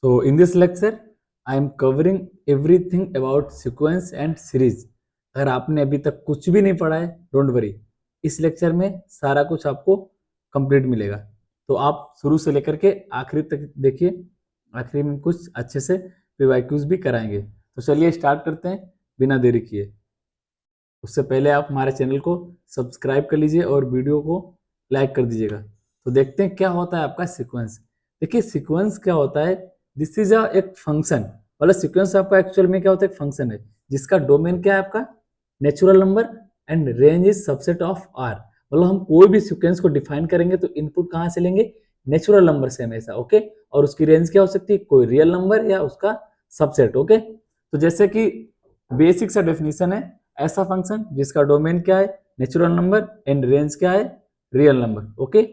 So in this lecture, I am covering everything about sequence and series. अगर आपने अभी तक कुछ भी नहीं पढ़ा है, डोंट वरी, इस लेक्चर में सारा कुछ आपको कंप्लीट मिलेगा। तो आप शुरू से लेकर के आखिरी तक देखिए, आखिरी में कुछ अच्छे से पीवाईक्यूज भी कराएंगे। तो चलिए स्टार्ट करते हैं बिना देरी किए। उससे पहले आप हमारे चैनल को सब्सक्राइब कर लीजिए और वीडियो को लाइक कर दीजिएगा। तो देखते हैं क्या होता है आपका सीक्वेंस। देखिए सीक्वेंस क्या होता है, दिस इज अ एक फंक्शन, मतलब सीक्वेंस आपका एक्चुअल में क्या होता है, एक फंक्शन है जिसका डोमेन क्या है आपका natural number and range is subset of R. मतलब हम कोई भी सीक्वेंस को डिफाइन करेंगे तो इनपुट कहाँ से लेंगे, नेचुरल नंबर से हमेशा, ओके। और उसकी रेंज क्या हो सकती है, कोई रियल नंबर या उसका सबसेट, ओके। तो जैसे कि बेसिक सा डेफिनेशन है, ऐसा फंक्शन जिसका डोमेन क्या है नेचुरल नंबर एंड रेंज क्या है रियल नंबर, ओके।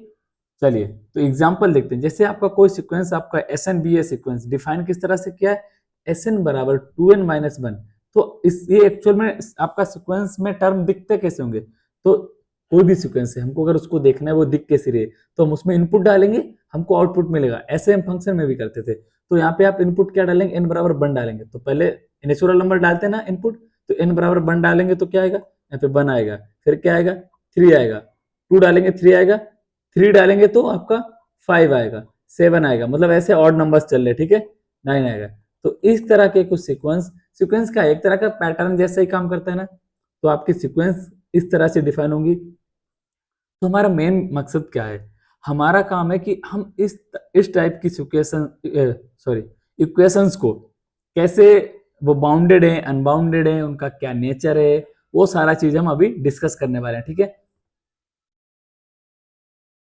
चलिए तो एग्जांपल देखते हैं। जैसे आपका कोई सीक्वेंस, आपका एस एन बी ए सीक्वेंस डिफाइन किस तरह से किया है, एस एन बराबर 2n-1। तो इस ये एक्चुअल में आपका सीक्वेंस में टर्म दिखते कैसे होंगे, तो कोई भी सीक्वेंस है हमको अगर उसको देखना है वो दिख कैसे रही है, तो हम उसमें इनपुट डालेंगे हमको आउटपुट मिलेगा। ऐसे हम फंक्शन में भी करते थे। तो यहाँ पे आप इनपुट क्या डालेंगे, एन बराबर 1 डालेंगे। तो पहले नेचुरल नंबर डालते हैं ना इनपुट, तो एन बराबर 1 डालेंगे तो क्या आएगा, यहाँ पे 1 आएगा, फिर क्या आएगा 3 आएगा, 2 डालेंगे 3 आएगा, 3 डालेंगे तो आपका 5 आएगा, 7 आएगा, मतलब ऐसे ऑड नंबर्स चल रहे, ठीक है, 9 आएगा। तो इस तरह के कुछ सीक्वेंस का एक तरह का पैटर्न जैसा ही काम करता है ना। तो आपकी सीक्वेंस इस तरह से डिफाइन होंगी। तो हमारा मेन मकसद क्या है, हमारा काम है कि हम इस टाइप की इक्वेशंस को कैसे, वो बाउंडेड है अनबाउंडेड है, उनका क्या नेचर है, वो सारा चीज हम अभी डिस्कस करने वाले हैं, ठीक है।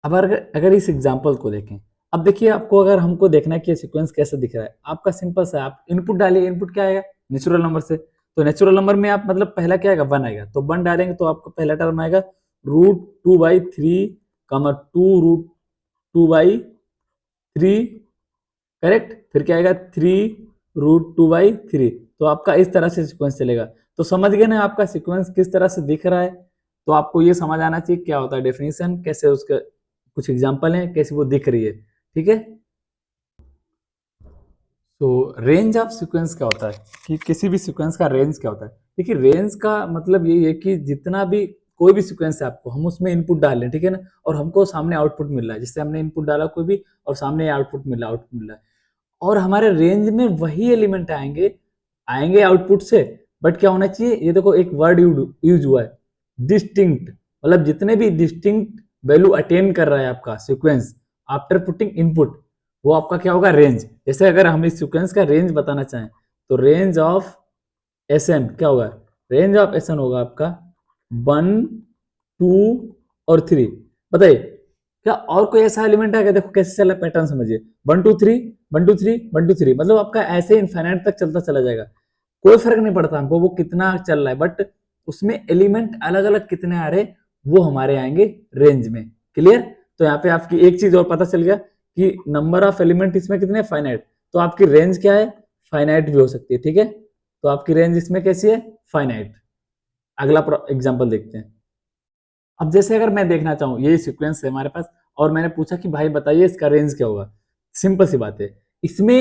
अब अगर इस एग्जांपल को देखें, अब देखिए आपको अगर हमको देखना है कि सीक्वेंस कैसे दिख रहा है, आपका सिंपल सा, आप इनपुट डालिए, इनपुट क्या आएगा नेचुरल नंबर से। तो नेचुरल नंबर में आप मतलब पहला क्या आएगा 1 आएगा, तो 1 डालेंगे तो आपको पहला टर्म आएगा √2/3, 2√2/3, करेक्ट। फिर क्या आएगा 3√2/3। तो आपका इस तरह से सीक्वेंस चलेगा। तो समझ गए ना आपका सीक्वेंस किस तरह से दिख रहा है। तो आपको ये समझ आना चाहिए क्या होता है डेफिनेशन, कैसे उसका कुछ एग्जांपल है, कैसे वो दिख रही है, ठीक है। तो रेंज ऑफ सीक्वेंस क्या होता है, कि किसी भी सीक्वेंस का रेंज क्या होता है। देखिए रेंज का मतलब यही है कि जितना भी कोई भी सीक्वेंस है आपको, हम उसमें इनपुट डाल रहे हैं, ठीक है ना, और हमको सामने आउटपुट मिल रहा है, जिससे हमने इनपुट डाला कोई भी और सामने आउटपुट मिल रहा है। और हमारे रेंज में वही एलिमेंट आएंगे आएंगे आउटपुट से, बट क्या होना चाहिए, ये देखो एक वर्ड यूज हुआ है डिस्टिंक्ट, मतलब जितने भी डिस्टिंक्ट वैल्यू अटेन कर रहा है आपका सीक्वेंस आफ्टर पुटिंग इनपुट, वो आपका क्या होगा रेंज। जैसे अगर हम इस सीक्वेंस का रेंज बताना चाहें तो रेंज ऑफ एस एन क्या होगा, रेंज ऑफ एस एन होगा आपका 1, 2 और 3। बताइए क्या और कोई ऐसा एलिमेंट है क्या, देखो कैसे चला पैटर्न समझिए, 1, 2, 3, 1, 2, 3, 1, 2, 3, मतलब आपका ऐसे इनफाइनाइट तक चलता चला जाएगा। कोई फर्क नहीं पड़ता हमको वो कितना चल रहा है, बट उसमें एलिमेंट अलग अलग कितने आ रहे वो हमारे आएंगे रेंज में, क्लियर। तो यहाँ पे आपकी एक चीज और पता चल गया कि नंबर ऑफ एलिमेंट इसमें कितने फाइनाइट, तो आपकी रेंज क्या है, फाइनाइट भी हो सकती है, ठीक है। तो आपकी रेंज इसमें कैसी है, फाइनाइट। अगला एग्जांपल देखते हैं। अब जैसे अगर मैं देखना चाहूँ ये सीक्वेंस है हमारे पास, और मैंने पूछा कि भाई बताइए इसका रेंज क्या होगा, सिंपल सी बात है। इसमें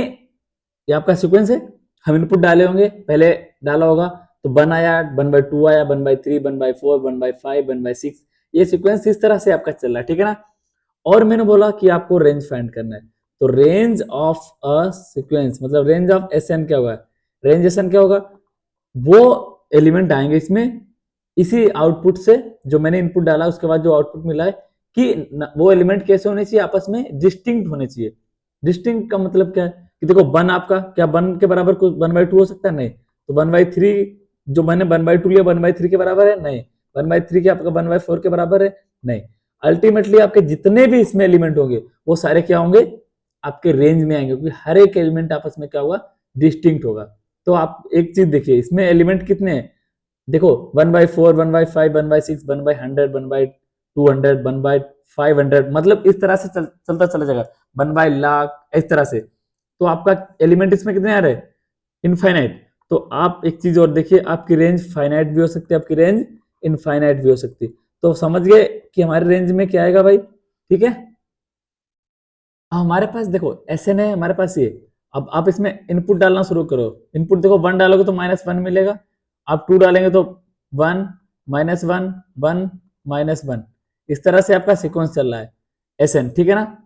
ये आपका सीक्वेंस है, हम इनपुट डाले होंगे, पहले डाला होगा तो 1 आया, 1/2 आया, 1/3, 1/4, 1/5, 1/6, ये सीक्वेंस इस तरह से आपका चल रहा है, ठीक है ना। और मैंने बोला कि आपको रेंज फाइंड करना है, तो रेंज ऑफ अ सीक्वेंस मतलब रेंज ऑफ एस एन क्या होगा, रेंज एस एन क्या होगा, वो एलिमेंट आएंगे इसमें इसी आउटपुट से, जो मैंने इनपुट डाला उसके बाद जो आउटपुट मिला है, कि वो एलिमेंट कैसे होने चाहिए, आपस में डिस्टिंक्ट होने चाहिए। डिस्टिंक्ट का मतलब क्या है कि देखो 1 आपका क्या 1 के बराबर कुछ 1/2 हो सकता है, नहीं। तो 1/3 जो मैंने 1/2 लिया 1/3 के बराबर है, नहीं। 1/3 के आपका 1/4 के बराबर है, नहीं। अल्टीमेटली आपके जितने भी इसमें एलिमेंट होंगे वो सारे क्या होंगे, आपके रेंज में आएंगे, क्योंकि हर एक एलिमेंट आपस में क्या होगा, डिस्टिंक्ट होगा। तो आप एक चीज देखिए इसमें एलिमेंट कितने हैं, देखो 1/4, 1/5, 1/6, 1/100, 1/200, 1/500, मतलब इस तरह से चलता चला जाएगा, 1/लाख, इस तरह से। तो आपका एलिमेंट इसमें कितने आ रहे हैं, इनफाइनाइट। तो आप एक चीज और देखिए, आपकी रेंज फाइनाइट भी हो सकती है, आपकी रेंज इनफाइनाइट भी हो सकती है। तो समझ गए कि हमारे रेंज में क्या आएगा भाई, ठीक है। हमारे पास देखो एस एन है हमारे पास ये, अब आप इसमें इनपुट डालना शुरू करो। इनपुट देखो 1 डालोगे तो -1 मिलेगा, आप 2 डालेंगे तो 1 -1 1 -1, इस तरह से आपका सीक्वेंस चल रहा है एसएन, ठीक है ना।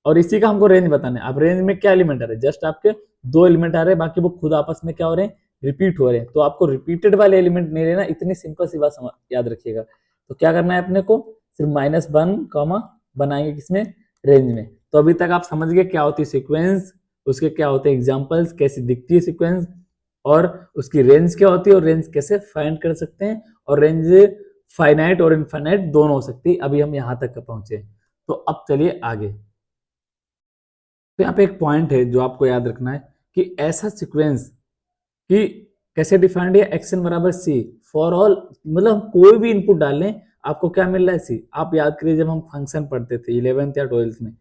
और इसी का हमको रेंज बताना है। अब रेंज में क्या एलिमेंट आ रहे हैं, जस्ट आपके 2 एलिमेंट आ रहे हैं, बाकी वो खुद आपस में क्या हो रहे हैं, रिपीट हो रहे हैं। तो आपको रिपीटेड वाले एलिमेंट नहीं लेना, इतनी सिंपल सी बात याद रखिएगा। तो क्या करना है अपने को, सिर्फ -1 कॉमा बनाएंगे किसमें, रेंज में। तो अभी तक आप समझ गए क्या होती है सीक्वेंस, उसके क्या होते हैं एग्जांपल्स, कैसे दिखती है सीक्वेंस, और उसकी रेंज क्या होती है, और रेंज कैसे फाइंड कर सकते हैं, और रेंज फाइनाइट और इनफाइनाइट दोनों हो सकती है। अभी हम यहां तक पहुंचे, तो अब चलिए आगे। तो यहाँ पे एक पॉइंट है जो आपको याद रखना है कि ऐसा सीक्वेंस कि कैसे डिफाइंड है, एक्शन बराबर सी फॉर ऑल, मतलब कोई भी इनपुट डाल लें आपको क्या मिल रहा है, सी। आप याद करिए जब हम फंक्शन पढ़ते थे 11th या 12th में,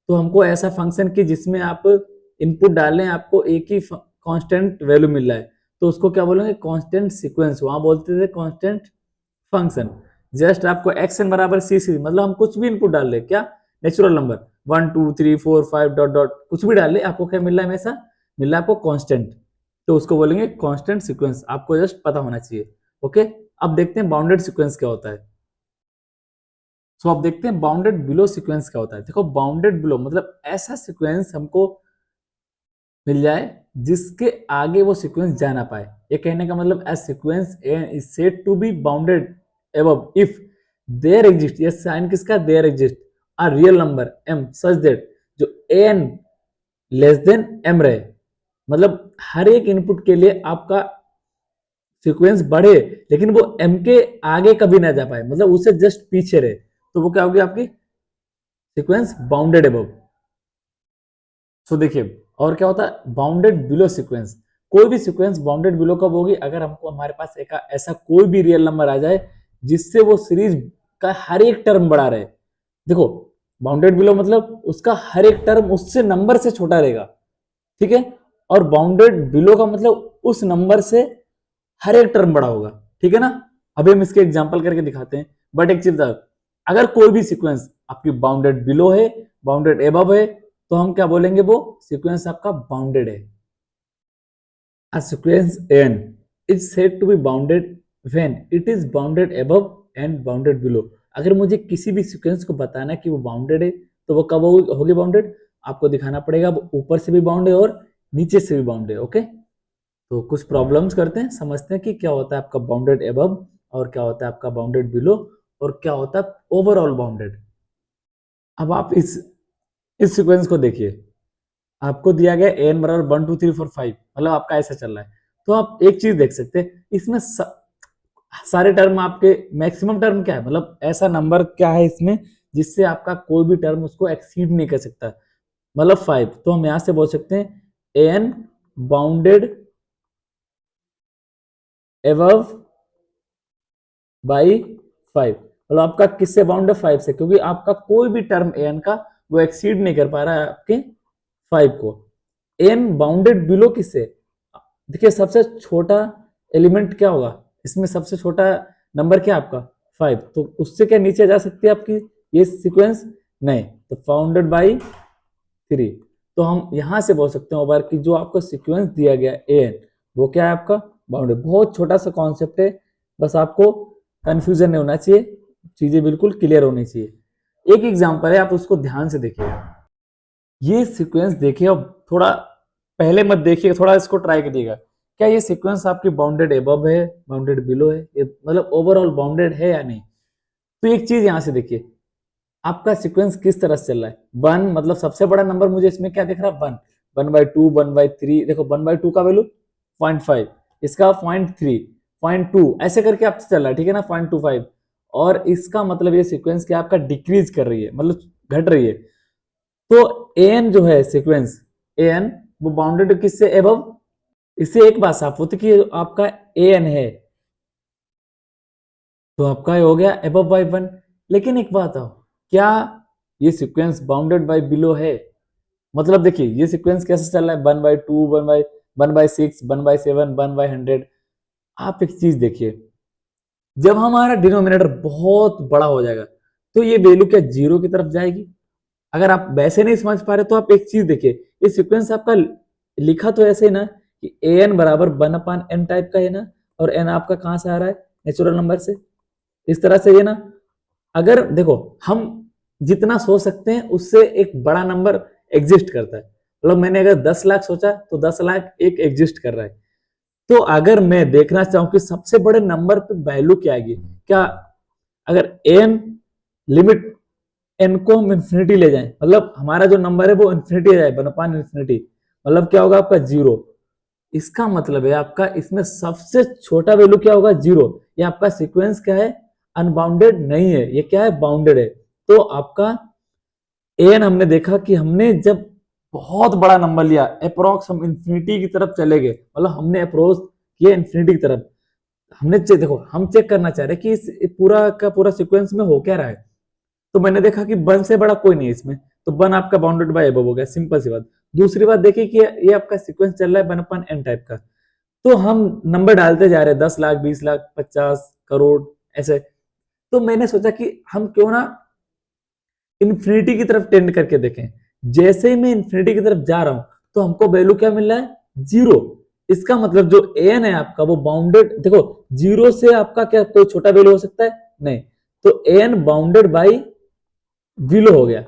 तो हमको ऐसा फंक्शन कि जिसमें आप इनपुट डाल लें आपको एक ही कांस्टेंट वैल्यू मिल रहा है, तो उसको क्या बोलेंगे, कांस्टेंट सीक्वेंस। वहां बोलते थे कांस्टेंट फंक्शन। जस्ट आपको एक्शन बराबर सी सी, मतलब हम कुछ भी इनपुट डाल ले, क्या नेचुरल नंबर 1 2 3 4 5 डॉट डॉट कुछ भी डाल ले, आपको क्या मिल रहा है, हमेशा मिल रहा है आपको कांस्टेंट, तो उसको बोलेंगे कांस्टेंट सीक्वेंस। आपको जस्ट पता होना चाहिए। ओके, अब देखते हैं बाउंडेड सीक्वेंस क्या होता है। सो अब देखते हैं बाउंडेड बिलो सीक्वेंस क्या होता है। देखो बाउंडेड बिलो मतलब ऐसा सीक्वेंस हमको मिल जाए जिसके आगे वो सीक्वेंस जा ना पाए। ये कहने का मतलब a sequence is said to be bounded above if there exist, ये साइन किसका, there exist a real number m such that जो n लेस देन m रहे, मतलब हर एक इनपुट के लिए आपका सीक्वेंस बढ़े लेकिन वो m के आगे कभी ना जा पाए, मतलब उससे जस्ट पीछे रहे, तो वो क्या होगी आपकी सीक्वेंस बाउंडेड एबव। सो देखिए और क्या होता है बाउंडेड बिलो सीक्वेंस। कोई भी सीक्वेंस बाउंडेड बिलो कब होगी, अगर हमको हमारे पास एक ऐसा कोई भी रियल नंबर आ जाए जिससे वो सीरीज का हर एक टर्म बढ़ा रहे। देखो बाउंडेड बिलो मतलब उसका हर एक टर्म उससे नंबर से छोटा रहेगा, ठीक है। और बाउंडेड बिलो का मतलब उस नंबर से हर एक टर्म बड़ा होगा, ठीक है ना। अभी हम इसके एग्जांपल करके दिखाते हैं। बट एक चीज, अगर कोई भी सीक्वेंस आपकी बाउंडेड बिलो है, बाउंडेड एबव है, तो हम क्या बोलेंगे, वो सीक्वेंस आपका बाउंडेड है। A sequence n is said to be bounded when it is bounded above and bounded below। अगर मुझे किसी भी सीक्वेंस को बताना है कि वो बाउंडेड है तो वो कब होगी बाउंडेड, आपको दिखाना पड़ेगा वो ऊपर से भी बाउंड है और नीचे से भी बाउंड है। ओके, तो कुछ प्रॉब्लम्स करते हैं, समझते हैं कि क्या होता है आपका बाउंडेड एबव और क्या होता है आपका बाउंडेड बिलो और क्या होता है ओवरऑल बाउंडेड। अब आप इस सीक्वेंस को देखिए, आपको दिया गया एन बराबर 1 2 3 4 5, मतलब आपका ऐसा चल रहा है। तो आप एक चीज देख सकते हैं इसमें सारे टर्म आपके मैक्सिमम टर्म क्या है, मतलब ऐसा नंबर क्या है इसमें जिससे आपका कोई भी टर्म उसको एक्सीड नहीं कर सकता, मतलब 5। तो हम यहां से बोल सकते हैं एन बाउंडेड एबव बाई 5, मतलब आपका किससे बाउंड है, 5 से, क्योंकि आपका कोई भी टर्म एन का वो एक्सीड नहीं कर पा रहा है आपके 5 को। एन बाउंडेड बिलो किससे, देखिए सबसे छोटा एलिमेंट क्या होगा इसमें, सबसे छोटा नंबर क्या आपका 5, तो उससे क्या नीचे जा सकती है आपकी ये सीक्वेंस, नहीं, तो बाउंडेड बाई 3। तो हम यहां से बोल सकते हैं ओवर कि जो आपको सीक्वेंस दिया गया एन वो क्या है आपका बाउंडेड। बहुत छोटा सा कॉन्सेप्ट है, बस आपको कंफ्यूजन नहीं होना चाहिए, चीजें बिल्कुल क्लियर होनी चाहिए। एक एग्जांपल है, आप उसको ध्यान से देखिएगा। ये सीक्वेंस देखिए, अब थोड़ा पहले मत देखिए, थोड़ा इसको ट्राई करिएगा। क्या ये सीक्वेंस आपकी बाउंडेड एबव है, बाउंडेड बिलो है, ये मतलब ओवरऑल बाउंडेड है या नहीं। तो एक चीज यहां से देखिए, आपका सीक्वेंस किस तरह से चल रहा है। 1 मतलब सबसे बड़ा नंबर मुझे इसमें क्या दिख रहा है, 1 1/2 1/3, देखो 1/2 का वैल्यू 0.5, इसका 0.3 0.2 ऐसे करके आप चल रहा है, ठीक है ना, 0.25। और इसका मतलब ये सीक्वेंस क्या आपका डिक्रीज कर रही है, मतलब घट रही है। तो एन जो है सीक्वेंस एन वो बाउंडेड किससे एबव, इससे एक बात साफ होती कि आपका एन है तो आपका हो गया एबव बाई 1। लेकिन एक बात आओ, क्या ये सीक्वेंस बाउंडेड बाई बिलो है, मतलब देखिए ये सीक्वेंस कैसे चल रहा है, 1/2 1/6 1/7 1/100। आप एक चीज देखिए, जब हमारा डिनोमिनेटर बहुत बड़ा हो जाएगा तो ये वैल्यू क्या जीरो की तरफ जाएगी। अगर आप वैसे नहीं समझ पा रहे तो आप एक चीज देखिए, ये सीक्वेंस आपका लिखा तो ऐसे ही ना कि ए एन बराबर 1/n टाइप का है ना, और एन आपका कहाँ से आ रहा है, नेचुरल नंबर से, इस तरह से ये ना। अगर देखो हम जितना सोच सकते हैं उससे एक बड़ा नंबर एग्जिस्ट करता है, मतलब मैंने अगर 10 लाख सोचा तो 10 लाख एक एग्जिस्ट कर रहा है। तो अगर मैं देखना चाहूं कि सबसे बड़े नंबर पे वैल्यू क्या आएगी, क्या अगर एन लिमिट एन को हम इन्फिनिटी ले जाएं, मतलब हमारा जो नंबर है वो इन्फिनिटी जाए, बनपान इन्फिनिटी, मतलब क्या होगा आपका जीरो। इसका मतलब है आपका इसमें सबसे छोटा वैल्यू क्या होगा, जीरो। ये आपका सीक्वेंस क्या है, अनबाउंडेड नहीं है, ये क्या है, बाउंडेड है। तो आपका एन हमने देखा कि हमने जब बहुत बड़ा नंबर लिया, अप्रोक्स हम इंफिनिटी की तरफ चले गए, मतलब हमने अप्रोच किया इंफिनिटी की तरफ, हमने देखो हम चेक करना चाह रहे हैं कि इस पूरा का पूरा सीक्वेंस में हो क्या रहा है। तो मैंने देखा कि वन से बड़ा कोई नहीं है इसमें, तो वन आपका बाउंडेड बाय अबव हो गया, सिंपल सी बात। दूसरी बात देखिए कि ये आपका सीक्वेंस चल रहा है 1/n टाइप का, तो हम नंबर डालते जा रहे हैं 10 लाख, 20 लाख, 50 करोड़, ऐसे। तो मैंने सोचा कि हम क्यों ना इन्फिनिटी की तरफ टेंड करके देखें। जैसे ही मैं इन्फिनिटी की तरफ जा रहा हूं तो हमको वैल्यू क्या मिल रहा है, जीरो। इसका मतलब जो एन है आपका वो बाउंडेड, देखो जीरो से आपका क्या कोई छोटा वैल्यू हो सकता है, नहीं। तो एन बाउंडेड बाई जीरो हो गया।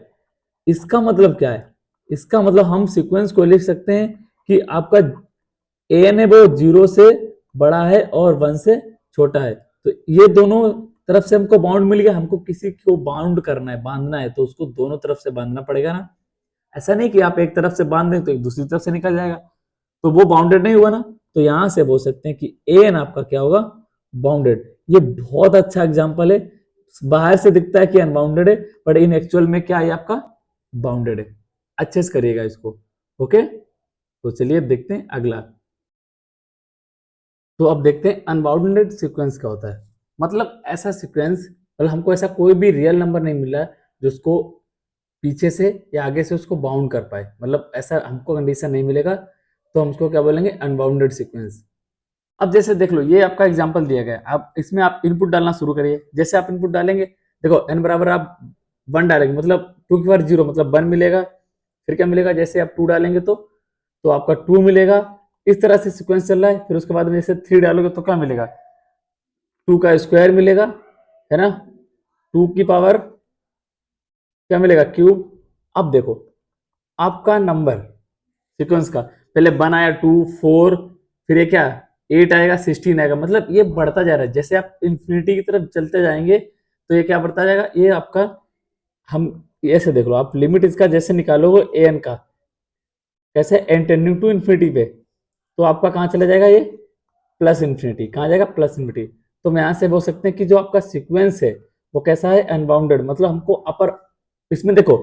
इसका मतलब क्या है, इसका मतलब हम सीक्वेंस को लिख सकते हैं कि आपका एन है वो जीरो से बड़ा है और वन से छोटा है। तो ये दोनों तरफ से हमको बाउंड मिल गया, हमको किसी को बाउंड करना है, बांधना है, तो उसको दोनों तरफ से बांधना पड़ेगा ना। ऐसा नहीं कि आप एक तरफ से बांध दें तो एक दूसरी तरफ से निकल जाएगा, तो वो बाउंडेड नहीं हुआ ना। तो यहां से बोल सकते हैं कि एन आपका क्या होगा, बाउंडेड। ये बहुत अच्छा एग्जांपल है, बाहर से दिखता है कि अनबाउंडेड है, बट इन एक्चुअल में क्या है आपका, बाउंडेड है। अच्छे से करिएगा इसको, ओके। तो चलिए अब देखते हैं अगला। तो अब देखते हैं अनबाउंडेड सीक्वेंस क्या होता है। मतलब ऐसा सीक्वेंस, मतलब हमको ऐसा कोई भी रियल नंबर नहीं मिला है जो उसको पीछे से या आगे से उसको बाउंड कर पाए, मतलब ऐसा हमको कंडीशन नहीं मिलेगा, तो हम उसको क्या बोलेंगे, अनबाउंडेड सीक्वेंस। अब जैसे देख लो ये आपका एग्जांपल दिया गया है, आप इसमें आप इनपुट डालना शुरू करिए। जैसे आप इनपुट डालेंगे, देखो एन बराबर आप वन डालेंगे, मतलब टू की पावर जीरो, मतलब वन मिलेगा। फिर क्या मिलेगा, जैसे आप टू डालेंगे तो आपका टू मिलेगा। इस तरह से सीक्वेंस चल रहा है। फिर उसके बाद में जैसे थ्री डालोगे तो क्या मिलेगा, टू का स्क्वायर मिलेगा, है ना, टू की पावर क्या मिलेगा, क्यूब। अब देखो आपका नंबर सीक्वेंस का पहले वन आया, टू, फोर, फिर ये क्या, एट आएगा, 16 आएगा, मतलब ये बढ़ता जा रहा है। जैसे आप इंफिनिटी की तरफ चलते जाएंगे तो ये क्या बढ़ता जाएगा, ये आपका, हम ऐसे देख लो, आप लिमिट इसका जैसे निकालोगे ए एन का, कैसे, एन टेंडिंग टू इन्फिनिटी पे, तो आपका कहाँ चला जाएगा ये, प्लस इन्फिनिटी, कहाँ जाएगा, प्लस इन्फिनिटी। तो हम यहाँ से बोल सकते हैं कि जो आपका सीक्वेंस है वो कैसा है, अनबाउंडेड, मतलब हमको अपर, इसमें देखो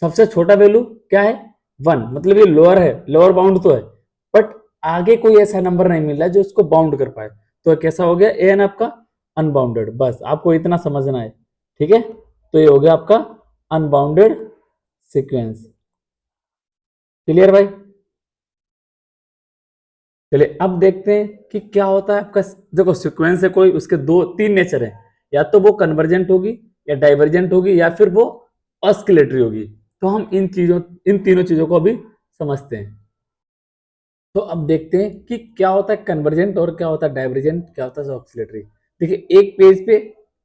सबसे छोटा वैल्यू क्या है, वन, मतलब ये लोअर है, लोअर बाउंड तो है, बट आगे कोई ऐसा नंबर नहीं मिल रहा है जो उसको बाउंड कर पाए। तो कैसा हो गया, ए एन आपका अनबाउंडेड। बस आपको इतना समझना है, ठीक है। तो ये हो गया आपका अनबाउंडेड सीक्वेंस। क्लियर भाई। चलिए अब देखते हैं कि क्या होता है आपका। देखो सीक्वेंस है कोई, उसके दो तीन नेचर है, या तो वो कन्वर्जेंट होगी, या डाइवर्जेंट होगी, या फिर वो ऑस्किलेटरी होगी। तो हम इन तीनों चीजों को अभी समझते हैं। तो अब देखते हैं कि क्या होता है कन्वर्जेंट, और क्या होता है डाइवर्जेंट, क्या होता है ऑस्किलेटरी। देखिए एक पेज पे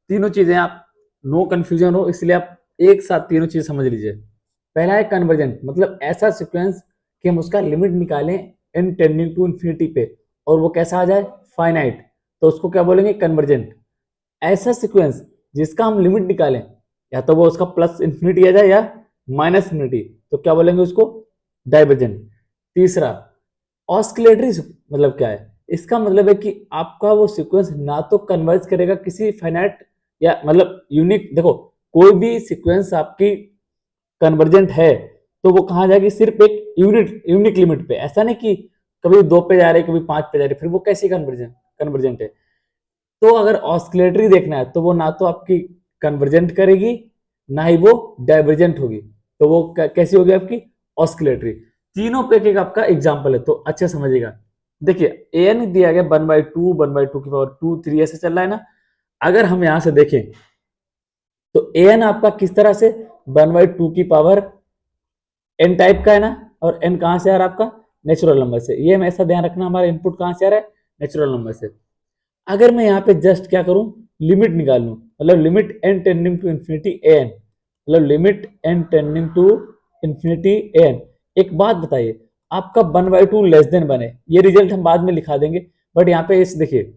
तीनों चीजें, आप नो कंफ्यूजन हो इसलिए आप एक साथ तीनों चीज समझ लीजिए। पहला है कन्वर्जेंट, मतलब ऐसा सीक्वेंस कि हम उसका लिमिट निकालें एन टेंडिंग टू इन्फिनिटी पे, और वो कैसा आ जाए, फाइनाइट, तो उसको क्या बोलेंगे, कन्वर्जेंट। ऐसा सीक्वेंस जिसका हम लिमिट निकालें, या तो वो उसका प्लस इन्फिनिटी आ जाए या माइनस इन्फिनिटी, तो क्या बोलेंगे उसको, डाइवर्जेंट। तीसरा ऑस्किलेटरी, मतलब क्या है, इसका मतलब है कि आपका वो सीक्वेंस ना तो कन्वर्ज करेगा किसी फाइनाइट या मतलब यूनिक, देखो कोई भी सीक्वेंस आपकी कन्वर्जेंट है तो वो कहाँ जाएगी, सिर्फ एक यूनिक लिमिट पे। ऐसा नहीं कि कभी दो पे जा रहे कभी पांच पे जा रहे, फिर वो कैसी कन्वर्जेंट है। तो अगर ऑस्किलेटरी देखना है तो वो ना तो आपकी कन्वर्जेंट करेगी, ना ही वो डाइवर्जेंट होगी, तो वो कैसी होगी आपकी, ऑस्किलेटरी। तीनों पे एक आपका एग्जाम्पल है, तो अच्छे समझिएगा। देखिए ए एन दिया गया 1/2, 1/2 की पावर 2, 3 ऐसे चल रहा है ना। अगर हम यहां से देखें तो ए एन आपका किस तरह से 1/2 की पावर एन टाइप का है ना, और एन कहां से आ रहा है आपका, नेचुरल नंबर से। ये हमेशा ध्यान रखना, हमारा इनपुट कहाँ से आ रहा है, नेचुरल नंबर से। अगर मैं यहाँ पे जस्ट क्या करूं, लिमिट निकाल लूं, मतलब limit n tending to infinity an, मतलब limit n tending to infinity an। एक बात बताइए, आपका 1/2 लेस देन 1 है, ये रिजल्ट हम बाद में लिखा देंगे, बट यहाँ पे इस देखिए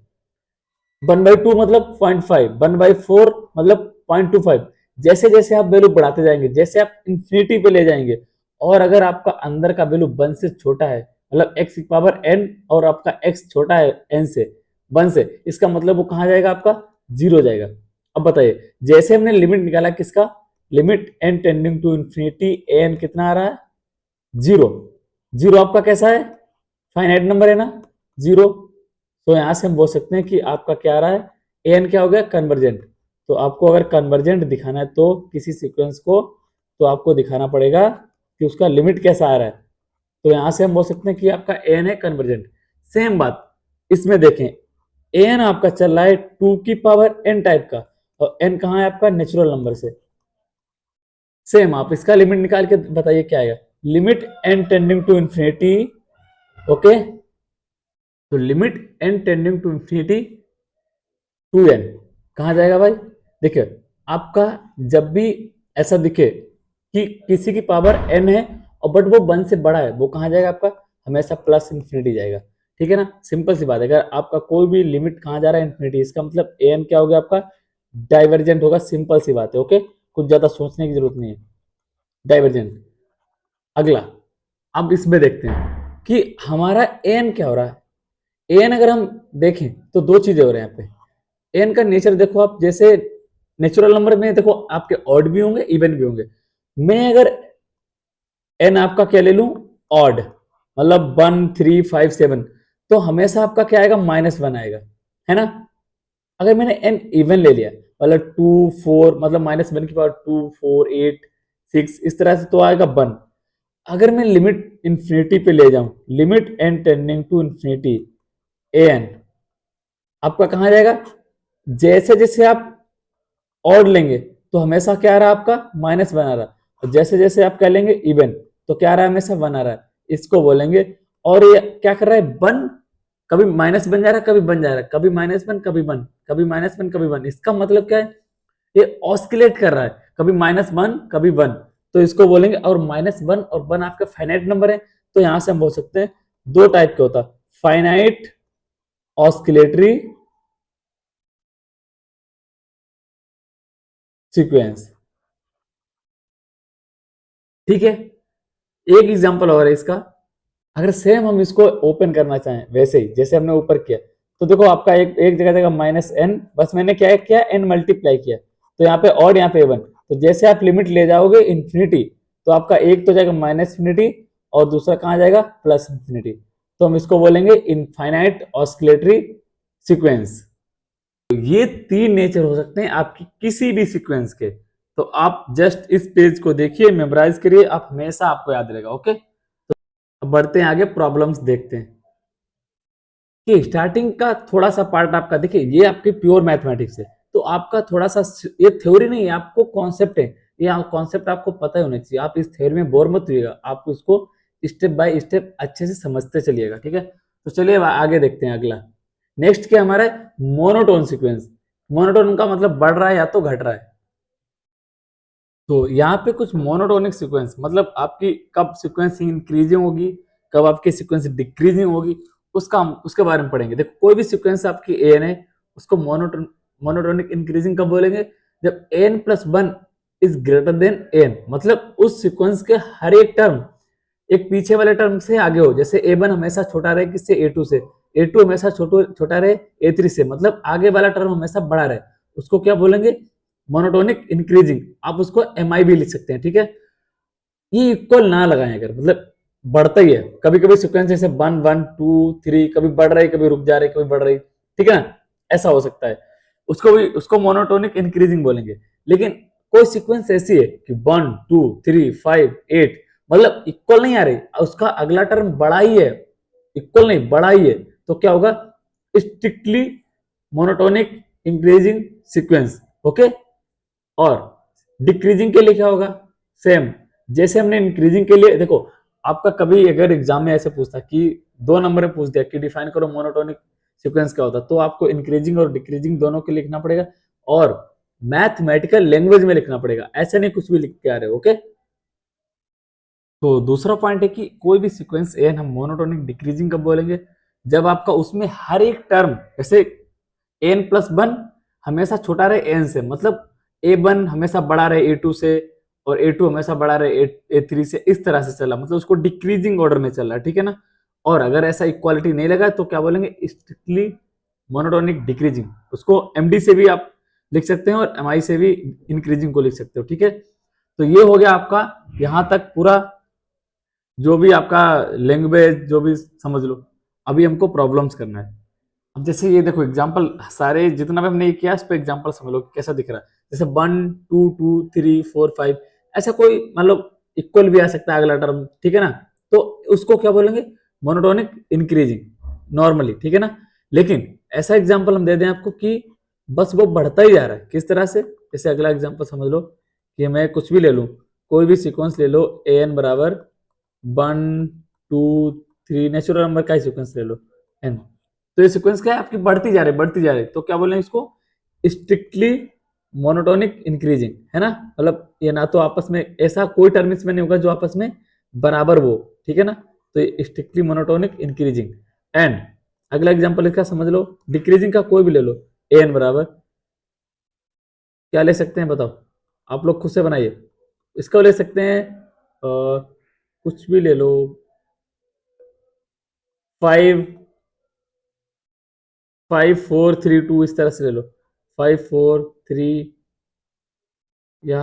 1/2 मतलब 0.5, 1/4 मतलब 0.25। जैसे जैसे आप वैल्यू बढ़ाते जाएंगे, जैसे आप इंफिनिटी पे ले जाएंगे, और अगर आपका अंदर का वैल्यू 1 से छोटा है, मतलब x की पावर n और आपका x छोटा है n से, 1 से, इसका मतलब वो कहाँ जाएगा, आपका 0 जाएगा। अब बताइए, जैसे हमने लिमिट निकाला किसका, limit n tending to infinity an कितना आ रहा है, 0। 0 आपका कैसा है, फाइनाइट नंबर है ना, 0। तो यहां से हम बोल सकते हैं कि आपका क्या आ रहा है, एन क्या हो गया, कन्वर्जेंट। तो आपको अगर कन्वर्जेंट दिखाना है तो किसी सीक्वेंस को, तो आपको दिखाना पड़ेगा कि उसका लिमिट कैसा आ रहा है। तो यहां से हम बोल सकते हैं कि आपका एन है कन्वर्जेंट। सेम बात इसमें देखें, एन आपका चल रहा है 2 की पावर एन टाइप का, और एन कहाँ है आपका, नेचुरल नंबर से। सेम आप इसका लिमिट निकाल के बताइए क्या आएगा, limit N tending to infinity, okay. तो limit N tending to infinity 2n कहाँ जाएगा भाई, देखिए आपका जब भी ऐसा दिखे कि किसी की पावर n है और बट वो 1 से बड़ा है, वो कहाँ जाएगा आपका, हमेशा प्लस इंफिनिटी जाएगा। ठीक है ना, सिंपल सी बात है। अगर आपका कोई भी लिमिट कहाँ जा रहा है, इंफिनिटी, इसका मतलब an क्या हो गया आपका, डाइवर्जेंट होगा। सिंपल सी बात है, ओके, कुछ ज्यादा सोचने की जरूरत नहीं है, डाइवर्जेंट। अगला, अब इसमें देखते हैं कि हमारा एन क्या हो रहा है। एन अगर हम देखें तो दो चीजें हो रही हैं यहाँ पे। एन का नेचर देखो आप, जैसे नेचुरल नंबर में देखो आपके ऑड भी होंगे, इवन भी होंगे। मैं अगर एन आपका क्या ले लूं, ऑड, मतलब 1 3 5 7, तो हमेशा आपका क्या आएगा, -1 आएगा, है ना। अगर मैंने एन इवन ले लिया, मतलब 2 4, मतलब -1 की पावर 2 4 8 6, इस तरह से, तो आएगा 1। अगर मैं लिमिट इंफिनिटी पे ले जाऊं, limit N tending to infinity N, आपका कहां जाएगा, जैसे जैसे आप ऑड लेंगे तो हमेशा क्या आ रहा है आपका, -1 आ रहा है, और जैसे जैसे आप क्या लेंगे इवन, तो क्या आ रहा है, हमेशा 1 आ रहा है, इसको बोलेंगे। और ये क्या कर रहा है, 1 कभी माइनस बन जा रहा है, कभी बन जा रहा है, कभी -1 कभी 1, कभी -1 कभी 1। इसका मतलब क्या है, ये ऑस्किलेट कर रहा है, कभी -1 कभी 1, तो इसको बोलेंगे। और -1 और 1 आपका फाइनाइट नंबर है, तो यहां से हम बोल सकते हैं दो टाइप के होता, फाइनाइट ऑस्किलेटरी सीक्वेंस। ठीक है, एक एग्जांपल और है इसका। अगर सेम हम इसको ओपन करना चाहें वैसे ही जैसे हमने ऊपर किया, तो देखो आपका एक एक जगह जगह -n, बस मैंने क्या किया, n मल्टीप्लाई किया, तो यहाँ पे ऑड, यहाँ पे वन। तो जैसे आप लिमिट ले जाओगे इंफिनिटी, तो आपका एक तो जाएगा -इंफिनिटी और दूसरा कहाँ जाएगा, प्लस इंफिनिटी। तो हम इसको बोलेंगे इनफाइनाइट ऑस्किलेटरी सीक्वेंस। तो ये तीन नेचर हो सकते हैं आपकी किसी भी सीक्वेंस के। तो आप जस्ट इस पेज को देखिए, मेमोराइज करिए, आप हमेशा आपको याद रहेगा, ओके। अब बढ़ते हैं आगे, प्रॉब्लम्स देखते हैं कि स्टार्टिंग का थोड़ा सा पार्ट आपका देखिए, ये आपकी प्योर मैथमेटिक्स है, तो आपका थोड़ा सा, ये थ्योरी नहीं है, आपको कॉन्सेप्ट है, ये कॉन्सेप्ट आपको पता ही होना चाहिए। आप इस थ्योरी में बोर मत होइएगा, आप इसको स्टेप बाय स्टेप अच्छे से समझते चलिएगा, ठीक है। तो चलिए आगे देखते हैं। अगला नेक्स्ट क्या हमारा है, मोनोटोन सीक्वेंस। मोनोटोन का मतलब बढ़ रहा है या तो घट रहा है। तो यहाँ पे कुछ मोनोटोनिक सीक्वेंस, मतलब आपकी कब सीक्वेंस इंक्रीजिंग होगी, कब आपकी सीक्वेंस डिक्रीजिंग होगी, उसका हम उसके बारे में पढ़ेंगे। देखो कोई भी सीक्वेंस आपकी एन है, उसको मोनोटोनिक इंक्रीजिंग कब बोलेंगे, जब N plus one is greater than N, मतलब उस सीक्वेंस के हर एक टर्म एक पीछे वाले टर्म से आगे हो। जैसे ए1 हमेशा छोटा रहे किससे, ए2 से, ए2 हमेशा छोटा रहे ए3 से, मतलब आगे वाला टर्म हमेशा बड़ा रहे, उसको क्या बोलेंगे, मोनोटोनिक इंक्रीजिंग। आप उसको एम आई भी लिख सकते हैं, ठीक है। ये इक्वल ना लगाएं, अगर मतलब बढ़ता ही है, कभी कभी सिक्वेंस जैसे 1 1 2 3 कभी बढ़ रही, कभी रुक जा रही, कभी बढ़ रही, ठीक है ना, ऐसा हो सकता है, उसको मोनोटोनिक इंक्रीजिंग बोलेंगे। लेकिन कोई सीक्वेंस ऐसी है कि 1 2 3 5 8, मतलब इक्वल नहीं आ रही, उसका अगला टर्म बड़ा ही है, इक्वल नहीं बड़ा ही है, तो क्या होगा, strictly monotonic increasing sequence, okay. और डिक्रीजिंग के लिए क्या होगा, सेम जैसे हमने इंक्रीजिंग के लिए देखो, आपका कभी अगर एग्जाम में ऐसे पूछता कि 2 नंबर में पूछ दिया कि डिफाइन करो मोनोटोनिक सीक्वेंस क्या होता है, तो आपको इंक्रीजिंग और डिक्रीजिंग दोनों के लिखना पड़ेगा और मैथमेटिकल लैंग्वेज में लिखना पड़ेगा, ऐसे नहीं कुछ भी लिख के आ रहे हो। ओके, तो दूसरा पॉइंट है कि कोई भी सीक्वेंस एन हम मोनोटोनिक डिक्रीजिंग कब बोलेंगे, जब आपका उसमें हर एक टर्म, जैसे एन प्लस वन हमेशा छोटा रहे एन से, मतलब ए वन हमेशा बड़ा रहे ए टू से और ए टू हमेशा बड़ा रहे ए थ्री से, इस तरह से चला, मतलब उसको डिक्रीजिंग ऑर्डर में चल रहा है, ठीक है ना। और अगर ऐसा इक्वालिटी नहीं लगा तो क्या बोलेंगे, स्ट्रिक्टली मोनोटोनिक डिक्रीजिंग। उसको एमडी से भी आप लिख सकते हैं और एमआई से भी इंक्रीजिंग को लिख सकते हो, ठीक है। तो ये हो गया आपका यहां तक पूरा, जो भी आपका लैंग्वेज जो भी समझ लो। अभी हमको प्रॉब्लम्स करना है। अब जैसे ये देखो एग्जांपल, सारे जितना भी हमने ये किया इस पे एग्जांपल समझ लो कैसा दिख रहा है। जैसे 1 2 2 3 4 5 ऐसा कोई मतलब इक्वल भी आ सकता है अगला टर्म, ठीक है ना। तो उसको क्या बोलेंगे, मोनोटोनिक इंक्रीजिंग नॉर्मली, ठीक है ना। लेकिन ऐसा एग्जाम्पल हम दे दें आपको कि बस वो बढ़ता ही जा रहा है, किस तरह से। जैसे अगला एग्जाम्पल समझ लो कि मैं कुछ भी ले लूं, कोई भी सीक्वेंस ले लो, ए एन बराबर 1 2 3, नेचुरल नंबर का ही सीक्वेंस ले लो एन। तो ये सीक्वेंस क्या है आपकी, बढ़ती जा रही है बढ़ती जा रही है, तो क्या बोलेंगे इसको, स्ट्रिक्टली मोनोटोनिक इंक्रीजिंग, है ना। मतलब ये ना तो आपस में ऐसा कोई टर्म इसमें नहीं होगा जो आपस में बराबर वो, ठीक है ना। तो ये स्ट्रिक्टली मोनोटोनिक इंक्रीजिंग। एंड अगला एग्जांपल इसका समझ लो, डिक्रीजिंग का कोई भी ले लो, ए एन बराबर क्या ले सकते हैं बताओ, आप लोग खुद से बनाइए। इसका ले सकते हैं कुछ भी ले लो, 5 5 4 3 2 इस तरह से ले लो, 5 4 3, या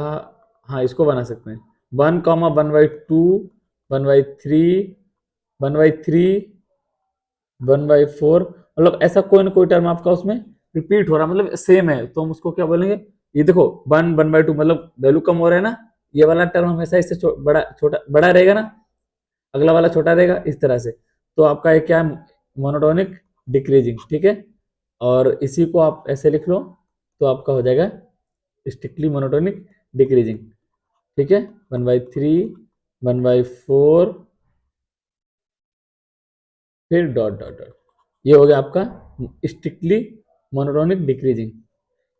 हाँ इसको बना सकते हैं 1 1/2, 1/3, 1/3, 1/4, मतलब ऐसा कोई ना कोई टर्म आपका उसमें रिपीट हो रहा है, मतलब सेम है, तो हम उसको क्या बोलेंगे। ये देखो 1 1/2 मतलब वैल्यू कम हो रहा है ना, ये वाला टर्म हमेशा इससे बड़ा छोटा बड़ा रहेगा ना, अगला वाला छोटा रहेगा, इस तरह से। तो आपका ये क्या है, मोनोटोनिक डिक्रीजिंग, ठीक है। और इसी को आप ऐसे लिख लो तो आपका हो जाएगा स्ट्रिक्टली मोनोटोनिक डिक्रीजिंग, ठीक है। 1/3, 1/4, फिर डॉट डॉट डॉट, ये हो गया आपका स्ट्रिक्टली मोनोटोनिक डिक्रीजिंग।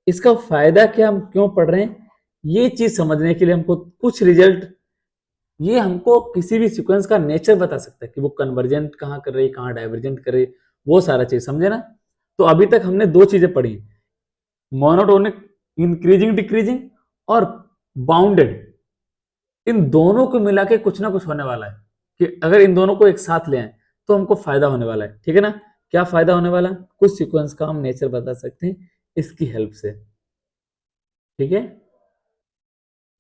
इसका फायदा क्या, हम क्यों पढ़ रहे हैं, ये चीज समझने के लिए हमको कुछ रिजल्ट, ये हमको किसी भी सीक्वेंस का नेचर बता सकता है कि वो कन्वर्जेंट कहाँ कर रही है, कहाँ डाइवर्जेंट कर रही है, वो सारा चीज समझे ना। तो अभी तक हमने दो चीजें पढ़ी, मोनोटोनिक इंक्रीजिंग डिक्रीजिंग और बाउंडेड। इन दोनों को मिला के कुछ ना कुछ होने वाला है, कि अगर इन दोनों को एक साथ ले आए तो हमको फायदा होने वाला है, ठीक है ना। क्या फायदा होने वाला है, कुछ सीक्वेंस का हम नेचर बता सकते हैं इसकी हेल्प से, ठीक है।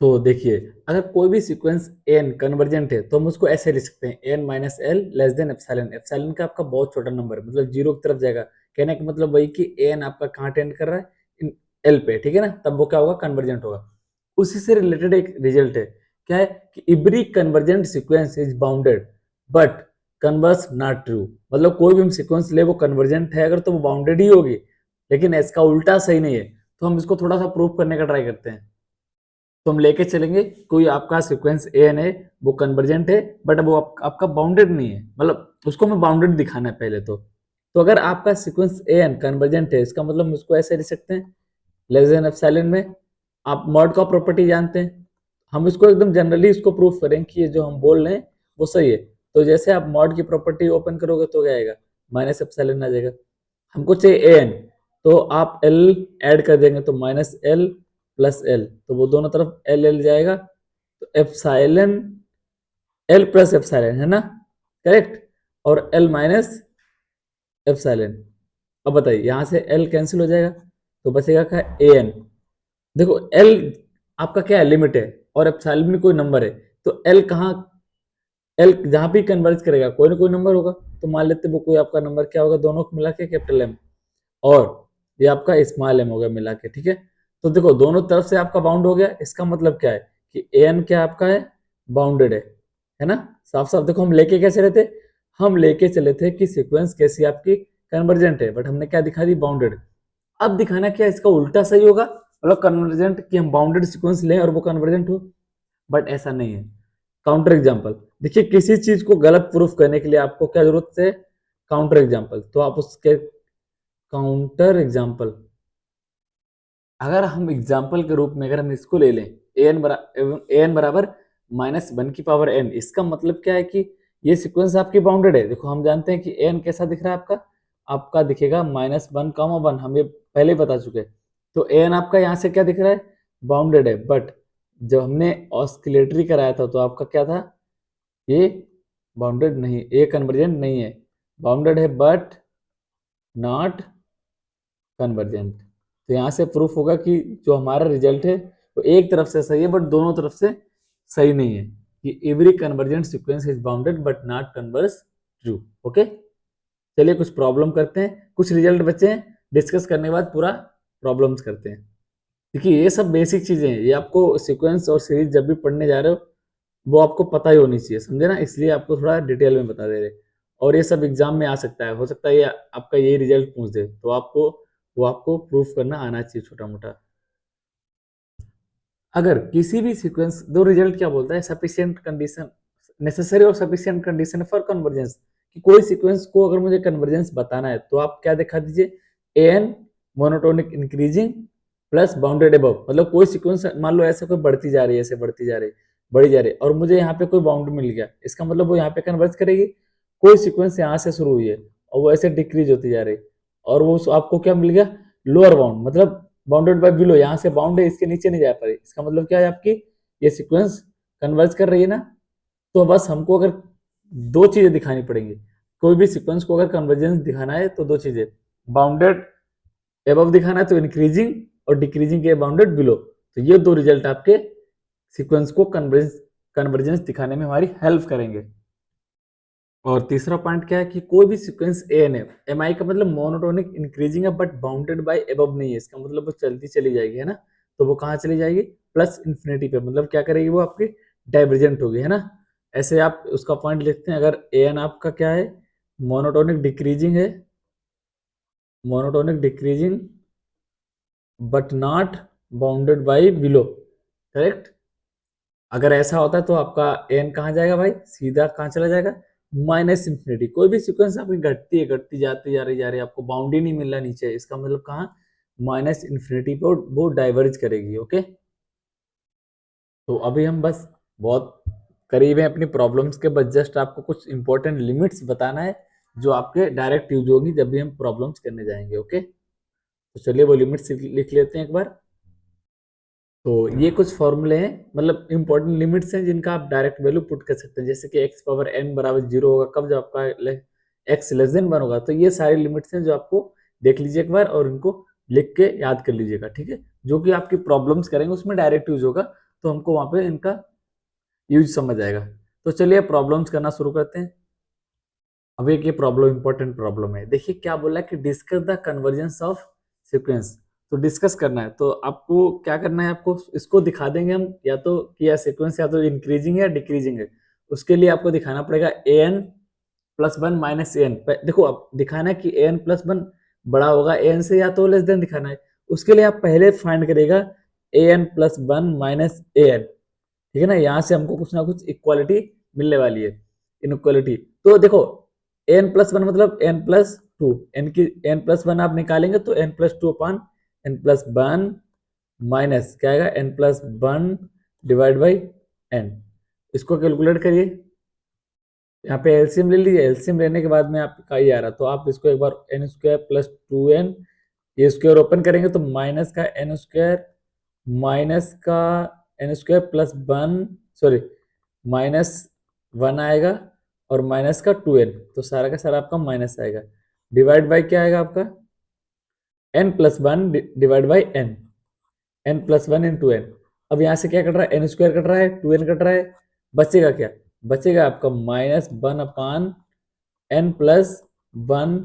तो देखिए, अगर कोई भी सीक्वेंस एन कन्वर्जेंट है तो हम उसको ऐसे लिख सकते हैं, N minus L less than epsilon. Epsilon का आपका बहुत छोटा नंबर है, मतलब जीरो की तरफ जाएगा। कहने का मतलब वही कि एन आपका कहाँ टेंड कर रहा है, एल पे, ठीक है ना, तब वो क्या होगा, कन्वर्जेंट होगा। उसी से रिलेटेड एक रिजल्ट है, क्या है कि every convergent sequence is bounded but converse not true. मतलब कोई भी हम सीक्वेंस ले वो कन्वर्जेंट है अगर तो वो बाउंडेड ही होगी, लेकिन इसका उल्टा सही नहीं है। तो हम इसको थोड़ा सा प्रूव करने का ट्राई करते हैं। तो हम लेके चलेंगे कोई आपका सीक्वेंस ए एन है, वो कन्वर्जेंट है बट वो आपका बाउंडेड नहीं है, मतलब उसको हमें बाउंडेड दिखाना है पहले तो अगर आपका सीक्वेंस ए एन कन्वर्जेंट है, इसका मतलब हम इसको ऐसे लिख सकते हैं, लेस देन एप्सिलॉन में। आप मॉड का प्रॉपर्टी जानते हैं, हम इसको एकदम जनरली इसको प्रूफ करें कि ये जो हम बोल रहे हैं वो सही है। तो जैसे आप मॉड की प्रॉपर्टी ओपन करोगे तो क्या आएगा, माइनस एप्सिलॉन आ जाएगा। हमको चाहिए ए एन, तो आप एल ऐड कर देंगे तो माइनस एल प्लस एल, तो वो दोनों तरफ एल एल जाएगा, तो एप्सिलॉन एल प्लस एप्सिलॉन है ना, करेक्ट। और एल माइनस एप्सिलॉन। अब बताइए यहाँ से एल कैंसिल हो जाएगा तो बचेगा क्या, ए एन। देखो एल आपका क्या है, लिमिट है, और एप्सिलॉन में कोई नंबर है, तो एल कहाँ, एल जहां भी कन्वर्ज करेगा कोई ना कोई नंबर होगा। तो मान लेते वो कोई आपका नंबर क्या होगा, दोनों को मिला के कैपिटल एम, और ये आपका स्मॉल एम होगा मिला के, ठीक है। तो देखो दोनों तरफ से आपका बाउंड हो गया, इसका मतलब क्या है कि ए एन क्या आपका है, बाउंडेड है ना। साफ साफ देखो हम लेके कैसे रहते, हम लेके चले थे कि सीक्वेंस कैसी आपकी कन्वर्जेंट है, बट हमने क्या दिखा दी, बाउंडेड। अब दिखाना क्या, इसका उल्टा सही होगा, मतलब कन्वर्जेंट, कि हम बाउंडेड सीक्वेंस लें और वो कन्वर्जेंट हो, बट ऐसा नहीं है। काउंटर एग्जाम्पल, देखिए किसी चीज को गलत प्रूफ करने के लिए आपको क्या जरूरत है, काउंटर एग्जाम्पल। तो आप उसके काउंटर एग्जाम्पल, अगर हम एग्जाम्पल के रूप में अगर हम इसको ले लें एन बराबर -1 की पावर एन, इसका मतलब क्या है कि ये सीक्वेंस आपकी बाउंडेड है। देखो हम जानते हैं कि एन कैसा दिख रहा है आपका, आपका दिखेगा -1, 1, हम ये पहले ही बता चुके हैं। तो एन आपका यहाँ से क्या दिख रहा है, बाउंडेड है। बट जब हमने ऑस्किलेटरी कराया था तो आपका क्या था, ये बाउंडेड नहीं, ये कन्वर्जेंट नहीं है, बाउंडेड है बट नॉट कन्वर्जेंट। तो यहाँ से प्रूफ होगा कि जो हमारा रिजल्ट है वो एक तरफ से सही है बट दोनों तरफ से सही नहीं है, कि every convergent sequence is bounded but not converse true. Okay, चलिए कुछ प्रॉब्लम करते हैं, कुछ रिजल्ट बचे हैं, डिस्कस करने के बाद पूरा प्रॉब्लम्स करते हैं। देखिए ये सब बेसिक चीजें हैं, ये आपको सीक्वेंस और सीरीज जब भी पढ़ने जा रहे हो वो आपको पता ही होनी चाहिए, समझे ना, इसलिए आपको थोड़ा डिटेल में बता दे रहे। और ये सब एग्जाम में आ सकता है, हो सकता है ये आपका यही रिजल्ट पूछ दे, तो आपको वो आपको प्रूफ करना आना चाहिए छोटा मोटा। अगर किसी भी सीक्वेंस, दो रिजल्ट क्या बोलता है, सफिशिएंट कंडीशन, नेसेसरी और सफिशिएंट कंडीशन फॉर कन्वर्जेंस, कि कोई सीक्वेंस को अगर मुझे कन्वर्जेंस बताना है तो आप क्या दिखा दीजिए, N monotonic increasing plus bounded above, मतलब कोई सीक्वेंस मान लो ऐसे कोई बढ़ती जा रही है, ऐसे बढ़ती जा रही है, बढ़ी जा रही है, और मुझे यहाँ पे कोई बाउंड मिल गया, इसका मतलब वो यहाँ पे कन्वर्ज करेगी। कोई सीक्वेंस यहाँ से शुरू हुई है और वो ऐसे डिक्रीज होती जा रही है, और वो आपको क्या मिल गया, लोअर बाउंड, मतलब बाउंडेड बाय बिलो, यहाँ से बाउंड है इसके नीचे नहीं जा पा रही, इसका मतलब क्या है, आपकी ये सीक्वेंस कन्वर्ज कर रही है ना। तो बस हमको अगर दो चीजें दिखानी पड़ेंगी, कोई भी सीक्वेंस को अगर कन्वर्जेंस दिखाना है तो दो चीजें, बाउंडेड एबव दिखाना है तो इंक्रीजिंग, और डिक्रीजिंग के बाउंडेड बिलो। तो ये दो रिजल्ट आपके सीक्वेंस को कन्वर्जेंस दिखाने में हमारी हेल्प करेंगे। और तीसरा पॉइंट क्या है कि कोई भी सीक्वेंस एन है, एम आई का मतलब मोनोटोनिक इंक्रीजिंग है बट बाउंडेड बाय एबव नहीं है, इसका मतलब वो चलती चली जाएगी, है ना। तो वो कहाँ चली जाएगी, प्लस इन्फिनिटी पे, मतलब क्या करेगी वो आपकी डाइवर्जेंट होगी, है ना। ऐसे आप उसका पॉइंट लिखते हैं, अगर एन आपका क्या है, मोनोटोनिक डिक्रीजिंग है, monotonic decreasing but not bounded by below, correct. अगर ऐसा होता है तो आपका एन कहाँ जाएगा भाई, सीधा कहाँ चला जाएगा, माइनस इंफिनिटी। कोई भी सीक्वेंस आपकी घटती है, घटती जाती जा रही है, आपको बाउंड ही नहीं मिल रहा नीचे, इसका मतलब कहाँ, माइनस इंफिनिटी पे वो डाइवर्ज करेगी। ओके, तो अभी हम बस बहुत करीब हैं अपनी प्रॉब्लम्स के, बस जस्ट आपको कुछ इंपॉर्टेंट लिमिट्स बताना है जो आपके डायरेक्ट यूज होगी जब भी हम प्रॉब्लम्स करने जाएंगे। ओके, तो चलिए वो लिमिट्स लिख लेते हैं एक बार। तो ये कुछ फॉर्मूले हैं, मतलब इंपॉर्टेंट लिमिट्स हैं जिनका आप डायरेक्ट वैल्यू पुट कर सकते हैं, जैसे कि एक्स पावर एन बराबर 0 होगा कब, जब आपका एक्स लेस देन 1 होगा। तो ये सारी लिमिट्स हैं जो आपको देख लीजिए एक बार और इनको लिख के याद कर लीजिएगा, ठीक है। जो कि आपकी प्रॉब्लम्स करेंगे उसमें डायरेक्ट यूज होगा, तो हमको वहां पे इनका यूज समझ आएगा। तो चलिए प्रॉब्लम्स करना शुरू करते हैं। अब एक ये प्रॉब्लम इंपॉर्टेंट प्रॉब्लम है, देखिए क्या बोला है कि discuss the convergence of sequence. तो डिस्कस करना है तो आपको क्या करना है, आपको इसको दिखा देंगे हम, या तो कि या सीक्वेंस या तो इंक्रीजिंग है या डिक्रीजिंग है। उसके लिए आपको दिखाना पड़ेगा A N plus one minus A N. देखो अब दिखाना है कि ए एन प्लस वन बड़ा होगा ए एन से या तो लेस देन दिखाना है। उसके लिए आप पहले फाइंड करेगा A N plus one minus A N, ठीक है ना। यहाँ से हमको कुछ ना कुछ इक्वालिटी मिलने वाली है, इनइक्वालिटी। तो देखो एन प्लस वन मतलब एन प्लस टू, एन की एन प्लस वन आप निकालेंगे तो n plus two upon n plus one minus क्या आएगा, n plus one divide by n. इसको कैलकुलेट करिए, यहाँ पे एलसीएम ले लीजिए, एलसीएम लेने के बाद में आपका ये आ रहा, तो आप इसको एक बार n square plus two n, ये स्क्वायर ओपन करेंगे तो माइनस का एन स्क्वायर माइनस का n square plus one, sorry minus one आएगा, और माइनस का टू एन, तो सारा का सारा आपका माइनस आएगा, डिवाइड बाई क्या आएगा आपका n plus one divide by n, n plus one into n. अब यहाँ से क्या कट रहा है, एन स्क्वायर कट रहा है, टू एन कट रहा है, बचेगा क्या, बचेगा आपका minus one upon n plus one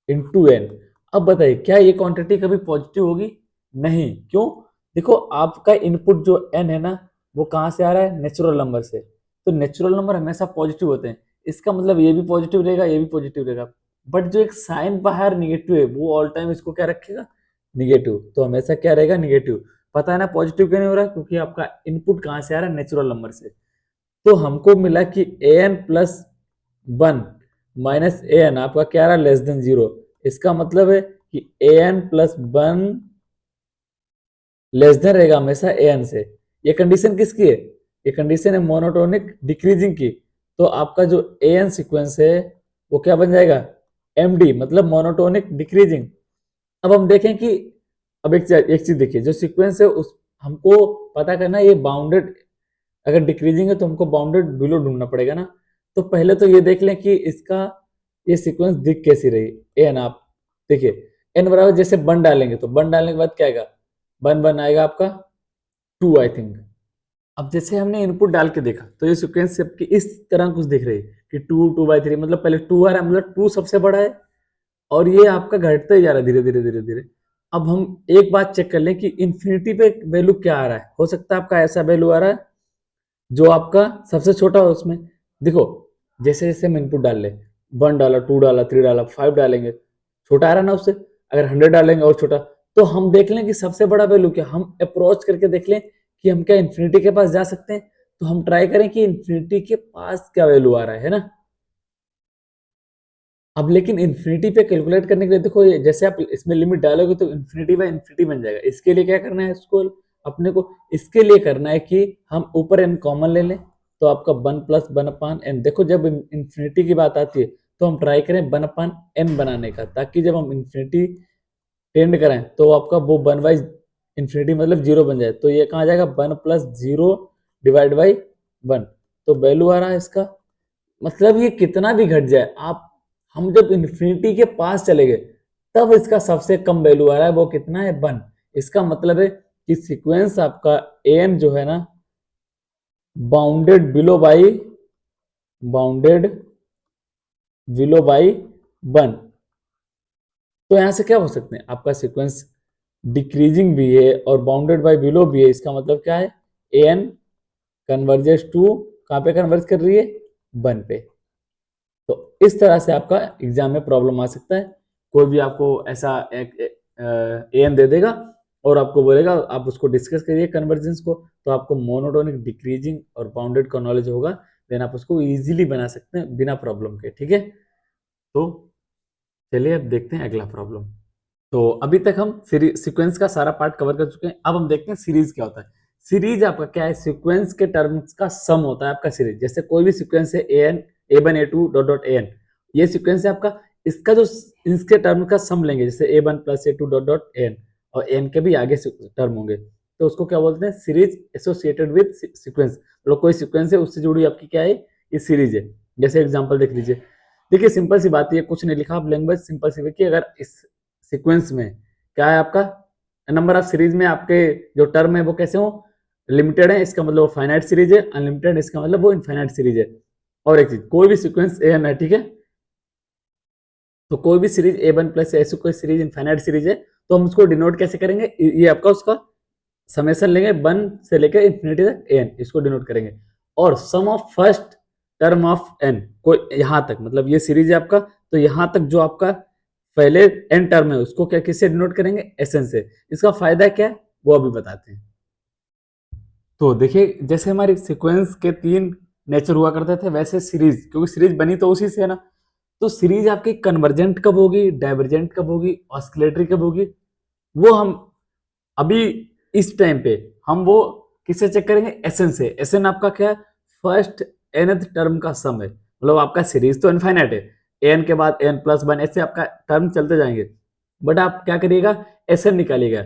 into n. अब बताइए क्या ये क्वांटिटी कभी पॉजिटिव होगी, नहीं, क्यों, देखो आपका इनपुट जो एन है ना वो कहाँ से आ रहा है, नेचुरल नंबर से। तो नेचुरल नंबर हमेशा पॉजिटिव होते हैं, इसका मतलब ये भी पॉजिटिव रहेगा, ये भी पॉजिटिव रहेगा। बट जो एक साइन बाहर निगेटिव है वो ऑल टाइम इसको क्या रखेगा, निगेटिव। तो हमेशा क्या रहेगा, निगेटिव। पता है ना पॉजिटिव क्यों नहीं हो रहा है, क्योंकि आपका इनपुट कहाँ से आ रहा है, नेचुरल नंबर से। तो हमको मिला कि an प्लस 1 माइनस an आपका क्या रहा, लेस देन 0। इसका मतलब है कि an प्लस 1 लेस देन रहेगा हमेशा an से। ये कंडीशन किसकी है, ये कंडीशन है मोनोटोनिक डिक्रीजिंग की। तो आपका जो an सीक्वेंस है वो क्या बन जाएगा, md, मतलब मोनोटोनिक डिक्रीजिंग। अब हम देखें कि अब एक चीज देखिए, जो सीक्वेंस है उस हमको पता करना है ये बाउंडेड, अगर डिक्रीजिंग है तो हमको बाउंडेड बिलो ढूंढना पड़ेगा ना। तो पहले तो ये देख लें कि इसका ये सीक्वेंस दिख कैसी रही। एन आप देखिए, एन बराबर जैसे 1 डालेंगे तो 1 डालने के बाद क्या आएगा, 1 आएगा आपका 2 आई थिंक। अब जैसे हमने इनपुट डाल के देखा तो ये सीक्वेंस आपकी इस तरह कुछ दिख रही है कि 2 2/3, मतलब पहले 2 आ रहा है, मतलब 2 सबसे बड़ा है और ये आपका घटता ही जा रहा है धीरे धीरे धीरे धीरे। अब हम एक बात चेक कर लें कि इन्फिनिटी पे वैल्यू क्या आ रहा है। हो सकता है आपका ऐसा वैल्यू आ रहा है जो आपका सबसे छोटा हो उसमें। देखो जैसे जैसे हम इनपुट डाल ले, 1 डाला, 2 डाला, 3 डाला, 5 डालेंगे, छोटा आ रहा है ना उससे। अगर 100 डालेंगे और छोटा, तो हम देख लें कि सबसे बड़ा वैल्यू क्या, हम अप्रोच करके देख लें कि हम क्या इन्फिनिटी के पास जा सकते हैं। तो हम ट्राई करें कि इन्फिनिटी के पास क्या वैल्यू आ रहा है ना। अब लेकिन इन्फिनिटी पे कैलकुलेट करने के लिए देखो, जैसे आप इसमें लिमिट डालोगे तो इन्फिनिटी बाय इन्फिनिटी बन जाएगा। इसके लिए क्या करना है इसको, अपने को इसके लिए करना है कि हम ऊपर एन कॉमन ले लें। तो आपका 1 प्लस 1/n, देखो जब इन्फिनिटी की बात आती है तो हम ट्राई करें 1/n बनाने का, ताकि जब हम इन्फिनिटी टेंड कराएं तो आपका वो 1/infinity मतलब 0 बन जाए। तो ये कहाँ जाएगा, 1 प्लस 0 डिवाइड बाई 1। तो वैल्यू आ रहा है इसका, मतलब ये कितना भी घट जाए, आप हम जब इन्फिनिटी के पास चले गए तब इसका सबसे कम वैल्यू आ रहा है, वो कितना है, 1। इसका मतलब है कि सीक्वेंस आपका एन जो है ना, bounded below by bounded below by 1। तो यहां से क्या हो सकते हैं, आपका सीक्वेंस डिक्रीजिंग भी है और बाउंडेड बाई बिलो भी है। इसका मतलब क्या है, एन कन्वर्जेस टू कहां पे कन्वर्ज कर रही है, 1 पे। तो इस तरह से आपका एग्जाम में प्रॉब्लम आ सकता है। कोई भी आपको ऐसा एन दे देगा और आपको बोलेगा आप उसको डिस्कस करिए कन्वर्जेंस को, तो आपको मोनोटोनिक डिक्रीजिंग और बाउंडेड का नॉलेज होगा, देन आप उसको इजीली बना सकते हैं बिना प्रॉब्लम के। ठीक है, तो चलिए अब देखते हैं अगला प्रॉब्लम। तो अभी तक हम सीक्वेंस का सारा पार्ट कवर कर चुके हैं। अब हम देखते हैं सीरीज क्या होता है। सीरीज आपका क्या है, सीक्वेंस के टर्म्स का सम होता है आपका सीरीज। जैसे कोई भी सीक्वेंस है an a1 a2 dot dot an, ये सीक्वेंस है आपका, इसका जो इसके टर्म का सम लेंगे, जैसे a1 plus a2 dot dot an, और n के भी आगे टर्म होंगे, तो उसको क्या बोलते हैं, सीरीज एसोसिएटेड विद सीक्वेंस। मतलब कोई सीक्वेंस है उससे जुड़ी आपकी क्या है, ये सीरीज है। जैसे एग्जाम्पल देख लीजिए, देखिए सिंपल सी बात है, कुछ नहीं लिखा, आप लैंग्वेज सिंपल सी देखिए। अगर इस सीक्वेंस में क्या है आपका, नंबर ऑफ सीरीज में आपके जो टर्म है वो कैसे हो, लिमिटेड है, इसका मतलब वो फाइनाइट सीरीज है। अनलिमिटेड इसका मतलब वो इनफाइनाइट सीरीज है। और एक चीज, कोई भी सीक्वेंस एन है, ठीक है, तो कोई भी सीरीज ए1 प्लस ऐसी कोई सीरीज इनफाइनाइट सीरीज है, तो हम उसको डिनोट कैसे करेंगे, ये आपका उसका समेशन लेंगे 1 से लेकर इन्फिनिटी तक एन, इसको डिनोट करेंगे। और sum of first term of n, कोई यहां तक, मतलब ये सीरीज है आपका, तो यहां तक जो आपका पहले एन टर्म है उसको क्या किससे डिनोट करेंगे, एसएन से। इसका फायदा क्या है वो अभी बताते हैं। तो देखिए जैसे हमारी सीक्वेंस के 3 नेचर हुआ करते थे, वैसे सीरीज, क्योंकि सीरीज बनी तो उसी से है ना, तो सीरीज आपकी कन्वर्जेंट कब होगी, डाइवर्जेंट कब होगी, ऑस्किलेटरी कब होगी, वो हम अभी इस टाइम पे हम वो किससे चेक करेंगे, एसएन से। एसएन आपका क्या है, फर्स्ट nth टर्म का सम है। मतलब आपका सीरीज तो इनफाइनाइट है, एन के बाद एन प्लस 1 ऐसे आपका टर्म चलते जाएंगे, बट आप क्या करिएगा, एसएन निकालिएगा।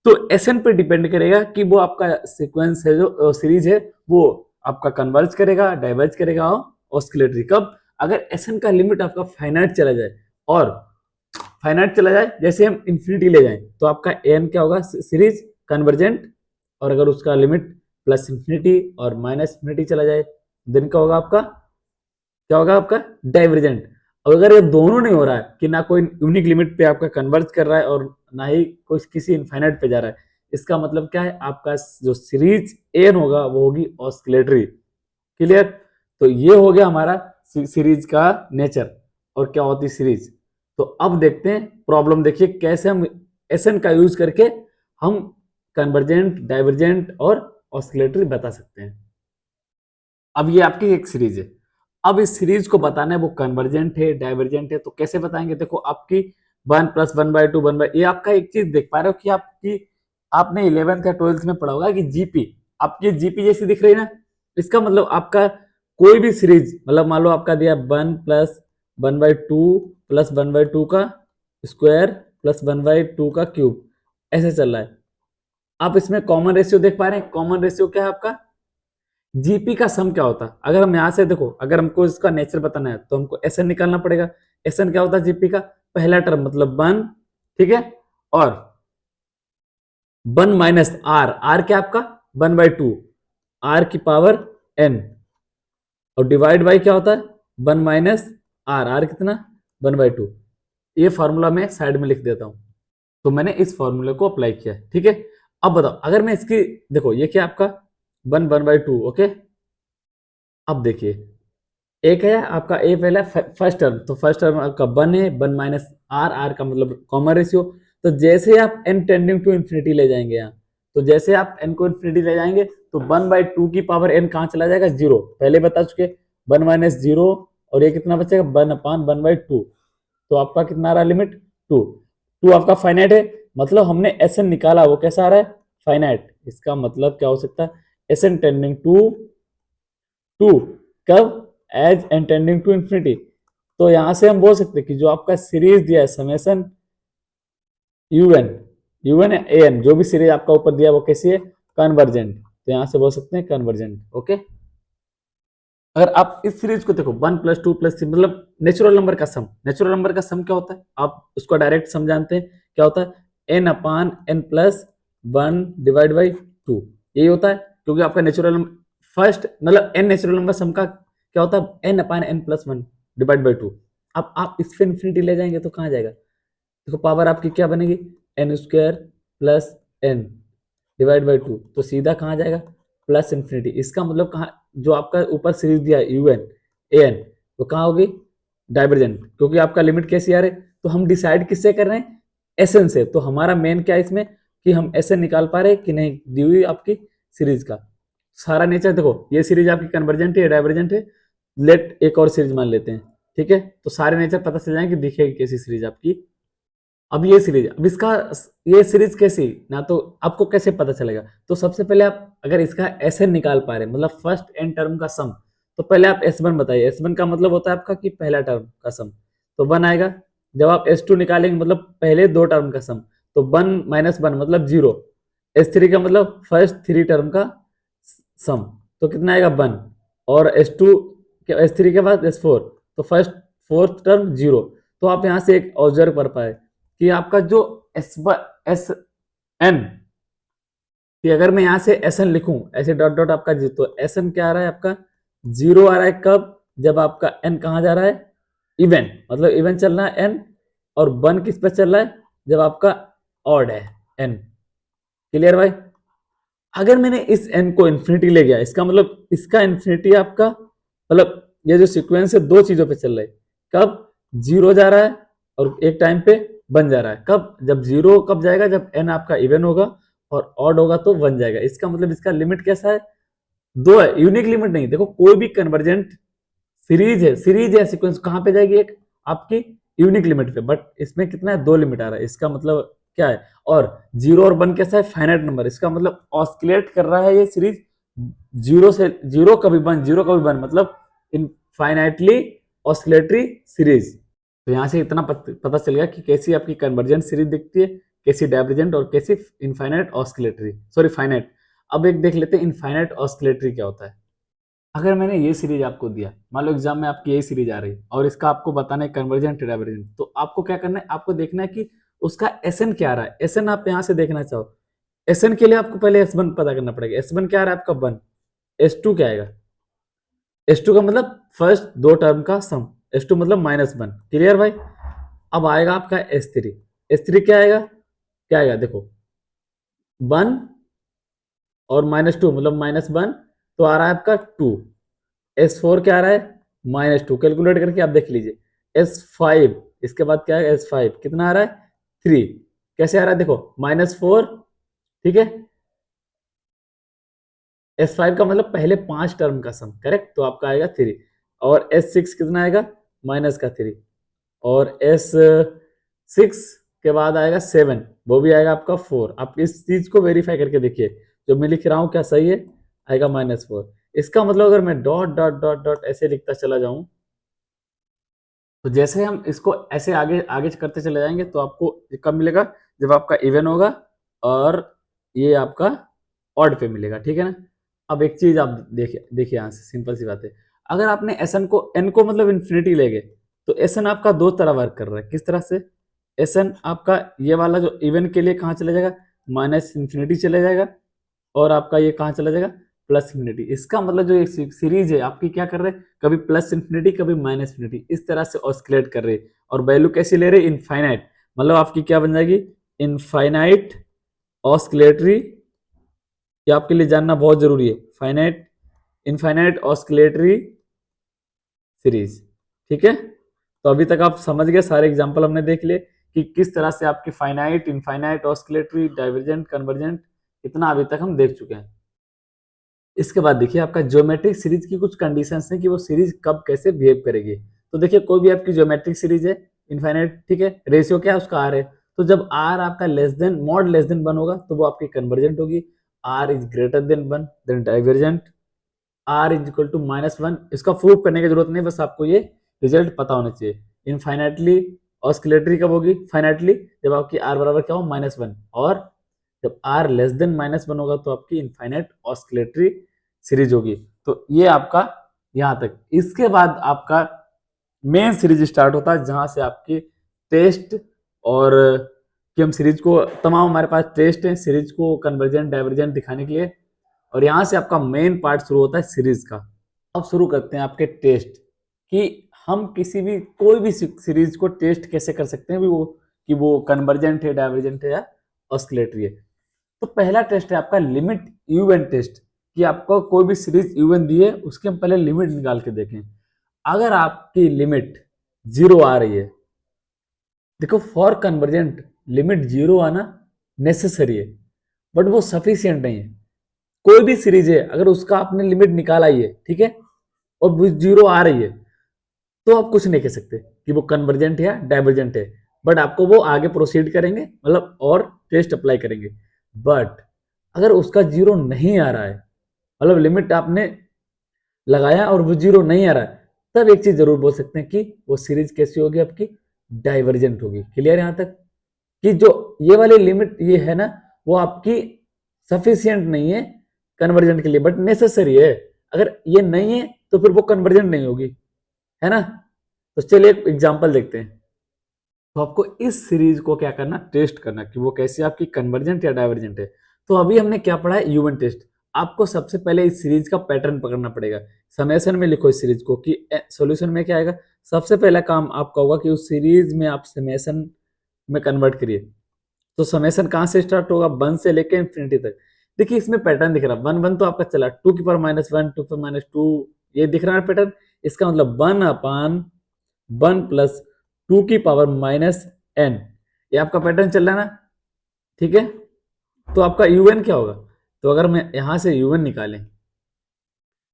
तो एसएन पे डिपेंड करेगा कि वो आपका सीक्वेंस है, जो सीरीज है, वो आपका कन्वर्ज करेगा, डाइवर्ज करेगा, ऑस्किलेटरी कब, अगर एसएन का लिमिट आपका फाइनाइट चला जाए। और फाइनाइट चला जाए, जैसे हम इंफिनिटी ले जाएं, तो आपका एन क्या होगा, सीरीज कन्वर्जेंट। और अगर उसका लिमिट प्लस इंफिनिटी और माइनस इंफिनिटी चला जाए, देन क्या होगा आपका, क्या होगा आपका, डाइवर्जेंट। और अगर ये दोनों नहीं हो रहा है कि ना कोई यूनिक लिमिट पे आपका कन्वर्ज कर रहा है और ना ही कोई किसी इनफाइनाइट पे जा रहा है, इसका मतलब क्या है, आपका जो सीरीज एन होगा वो होगी ऑस्किलेटरी। क्लियर, तो ये हो गया हमारा सीरीज का नेचर और क्या होती सीरीज। तो अब देखते हैं प्रॉब्लम, देखिए कैसे हम एसएन का यूज करके हम कन्वर्जेंट, डाइवर्जेंट और ऑस्किलेटरी बता सकते हैं। अब ये आपकी एक सीरीज है। अब इस सीरीज को बताना है वो कन्वर्जेंट है डाइवर्जेंट है, तो कैसे बताएंगे? देखो आपकी 1+1/2 1 ये आपका एक चीज देख पा रहे हो कि आपकी आपने 11th या 12th में पढ़ा होगा कि जीपी, आपकी जीपी जैसी दिख रही है ना, इसका मतलब आपका कोई भी सीरीज, मतलब मान लो आपका दिया 1+1/2 +1/2 का स्क्वायर +1/2 का क्यूब, ऐसे चल रहा है। आप इसमें कॉमन रेशियो देख पा रहे हैं? कॉमन रेशियो क्या है आपका? जीपी का सम क्या होता है? अगर हम यहां से देखो, अगर हमको इसका नेचर बताना है तो हमको एसएन निकालना पड़ेगा। एसएन क्या होता है जीपी का? पहला टर्म मतलब 1, ठीक है, और 1 माइनस आर, आर क्या आपका 1/2, आर की पावर एन, और डिवाइड बाई क्या होता है 1 माइनस आर, आर कितना 1/2। ये फॉर्मूला मैं साइड में लिख देता हूं। तो मैंने इस फॉर्मूले को अप्लाई किया, ठीक है। अब बताओ अगर मैं इसकी, देखो ये क्या आपका 1/2, ओके। अब देखिए एक है आपका ए पहला फर्स्ट टर्म, तो फर्स्ट टर्म आपका 1 है, 1 माइनस आर, आर का मतलब कॉमन रेशियो। तो जैसे आप एन टेंडिंग टू इन्फिनिटी ले जाएंगे यहाँ, तो जैसे आप एन को इन्फिनिटी ले जाएंगे तो 1/2 की पावर एन कहाँ चला जाएगा? जीरो, पहले बता चुके 1 माइनस जीरो, और ये कितना बचेगा 1/1/2। तो आपका कितना आ रहा है लिमिट? 2। 2 आपका फाइनाइट है, मतलब हमने एस एन निकाला वो कैसा आ रहा है? फाइनाइट। इसका मतलब क्या हो सकता है? एस एन टेंडिंग टू 2, कब? As n tending to infinity. तो यहां से हम बोल सकते हैं कि जो आपका सीरीज दिया है summation UN, UN A N, जो भी सीरीज आपका ऊपर दिया है वो कैसी है? कन्वर्जेंट। तो यहां से बोल सकते हैं कन्वर्जेंट, ओके। अगर आप इस सीरीज को देखो 1+2+3 मतलब नेचुरल नंबर का सम, नेचुरल नंबर का सम क्या होता है? आप उसको डायरेक्ट सम जानते हैं, क्या होता है? n/n+1 डिवाइड बाई 2, यही होता है। क्योंकि आपका नेचुरल फर्स्ट मतलब n नेचुरल नंबर सम का क्या होता है? n/n+1 divide by 2। अब आप इस पे इन्फिनिटी ले जाएंगे तो कहाँ जाएगा? देखो पावर आपकी क्या बनेगी? n² + n डिवाइड बाई 2, तो सीधा कहाँ जाएगा? Plus infinity. इसका मतलब कहाँ, जो आपका ऊपर सीरीज दिया है यूएन ए एन, वो कहाँ होगी? डाइवर्जेंट, क्योंकि आपका लिमिट कैसी आ रही है? तो हम डिसाइड किससे कर रहे हैं? एस एन से। तो हमारा मेन क्या है इसमें कि हम एस एन निकाल पा रहे हैं कि नहीं दी हुई आपकी सीरीज का। सारा नेचर देखो, ये सीरीज आपकी कन्वर्जेंट है डाइवर्जेंट है, लेट एक और सीरीज मान लेते हैं, ठीक है। तो सारे नेचर पता चल जाएंगे, दिखेगी कैसी सीरीज आपकी। अब ये सीरीज, अब इसका ये सीरीज कैसी ना, तो आपको कैसे पता चलेगा? तो सबसे पहले आप अगर इसका एस एन निकाल पा रहे मतलब फर्स्ट एन टर्म का सम, तो पहले आप S1 बताइए। S1 का मतलब होता है आपका कि पहला टर्म का सम, तो 1 आएगा। जब आप S2 निकालेंगे मतलब पहले दो टर्म का सम, तो 1 - 1 मतलब 0। S3 का मतलब फर्स्ट थ्री टर्म का सम, तो कितना आएगा 1। और S2 के S3 के बाद S4, तो फर्स्ट फोर्थ टर्म 0। तो आप यहाँ से एक ऑब्जर्व कर पाए कि आपका जो एस एन, कि अगर मैं यहाँ से एस एन लिखूं ऐसे डॉट डॉट आपका जी, तो एस एन क्या आ रहा है आपका? 0 आ रहा है कब? जब आपका एन कहाँ जा रहा है? इवन, मतलब इवन चल रहा है एन। और 1 किस पे चल रहा है? जब आपका ऑड है एन। क्लियर भाई? अगर मैंने इस एन को इन्फिनिटी ले गया, इसका मतलब इसका इन्फिनिटी आपका मतलब ये जो सीक्वेंस है दो चीजों पे चल रहा है। कब? 0 जा रहा है, और एक टाइम पे 1 जा रहा है। कब? जब 0 कब जाएगा? जब एन आपका इवन होगा, और ऑड होगा तो 1 जाएगा। इसका मतलब इसका लिमिट कैसा है? दो है, यूनिक लिमिट नहीं। देखो कोई भी कन्वर्जेंट सीरीज है सीक्वेंस कहां पे जाएगी? एक आपकी यूनिक लिमिट पे, बट इसमें कितना है? दो लिमिट आ रहा है। इसका मतलब क्या है? और 0 और 1 कैसा है? Finite number. इसका मतलब ऑस्किलेट कर रहा है ये सीरीज, 0 से 0 कभी 1 0 कभी 1, मतलब इनफाइनाइटली ऑस्किलेटरी सीरीज। तो यहां से इतना पता चल गया कि कैसी आपकी कन्वर्जेंट सीरीज दिखती है, कैसी डाइवर्जेंट, और कैसी इनफाइनाइट ऑस्किलेटरी, सॉरी फाइनाइट। अब एक देख लेते हैं इनफाइनाइट ऑस्किलेटरी क्या होता है। अगर मैंने ये सीरीज आपको दिया, मान लो एग्जाम में आपकी यही सीरीज आ रही और इसका आपको बताना है कन्वर्जेंट डाइवर्जेंट, तो आपको क्या करना है? आपको देखना है कि उसका एस एन क्या आ रहा है। एस एन आप यहाँ से देखना चाहो, एस एन के लिए आपको पहले S1 पता करना पड़ेगा। S1 क्या आ रहा है आपका 1। S2 क्या आएगा? S2 का मतलब फर्स्ट दो टर्म का सम, S2 मतलब -1। क्लियर भाई? अब आएगा आपका S3। S3 क्या आएगा? क्या आएगा देखो, 1 और -2 मतलब -1, तो आ रहा है आपका 2। S4 क्या आ रहा है? -2, कैलकुलेट करके आप देख लीजिए। S5, इसके बाद क्या है? S5 कितना आ रहा है? 3। कैसे आ रहा है देखो, -4, ठीक है, S5 का मतलब पहले 5 टर्म का सम, करेक्ट, तो आपका आएगा 3, और S6 कितना आएगा, माइनस का 3, और S6 के बाद आएगा 7, वो भी आएगा आपका 4। आप इस चीज को वेरीफाई करके देखिए, जो मैं लिख रहा हूं क्या सही है, आएगा -4। इसका मतलब अगर मैं डॉट डॉट डॉट डॉट ऐसे लिखता चला जाऊं, तो जैसे हम इसको ऐसे आगे आगे करते चले जाएंगे तो आपको कब मिलेगा, जब आपका इवन होगा और ये आपका ऑड पे मिलेगा, ठीक है ना। अब एक चीज आप देखिए देखिए, यहाँ से सिंपल सी बात है, अगर आपने एस एन को मतलब इन्फिनिटी ले गए, तो एस एन आपका दो तरह वर्क कर रहा है। किस तरह से, एस एन आपका ये वाला जो इवन के लिए कहाँ चला जाएगा, माइनस इन्फिनिटी चला जाएगा, और आपका ये कहाँ चला जाएगा, प्लस इन्फिनिटी। इसका मतलब जो एक सीरीज है आपकी क्या कर रहे हैं, कभी प्लस इन्फिनिटी कभी माइनस इन्फिनिटी, इस तरह से ऑस्किलेट कर रहे हैं, और वैल्यू कैसी ले रहे हैं, इनफाइनाइट। मतलब आपकी क्या बन जाएगी, इनफाइनाइट ऑस्किलेटरी। ये आपके लिए जानना बहुत जरूरी है, फाइनाइट इनफाइनाइट ऑस्किलेटरी सीरीज, ठीक है। तो अभी तक आप समझ गए, सारे एग्जांपल हमने देख लिए कि किस तरह से आपकी finite, infinite, oscillatory, divergent, convergent, इतना अभी तक हम देख चुके हैं। इसके बाद देखिए आपका ज्योमेट्रिक सीरीज की कुछ कंडीशंस हैं कि वो सीरीज कब कैसे बिहेव करेगी। तो देखिए कोई भी आपकी ज्योमेट्रिक सीरीज है, इनफाइनाइट, ठीक है, रेशियो क्या है उसका आर है, तो जब आर आपका less than mod less than 1 होगा तो वो आपकी कन्वर्जेंट होगी। R is greater than 1 then divergent. R is equal to -1, इसका प्रूफ करने की जरूरत नहीं, बस आपको ये रिजल्ट पता होना चाहिए। इनफाइनाइटली ऑस्किलेटरी कब होगी, फाइनाइटली जब आपकी आर बराबर क्या हो, -1, और जब आर लेस देन -1 होगा तो आपकी इनफाइनाइट ऑस्किलेटरी सीरीज होगी। तो ये आपका यहां तक। इसके बाद आपका मेन सीरीज स्टार्ट होता है, जहां से आपकी टेस्ट और कि हम सीरीज को, तमाम हमारे पास टेस्ट है सीरीज को कन्वर्जेंट डाइवर्जेंट दिखाने के लिए, और यहां से आपका मेन पार्ट शुरू होता है सीरीज का। अब शुरू करते हैं आपके टेस्ट, कि हम किसी भी कोई भी सीरीज को टेस्ट कैसे कर सकते हैं भी वो, कि वो कन्वर्जेंट है, डाइवर्जेंट है, या ऑस्किलेटरी है। तो पहला टेस्ट है आपका लिमिट यूएन टेस्ट, कि आपको कोई भी सीरीज यूएन दी है उसकी हम पहले लिमिट निकाल के देखें। अगर आपकी लिमिट 0 आ रही है, देखो फॉर कन्वर्जेंट लिमिट 0 आना नेसेसरी है, बट वो सफिशियंट नहीं है। कोई भी सीरीज है अगर उसका आपने लिमिट निकाला ही है, ठीक है, और वो 0 आ रही है, तो आप कुछ नहीं कह सकते कि वो कन्वर्जेंट है या डाइवर्जेंट है, बट आपको वो आगे प्रोसीड करेंगे, मतलब और टेस्ट अप्लाई करेंगे। बट अगर उसका 0 नहीं आ रहा है, मतलब लिमिट आपने लगाया और वो 0 नहीं आ रहा है, तब एक चीज जरूर बोल सकते हैं कि वो सीरीज कैसी होगी, आपकी डाइवर्जेंट होगी। क्लियर यहां तक, कि जो ये वाली लिमिट ये है ना, वो आपकी सफिशियंट नहीं है कन्वर्जेंट के लिए, बट नेसेसरी है। अगर ये नहीं है तो फिर वो कन्वर्जेंट नहीं होगी, है ना। तो चलिए एक एग्जांपल देखते हैं। तो आपको इस सीरीज को क्या करना, टेस्ट करना कि वो कैसी आपकी कन्वर्जेंट या डाइवर्जेंट है। तो अभी हमने क्या पढ़ा है, यूवन टेस्ट। आपको सबसे पहले इस सीरीज का पैटर्न पकड़ना पड़ेगा। समेशन में लिखो इस सीरीज को, कि सॉल्यूशन में क्या आएगा। सबसे पहला काम आपका होगा कि उस सीरीज में आप समेशन में कन्वर्ट करिए। तो समेशन कहां से स्टार्ट होगा, 1 से लेकर इंफिनिटी तक। देखिए इसमें पैटर्न दिख रहा है, 1 तो आपका चला, 2 की पावर -1, 2 की पावर -2, ये दिख रहा है पैटर्न। इसका मतलब 1/1 प्लस 2 की पावर -n, ये आपका पैटर्न चल रहा है ना, ठीक है। तो आपका यूएन क्या होगा, तो अगर मैं यहां से यूएन निकालें,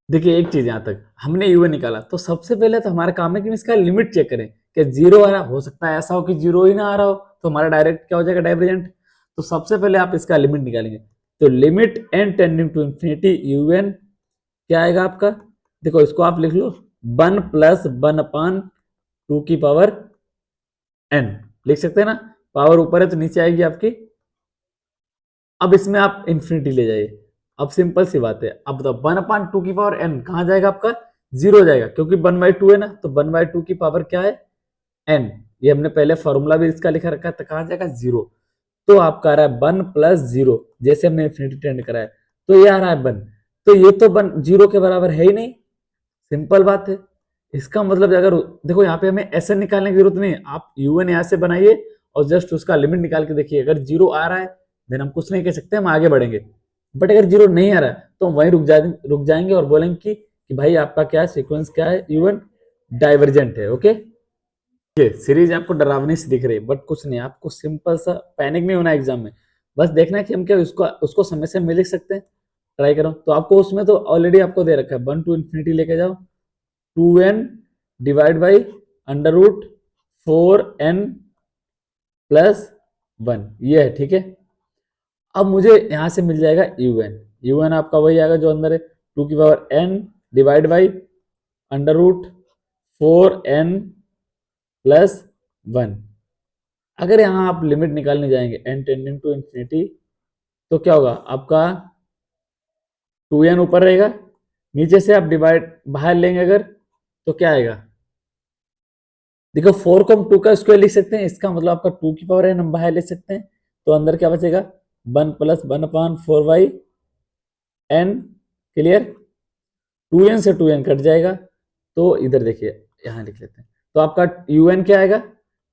देखिए एक चीज, यहां तक हमने यूएन निकाला, तो सबसे पहले तो हमारा काम है कि इसका लिमिट चेक करें कि 0 आ रहा, हो सकता है ऐसा हो कि 0 ही ना आ रहा हो, तो हमारा डायरेक्ट क्या हो जाएगा, डाइवर्जेंट। तो सबसे पहले आप इसका लिमिट निकालेंगे, तो limit n tending to infinity u n क्या आएगा आपका, देखो इसको आप लिख लो 1 + 1/2 की पावर n, लिख सकते हैं ना, पावर ऊपर है तो नीचे आएगी आपकी। अब इसमें आप इंफिनिटी ले जाइए। अब सिंपल सी बात है, अब बताओ 1/2 की पावर n कहां जाएगा आपका, 0 जाएगा, क्योंकि 1/2 है ना, तो 1/2 की पावर क्या है, n। ये हमने पहले फॉर्मूला भी इसका लिखा रखा है, तो कहां जाएगा, 0। तो आपका आ रहा है 1 + 0, जैसे हमने इंफिनिटी टेंड करा है, तो ये आ रहा है 1। तो ये तो 0 के बराबर है ही नहीं, सिंपल बात है। इसका मतलब अगर देखो यहाँ पे हमें ऐसे निकालने की जरूरत नहीं है, आप यूएन यहाँ से बनाइए और जस्ट उसका लिमिट निकाल के देखिए। अगर 0 आ रहा है देन हम कुछ नहीं कह सकते, हम आगे बढ़ेंगे। बट अगर 0 नहीं आ रहा है तो हम वहीं रुक जाएंगे और बोलेंगे कि भाई आपका क्या सीक्वेंस क्या है, यूएन डाइवर्जेंट है। ओके, ये सीरीज आपको डरावनी से दिख रही है, बट कुछ नहीं, आपको सिंपल सा पैनिक नहीं होना एग्जाम में। बस देखना है कि हम क्या उसको उसको समय से मिल लिख सकते हैं, ट्राई करो। तो आपको उसमें तो ऑलरेडी आपको दे रखा है 1 to infinity लेके जाओ 2n divide by under root 4n plus 1, ये है, ठीक है। अब मुझे यहां से मिल जाएगा un आपका वही आएगा जो अंदर है 2 की power n divide by under root 4n plus 1। अगर यहाँ आप लिमिट निकालने जाएंगे n टेंडिंग टू इंफिनिटी तो क्या होगा आपका 2n ऊपर रहेगा, नीचे से आप डिवाइड बाहर लेंगे अगर तो क्या आएगा, देखो 4 को हम 2 का स्क्वायर लिख सकते हैं, इसका मतलब आपका 2 की पावर n हम बाहर ले सकते हैं, तो अंदर क्या बचेगा 1 प्लस 1/4 n, क्लियर। 2n से 2n कट जाएगा, तो इधर देखिए यहाँ लिख लेते हैं, तो आपका un क्या आएगा,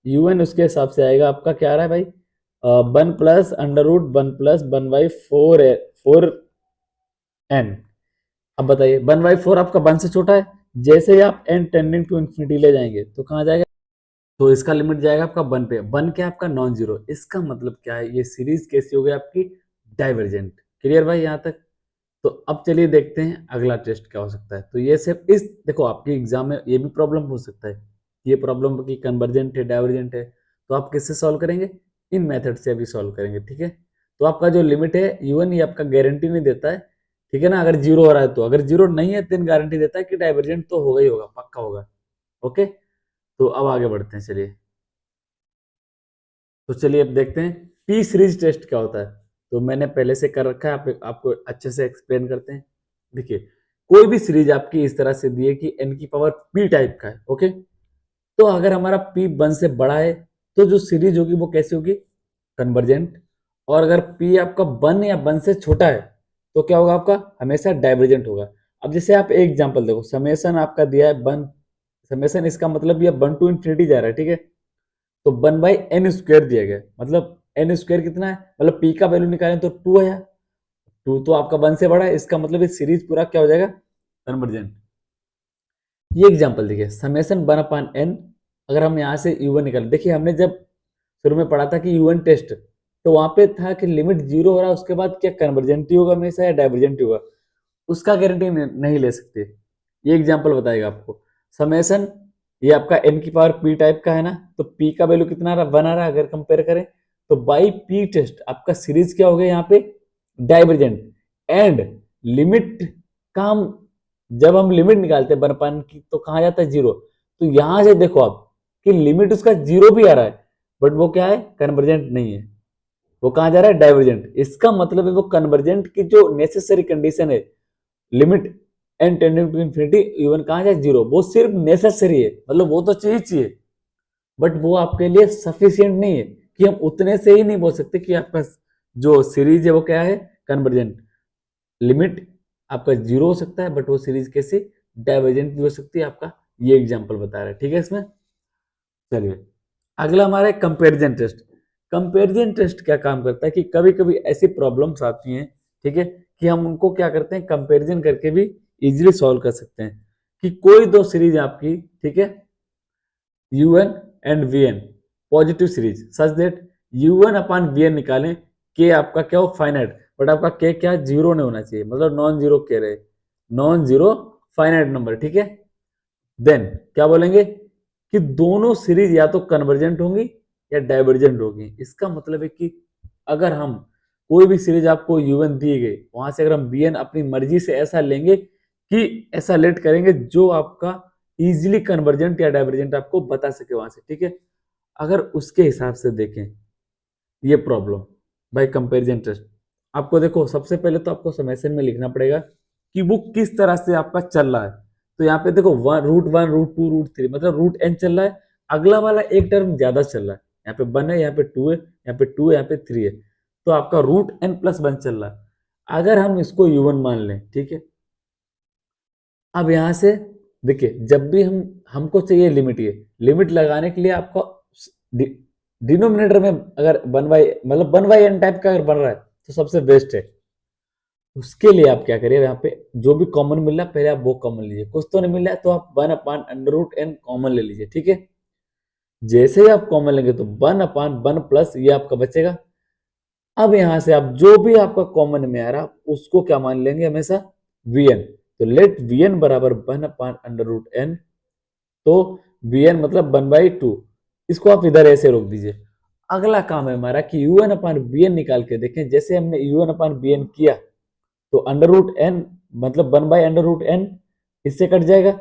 un उसके हिसाब से आएगा आपका क्या आ रहा है भाई 1 plus under root 1 plus 1/4n। अब बताइए 1/4 आपका 1 से छोटा है, जैसे ही आप n टेंडिंग टू इंफिनिटी ले जाएंगे तो कहाँ जाएगा, तो इसका लिमिट जाएगा आपका 1 पे, 1 क्या आपका नॉन जीरो, इसका मतलब क्या है, ये सीरीज कैसी हो गई आपकी डाइवर्जेंट। क्लियर भाई यहाँ तक। तो अब चलिए देखते हैं अगला टेस्ट क्या हो सकता है। तो ये सिर्फ इस देखो आपके एग्जाम में ये भी प्रॉब्लम हो सकता है, ये प्रॉब्लम की कन्वर्जेंट है डाइवर्जेंट है, तो आप किससे सॉल्व करेंगे, इन मेथड से अभी सॉल्व करेंगे, ठीक है। तो आपका जो लिमिट है इवन ये आपका गारंटी नहीं देता है, ठीक है ना, अगर जीरो हो रहा है तो, अगर जीरो नहीं है तो गारंटी देता है कि डाइवर्जेंट तो होगा ही होगा, पक्का होगा। ओके, तो अब आगे बढ़ते हैं, चलिए। तो चलिए अब देखते हैं पी सीरीज टेस्ट क्या होता है। तो मैंने पहले से कर रखा है, आपको अच्छे से एक्सप्लेन करते हैं। देखिए कोई भी सीरीज आपकी इस तरह से दी है कि n की पावर p टाइप का है, ओके। तो अगर हमारा p 1 से बड़ा है तो जो सीरीज होगी वो कैसी होगी, कन्वर्जेंट। और अगर p आपका 1 या 1 से छोटा है तो क्या होगा आपका, हमेशा डाइवर्जेंट होगा। अब जैसे आप एक एग्जांपल देखो, समेशन आपका दिया है 1, समेशन इसका मतलब ये 1 टू इंफिनिटी जा रहा है, ठीक है। तो 1/n² दिया गया, मतलब n² कितना है, मतलब p का वैल्यू निकालें तो 2 है, 2 तो आपका 1 से बड़ा है, इसका मतलब ये सीरीज पूरा क्या हो जाएगा, कन्वर्जेंट। ये एग्जांपल देखिए समेशन 1/n, अगर हम यहाँ से u1 निकालें, देखिए हमने जब शुरू में पढ़ा था कि u1 टेस्ट, तो वहां पे था कि लिमिट जीरो हो रहा है उसके बाद क्या कन्वर्जेंट ही होगा हमेशा या डाइवर्जेंट ही होगा, उसका गारंटी नहीं ले सकते। ये एग्जांपल बताएगा आपको समेशन, ये आपका n की पावर p टाइप का है ना, तो p का वैल्यू कितना आ रहा है, 1 आ रहा है, अगर कंपेयर करें तो बाई p टेस्ट आपका सीरीज क्या हो गया यहाँ पे, डाइवर्जेंट। एंड लिमिट का हम जब हम लिमिट निकालते हैं बनपान की तो कहाँ जाता है, जीरो। तो यहां से देखो आप कि लिमिट उसका जीरो भी आ रहा है, बट वो क्या है, कन्वर्जेंट नहीं है, वो कहाँ जा रहा है, डाइवर्जेंट। इसका मतलब है वो कन्वर्जेंट की जो नेसेसरी कंडीशन है, limit N tending to infinity even कहाँ जाए जीरो, वो सिर्फ नेसेसरी है, मतलब वो तो चाहिए, बट वो आपके लिए सफिशियंट नहीं है कि हम उतने से ही नहीं बोल सकते कि आपका जो सीरीज है वो क्या है, कन्वर्जेंट। लिमिट आपका जीरो हो सकता है बट वो सीरीज कैसे, डाइवर्जेंट भी हो सकती है, आपका ये एग्जांपल बता रहा है, ठीक है। इसमें चलिए अगला हमारा कंपैरिजन टेस्ट। कंपैरिजन टेस्ट क्या काम करता है कि कभी कभी ऐसी प्रॉब्लम्स आती हैं, ठीक है, कि हम उनको क्या करते हैं, कंपैरिजन करके भी इजीली सॉल्व कर सकते हैं। कि कोई दो सीरीज आपकी, ठीक है, un and vn positive series such that un upon vn निकालें, k आपका क्या हो, फाइनाइट, बट आपका k क्या जीरो नहीं होना चाहिए, मतलब नॉन जीरो k रहे, नॉन जीरो फाइनाइट नंबर, ठीक है। देन क्या बोलेंगे कि दोनों सीरीज या तो कन्वर्जेंट होंगी या डाइवर्जेंट होगी। इसका मतलब है कि अगर हम कोई भी सीरीज आपको un दी गई, वहां से अगर हम vn अपनी मर्जी से ऐसा लेंगे कि ऐसा लेट करेंगे जो आपका इजीली कन्वर्जेंट या डाइवर्जेंट आपको बता सके वहां से, ठीक है। अगर उसके हिसाब से देखें ये प्रॉब्लम बाय कंपैरिजन टेस्ट, आपको देखो सबसे पहले तो आपको समेशन में लिखना पड़ेगा कि वो किस तरह से आपका चल रहा है। तो यहाँ पे देखो √1 √2 √3 मतलब √n चल रहा है, अगला वाला एक टर्म ज्यादा चल रहा है, यहाँ पे 1 है, यहाँ पे 2 है, यहाँ पे 2 है, यहाँ पे 3 है, तो आपका √n+1 चल रहा है। अगर हम इसको u1 मान लें, ठीक है। अब यहां से देखिए जब भी हमको चाहिए लिमिट, ये लिमिट लगाने के लिए आपको डिनोमिनेटर में अगर 1/, मतलब 1/n टाइप का अगर बन रहा है तो सबसे बेस्ट है। उसके लिए आप क्या करिए, यहाँ पे जो भी कॉमन मिल रहा है पहले आप वो कॉमन लीजिए, कुछ तो नहीं मिल रहा है तो आप 1/√n कॉमन ले लीजिए, ठीक है। जैसे ही आप कॉमन लेंगे तो 1/1 प्लस ये आपका बचेगा, अब यहां से आप जो भी आपका कॉमन में आ रहा उसको क्या मान लेंगे हमेशा Vn। तो लेट Vn बराबर 1/√n। तो Vn मतलब 1/2। इसको आप इधर ऐसे रोक दीजिए। अगला काम है हमारा कि UN/Vn निकाल के देखें। जैसे हमने UN/Vn किया तो √n मतलब 1/√n इससे कट जाएगा।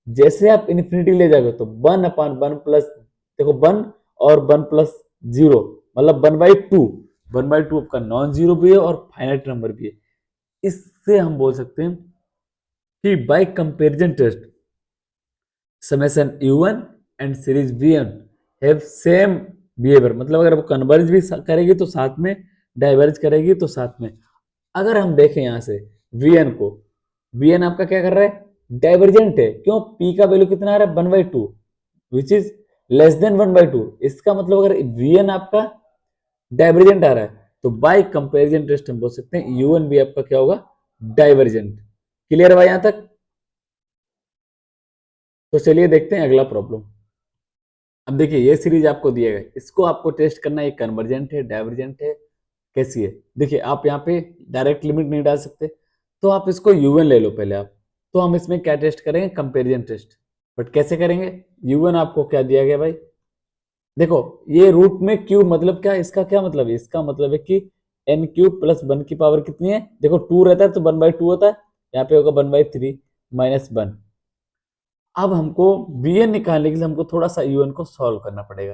जैसे आप इन्फिनिटी ले जाओगे तो 1/1 प्लस, देखो 1 और 1 प्लस 0 मतलब 1/2। 1/2 आपका नॉन जीरो भी है और फाइनाइट नंबर भी है। इससे हम बोल सकते हैं कि by comparison test summation u1 and series v1 have same behaviour. मतलब अगर वो कन्वर्ज भी करेगी तो साथ में, डाइवर्ज करेगी तो साथ में। अगर हम देखें यहां से vn को, vn आपका क्या कर रहा है, डाइवर्जेंट है। क्यों? p का वैल्यू कितना आ रहा है 1/2 विच इज लेस देन 1/2। इसका मतलब अगर vn आपका डाइवर्जेंट आ रहा है तो बाय कंपैरिजन टेस्ट हम बोल सकते हैं u1 भी आपका क्या होगा, डाइवर्जेंट। क्लियर है यहां तक? तो चलिए देखते हैं अगला प्रॉब्लम। अब देखिए ये सीरीज आपको दिया गया, इसको आपको टेस्ट करना है कन्वर्जेंट है, डाइवर्जेंट है, कैसी है। देखिए आप यहाँ पे डायरेक्ट लिमिट नहीं डाल सकते, तो आप इसको यूएन ले लो पहले आप। तो हम इसमें क्या टेस्ट करेंगे, कंपेरिजन टेस्ट। बट कैसे करेंगे, यूएन आपको क्या दिया गया भाई, देखो ये रूट में क्यूब मतलब क्या, इसका क्या मतलब है, इसका मतलब है कि एन क्यूब प्लस 1 की पावर कितनी है, देखो 2 रहता है तो 1/2 होता है, यहाँ पे होगा 1/3 माइनस 1। अब हमको bn निकालने के लिए हमको थोड़ा सा un को सॉल्व करना पड़ेगा।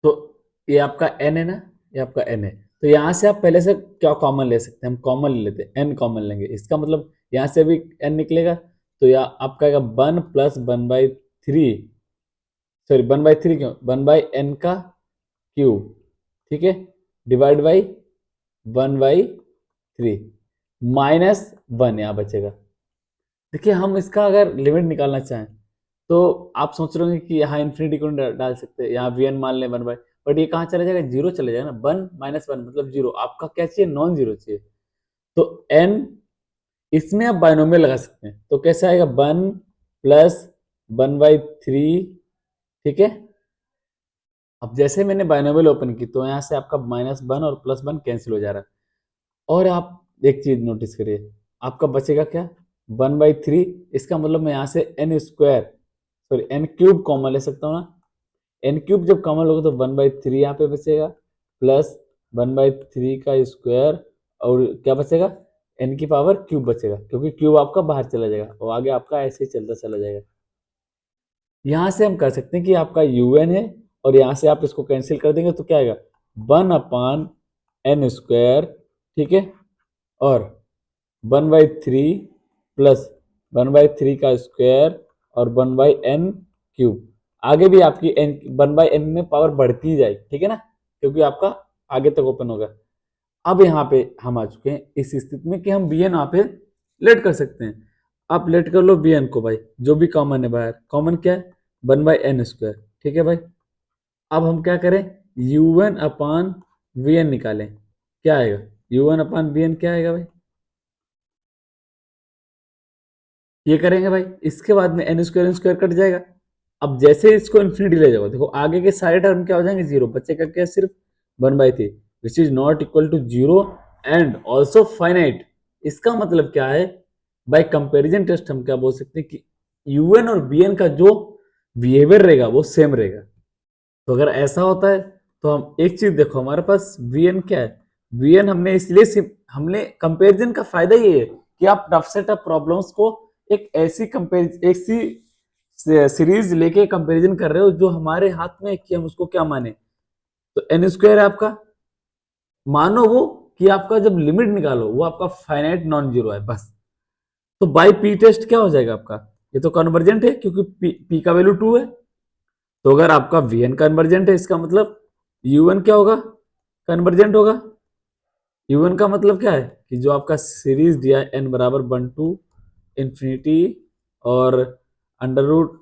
तो ये आपका n है ना, ये आपका n है। तो यहाँ से आप पहले से क्या कॉमन ले सकते हैं, हम कॉमन ले लेते हैं, n कॉमन लेंगे। इसका मतलब यहाँ से भी n निकलेगा, तो यहाँ आपका आएगा 1 प्लस 1/3, सॉरी 1/3 क्यों, 1/n का क्यूब, ठीक है, डिवाइड बाई 1/3 माइनस 1 यहाँ बचेगा। देखिए हम इसका अगर लिमिट निकालना चाहें तो आप सोच रहे होंगे कि यहाँ इन्फिनिटी को नहीं डाल सकते, यहाँ वी एन मान लें 1/, बट ये कहाँ चला जाएगा, जीरो चले जाएगा ना, 1 माइनस 1 मतलब जीरो। आपका क्या चाहिए, नॉन जीरो चाहिए। तो n इसमें आप बाइनोमियल लगा सकते हैं, तो कैसे आएगा 1 प्लस 1/3, ठीक है। अब जैसे मैंने बाइनोमियल ओपन की तो यहाँ से आपका -1 और +1 कैंसिल हो जा रहा है। और आप एक चीज नोटिस करिए, आपका बचेगा क्या, 1/3। इसका मतलब मैं यहाँ से n square, sorry n cube common ले सकता हूँ ना। एन क्यूब जब कॉमन लोगे तो 1/3 यहाँ पे बचेगा, प्लस 1/3 का स्क्वायर, और क्या बचेगा, एन की पावर क्यूब बचेगा, क्योंकि क्यूब आपका बाहर चला जाएगा और आगे आपका ऐसे ही चलता चला जाएगा। यहाँ से हम कर सकते हैं कि आपका un है और यहाँ से आप इसको कैंसिल कर देंगे तो क्या आएगा, 1/n स्क्वायर, ठीक है, और 1/3 प्लस 1/3 का स्क्वायर और 1/n क्यूब। आगे भी आपकी n 1/n में पावर बढ़ती जाएगी, ठीक है ना, क्योंकि आपका आगे तक ओपन होगा। अब यहाँ पे हम आ चुके हैं इस स्थिति में कि हम bn यहाँ पे लेट कर सकते हैं। आप लेट कर लो bn को भाई, जो भी कॉमन है बाहर, कॉमन क्या है 1/n स्क्वायर, ठीक है भाई। अब हम क्या करें, un/vn निकालें, क्या आएगा, un/vn क्या आएगा भाई, ये करेंगे भाई। इसके बाद में n स्क्वायर कट जाएगा। अब जैसे इसको इन्फिनिटी ले जाओ, देखो आगे के सारे टर्म क्या हो जाएंगे, जीरो बचेगा, क्या सिर्फ 1/3 which is not equal to zero and also finite. इसका मतलब क्या है, बाय कंपैरिजन टेस्ट हम क्या बोल सकते हैं कि un और bn का जो बिहेवियर रहेगा वो सेम रहेगा। तो अगर ऐसा होता है तो हम एक चीज देखो, हमारे पास vn क्या है, vn हमने इसलिए हमने कंपैरिजन का फायदा ये है कि आप टफ से टफ प्रॉब्लम्स को एक ऐसी सीरीज लेके कंपैरिजन कर रहे हो जो हमारे हाथ में है कि हम उसको क्या माने। तो एन स्क्वायर है आपका, मानो वो कि आपका जब लिमिट निकालो वो आपका फाइनाइट नॉन जीरो है बस। तो बाई पी टेस्ट क्या हो जाएगा आपका, ये तो कन्वर्जेंट है क्योंकि पी का वैल्यू 2 है। तो अगर आपका वीएन कन्वर्जेंट है इसका मतलब यूएन क्या होगा, कन्वर्जेंट होगा। यूएन का मतलब क्या है कि जो आपका सीरीज दिया है एन बराबर 1 टू इंफिनिटी और अंडर रूट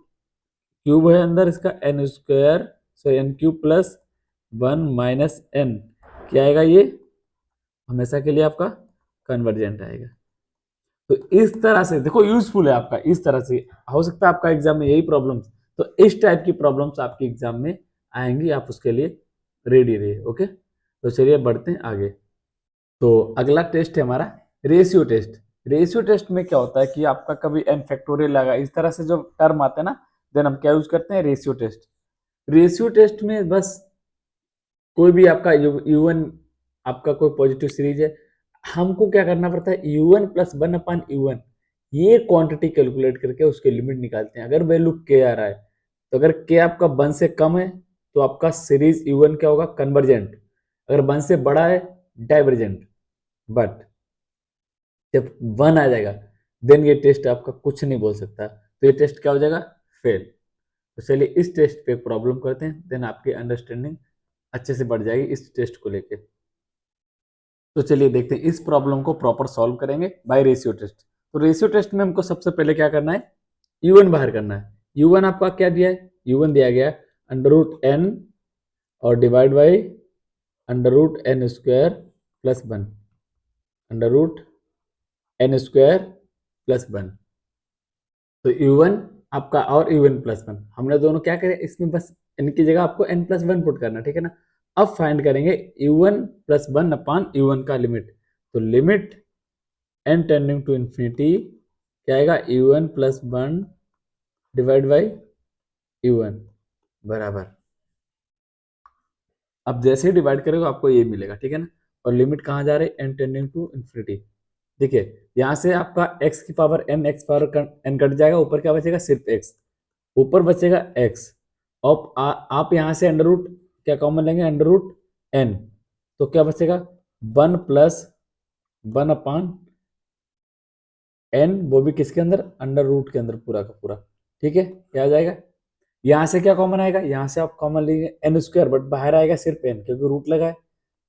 क्यूब है अंदर इसका n square, so n cube plus 1 minus n, क्या आएगा ये, हमेशा के लिए आपका कन्वर्जेंट आएगा। तो इस तरह से देखो यूजफुल है आपका, इस तरह से हो सकता है आपका एग्जाम में यही प्रॉब्लम्स, तो इस टाइप की प्रॉब्लम्स आपके एग्जाम में आएंगी, आप उसके लिए रेडी रहिए। ओके। तो चलिए बढ़ते हैं आगे। तो अगला टेस्ट है हमारा रेशियो टेस्ट। रेशियो टेस्ट में क्या होता है कि आपका कभी एन फैक्टोरियल लगा, इस तरह से जो टर्म आते हैं ना, देन हम क्या यूज करते हैं, रेशियो टेस्ट। रेशियो टेस्ट में बस कोई भी आपका यूएन, आपका कोई पॉजिटिव सीरीज है, हमको क्या करना पड़ता है, UN plus one upon UN, ये क्वांटिटी कैलकुलेट करके उसके लिमिट निकालते हैं। अगर वैल्यू के आ रहा है, तो अगर के आपका वन से कम है तो आपका सीरीज यूएन क्या होगा, कन्वर्जेंट। अगर वन से बड़ा है, डाइवर्जेंट। बट जब वन आ जाएगा, देन ये टेस्ट आपका कुछ नहीं बोल सकता, तो ये टेस्ट क्या हो जाएगा, फेल। तो चलिए इस टेस्ट पे प्रॉब्लम करते हैं, देन आपकी अंडरस्टैंडिंग अच्छे से बढ़ जाएगी इस टेस्ट को लेके। तो चलिए देखते हैं, इस प्रॉब्लम को प्रॉपर सॉल्व करेंगे बाय रेशियो टेस्ट। तो रेशियो टेस्ट में हमको सबसे पहले क्या करना है, यूएन बाहर करना है। यूएन आपका क्या दिया है, यूएन दिया गया है अंडर रूट एन और divide by under root n square plus one, under root n square plus one. तो यूएन आपका और यूएन प्लस वन, हमने दोनों क्या करें, इसमें बस एन की जगह आपको एन प्लस वन पुट करना, ठीक है ना। अब फाइंड करेंगे u n plus one upon u n का लिमिट। तो limit N tending to infinity क्या आएगा, u n plus one divide by u n बराबर, अब जैसे ही डिवाइड करेगा आपको ये मिलेगा, ठीक है ना। और लिमिट कहाँ जा रही है, एन टेंडिंग टू इन्फिनिटी। देखिए यहाँ से आपका x की power n, x power n cut जाएगा, ऊपर क्या बचेगा, सिर्फ x, ऊपर बचेगा x। अब आप यहाँ से अंडर रूट क्या कॉमन लेंगे, अंडर रूट n, तो क्या बचेगा, one plus one upon n, वो भी किसके अंदर, अंडर रूट के अंदर पूरा का पूरा, ठीक है। क्या आ जाएगा, यहाँ से क्या कॉमन आएगा, यहाँ से आप कॉमन लेंगे एन स्क्वायर, बट बाहर आएगा सिर्फ n क्योंकि रूट लगा है,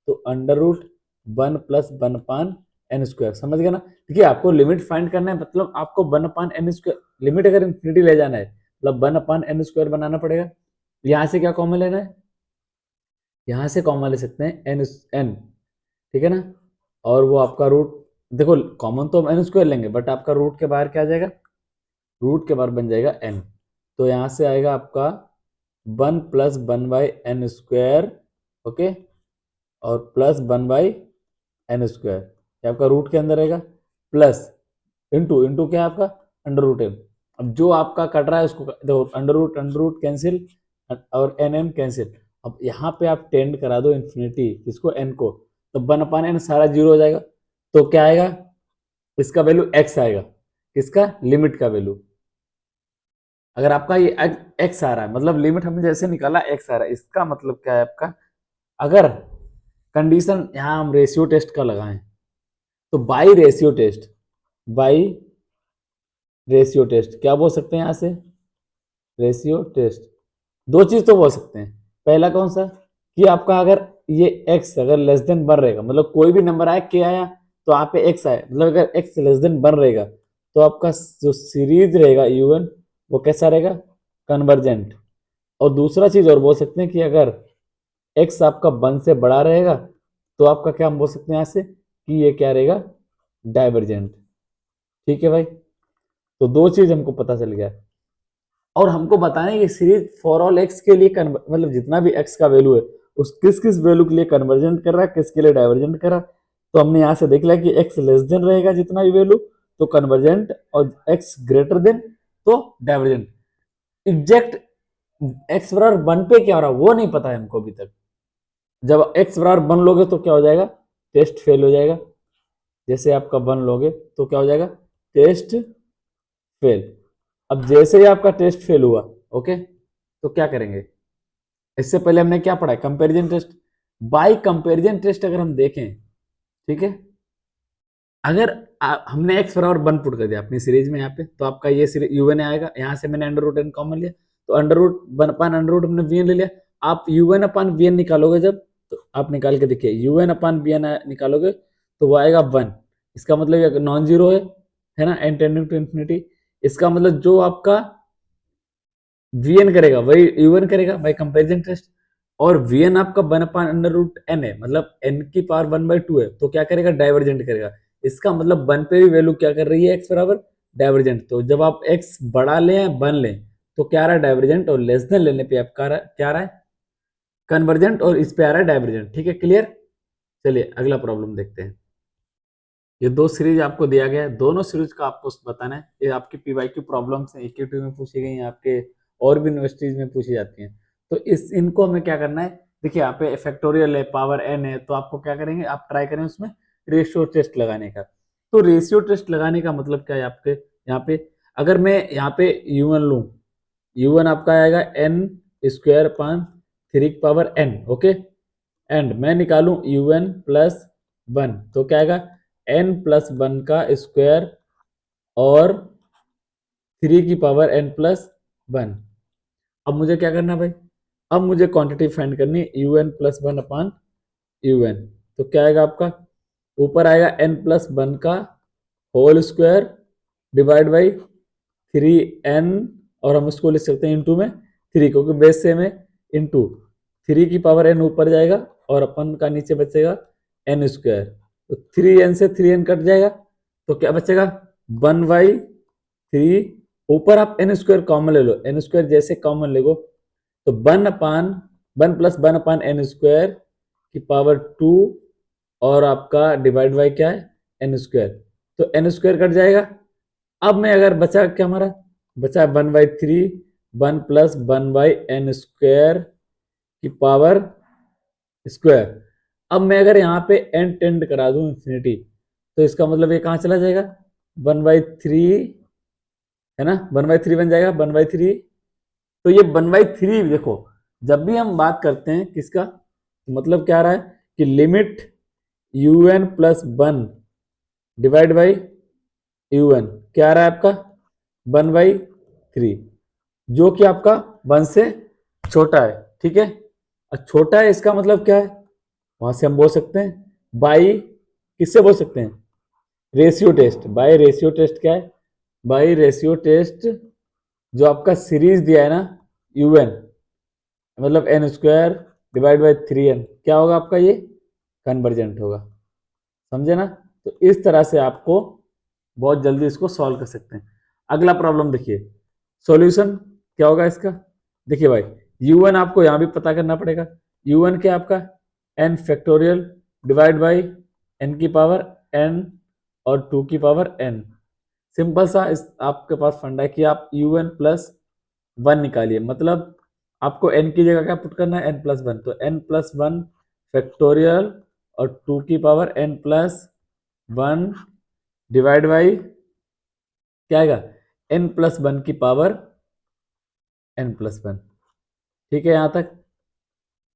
तो under root one plus one upon n square, समझ गया ना। देखिए आपको लिमिट फाइंड करना है, मतलब आपको one upon n square, limit अगर इन्फिनिटी ले जाना है मतलब वन अपान एन स्क्वायर बनाना पड़ेगा। यहाँ से क्या कॉमन लेना है, यहाँ से कॉमन ले सकते हैं एन एन, ठीक है ना। और वो आपका रूट, देखो कॉमन तो हम एन स्क्वायर लेंगे, बट आपका रूट के बाहर क्या आ जाएगा, रूट के बाहर बन जाएगा एन। तो यहाँ से आएगा आपका one plus one by n square, okay, और plus one by n square, ये आपका रूट के अंदर रहेगा, प्लस इंटू इंटू क्या है आपका, अंडर रूट एन। अब जो आपका कट रहा है उसको देखो, अंडर रूट कैंसिल और एन एन कैंसिल। अब यहाँ पे आप टेंड करा दो इन्फिनिटी, किसको, एन को, तो वन अपान एन सारा जीरो हो जाएगा। तो क्या आएगा, इसका वैल्यू एक्स आएगा, किसका, लिमिट का वैल्यू। अगर आपका ये एक्स आ रहा है, मतलब लिमिट हमने जैसे निकाला एक्स आ रहा है, इसका मतलब क्या है आपका, अगर कंडीशन यहाँ हम रेशियो टेस्ट का लगाएं, तो by ratio test, by ratio test क्या बोल सकते हैं, यहाँ से रेशियो टेस्ट दो चीज तो बोल सकते हैं। पहला कौन सा, कि आपका अगर ये x अगर लेस देन वन रहेगा, मतलब कोई भी नंबर आया, के आया तो आप पे x आए, मतलब अगर x लेस देन वन रहेगा, तो आपका जो सीरीज रहेगा यूएन वो कैसा रहेगा, कन्वर्जेंट। और दूसरा चीज और बोल सकते हैं कि अगर x आपका वन से बड़ा रहेगा, तो आपका क्या हम बोल सकते हैं यहाँ से, कि ये क्या रहेगा, डाइवर्जेंट। ठीक है भाई, तो दो चीज हमको पता चल गया। और हमको बताना है कि सीरीज फॉर ऑल एक्स के लिए मतलब जितना भी एक्स का वैल्यू है उस किस किस वैल्यू के लिए कन्वर्जेंट कर रहा है, किसके लिए डाइवर्जेंट कर रहा है। तो हमने यहाँ से देख लिया कि एक्स लेस देन रहेगा जितना भी वैल्यू तो कन्वर्जेंट, और एक्स ग्रेटर देन तो डाइवर्जेंट। एग्जैक्ट एक्स बराबर वन पे क्या हो रहा है वो नहीं पता है हमको अभी तक। जब एक्स बराबर वन लोगे तो क्या हो जाएगा, टेस्ट फेल हो जाएगा। जैसे आपका वन लोगे तो क्या हो जाएगा, टेस्ट फेल। अब जैसे ही आपका टेस्ट फेल हुआ, ओके, तो क्या करेंगे, इससे पहले हमने क्या पढ़ा है, comparison test. By comparison test अगर हम देखें, ठीक है, अगर हमने एक्स बराबर वन पुट कर दिया अपनी सीरीज में यहाँ पे, तो आपका ये सीरीज यूएन आएगा, यहाँ से मैंने अंडर रूट एन कॉमन लिया, तो under root one upon under root हमने वीएन ले लिया। आप यूएन अपान वीएन निकालोगे जब, तो आप निकाल के देखिए, यूएन अपान वीएन निकालोगे तो वो आएगा वन। इसका मतलब नॉन जीरो है ना, एन टेंडिंग टू इन्फिनिटी। इसका मतलब जो आपका वीएन करेगा वही यूएन करेगा बाय कंपैरिजन टेस्ट। और वीएन आपका one upon under root n है, मतलब एन की पावर वन बाई टू है, तो क्या करेगा, डाइवर्जेंट करेगा। इसका मतलब वन पे भी वैल्यू क्या कर रही है, एक्स बराबर डाइवर्जेंट। तो जब आप एक्स बड़ा लें या वन लें तो क्या रहा है, डाइवर्जेंट, और लेस देन लेने पे आप क्या रहा है, कन्वर्जेंट, और इस पे आ रहा है डाइवर्जेंट। ठीक है, क्लियर। चलिए अगला प्रॉब्लम देखते हैं। ये दो सीरीज आपको दिया गया है, दोनों सीरीज का आपको बताना है। ये आपकी पीवाईक्यू प्रॉब्लम्स हैं, EQ में पूछी गई हैं, आपके और भी यूनिवर्सिटीज में पूछी जाती हैं। तो इनको हमें क्या करना है, देखिए यहाँ पे फैक्टोरियल है, पावर n है, तो आपको क्या करेंगे, आप ट्राई करें उसमें रेशियो टेस्ट लगाने का। तो रेशियो टेस्ट लगाने का मतलब क्या है आपके यहाँ पे, अगर मैं यहाँ पे u1 लूँ, u1 आपका आएगा n स्क्वायर अपान 3 की पावर n, ओके। एंड मैं निकालूं un प्लस 1, तो क्या आएगा n प्लस 1 का स्क्वायर और 3 की पावर n प्लस 1। अब मुझे क्या करना है भाई, अब मुझे क्वांटिटी फाइंड करनी है un प्लस 1 अपान un। तो क्या आएगा आपका, ऊपर आएगा n प्लस 1 का whole square divide by 3n, और हम इसको लिख सकते हैं इंटू में 3, क्योंकि बेस सेम है, इंटू 3 की पावर n ऊपर जाएगा और अपन का नीचे बचेगा n स्क्वायर। तो 3n से 3n कट जाएगा, तो क्या बचेगा 1/3। ऊपर आप n स्क्वायर कॉमन ले लो, n स्क्वायर जैसे कॉमन ले लो, तो 1 प्लस 1 अपान n स्क्वायर की पावर 2, और आपका डिवाइड बाई क्या है n स्क्वायर, तो n स्क्वायर कट जाएगा। अब मैं अगर बचा क्या हमारा बचा 1/3, 1 प्लस 1/n स्क्वायर की पावर स्क्वायर। अब मैं अगर यहाँ पे n टेंड करा दूं इंफिनिटी, तो इसका मतलब ये कहाँ चला जाएगा 1/3, है ना, 1/3 बन जाएगा 1/3। तो ये 1/3 देखो, जब भी हम बात करते हैं किसका, मतलब क्या आ रहा है कि limit un plus 1 divide by un क्या आ रहा है आपका 1/3, जो कि आपका 1 से छोटा है, ठीक है। और छोटा है इसका मतलब क्या है, वहां से हम बोल सकते हैं बाई, किससे बोल सकते हैं, ratio test, by ratio test क्या है, बाई रेशियो टेस्ट जो आपका सीरीज दिया है ना un, मतलब n square divide by 3n, क्या होगा आपका, ये कन्वर्जेंट होगा, समझे ना। तो इस तरह से आपको बहुत जल्दी इसको सॉल्व कर सकते हैं। अगला प्रॉब्लम देखिए, सॉल्यूशन क्या होगा इसका, देखिए भाई u1 आपको यहां भी पता करना पड़ेगा, u1 क्या आपका n factorial divide by n की पावर n और 2 की पावर n। सिंपल सा इस आपके पास फंडा है कि आप un प्लस 1 निकालिए, मतलब आपको n की जगह क्या पुट करना है n प्लस 1, तो n प्लस 1 फैक्टोरियल और 2 की power n plus 1 divide by क्या आएगा n प्लस 1 की पावर n प्लस 1, ठीक है। यहां तक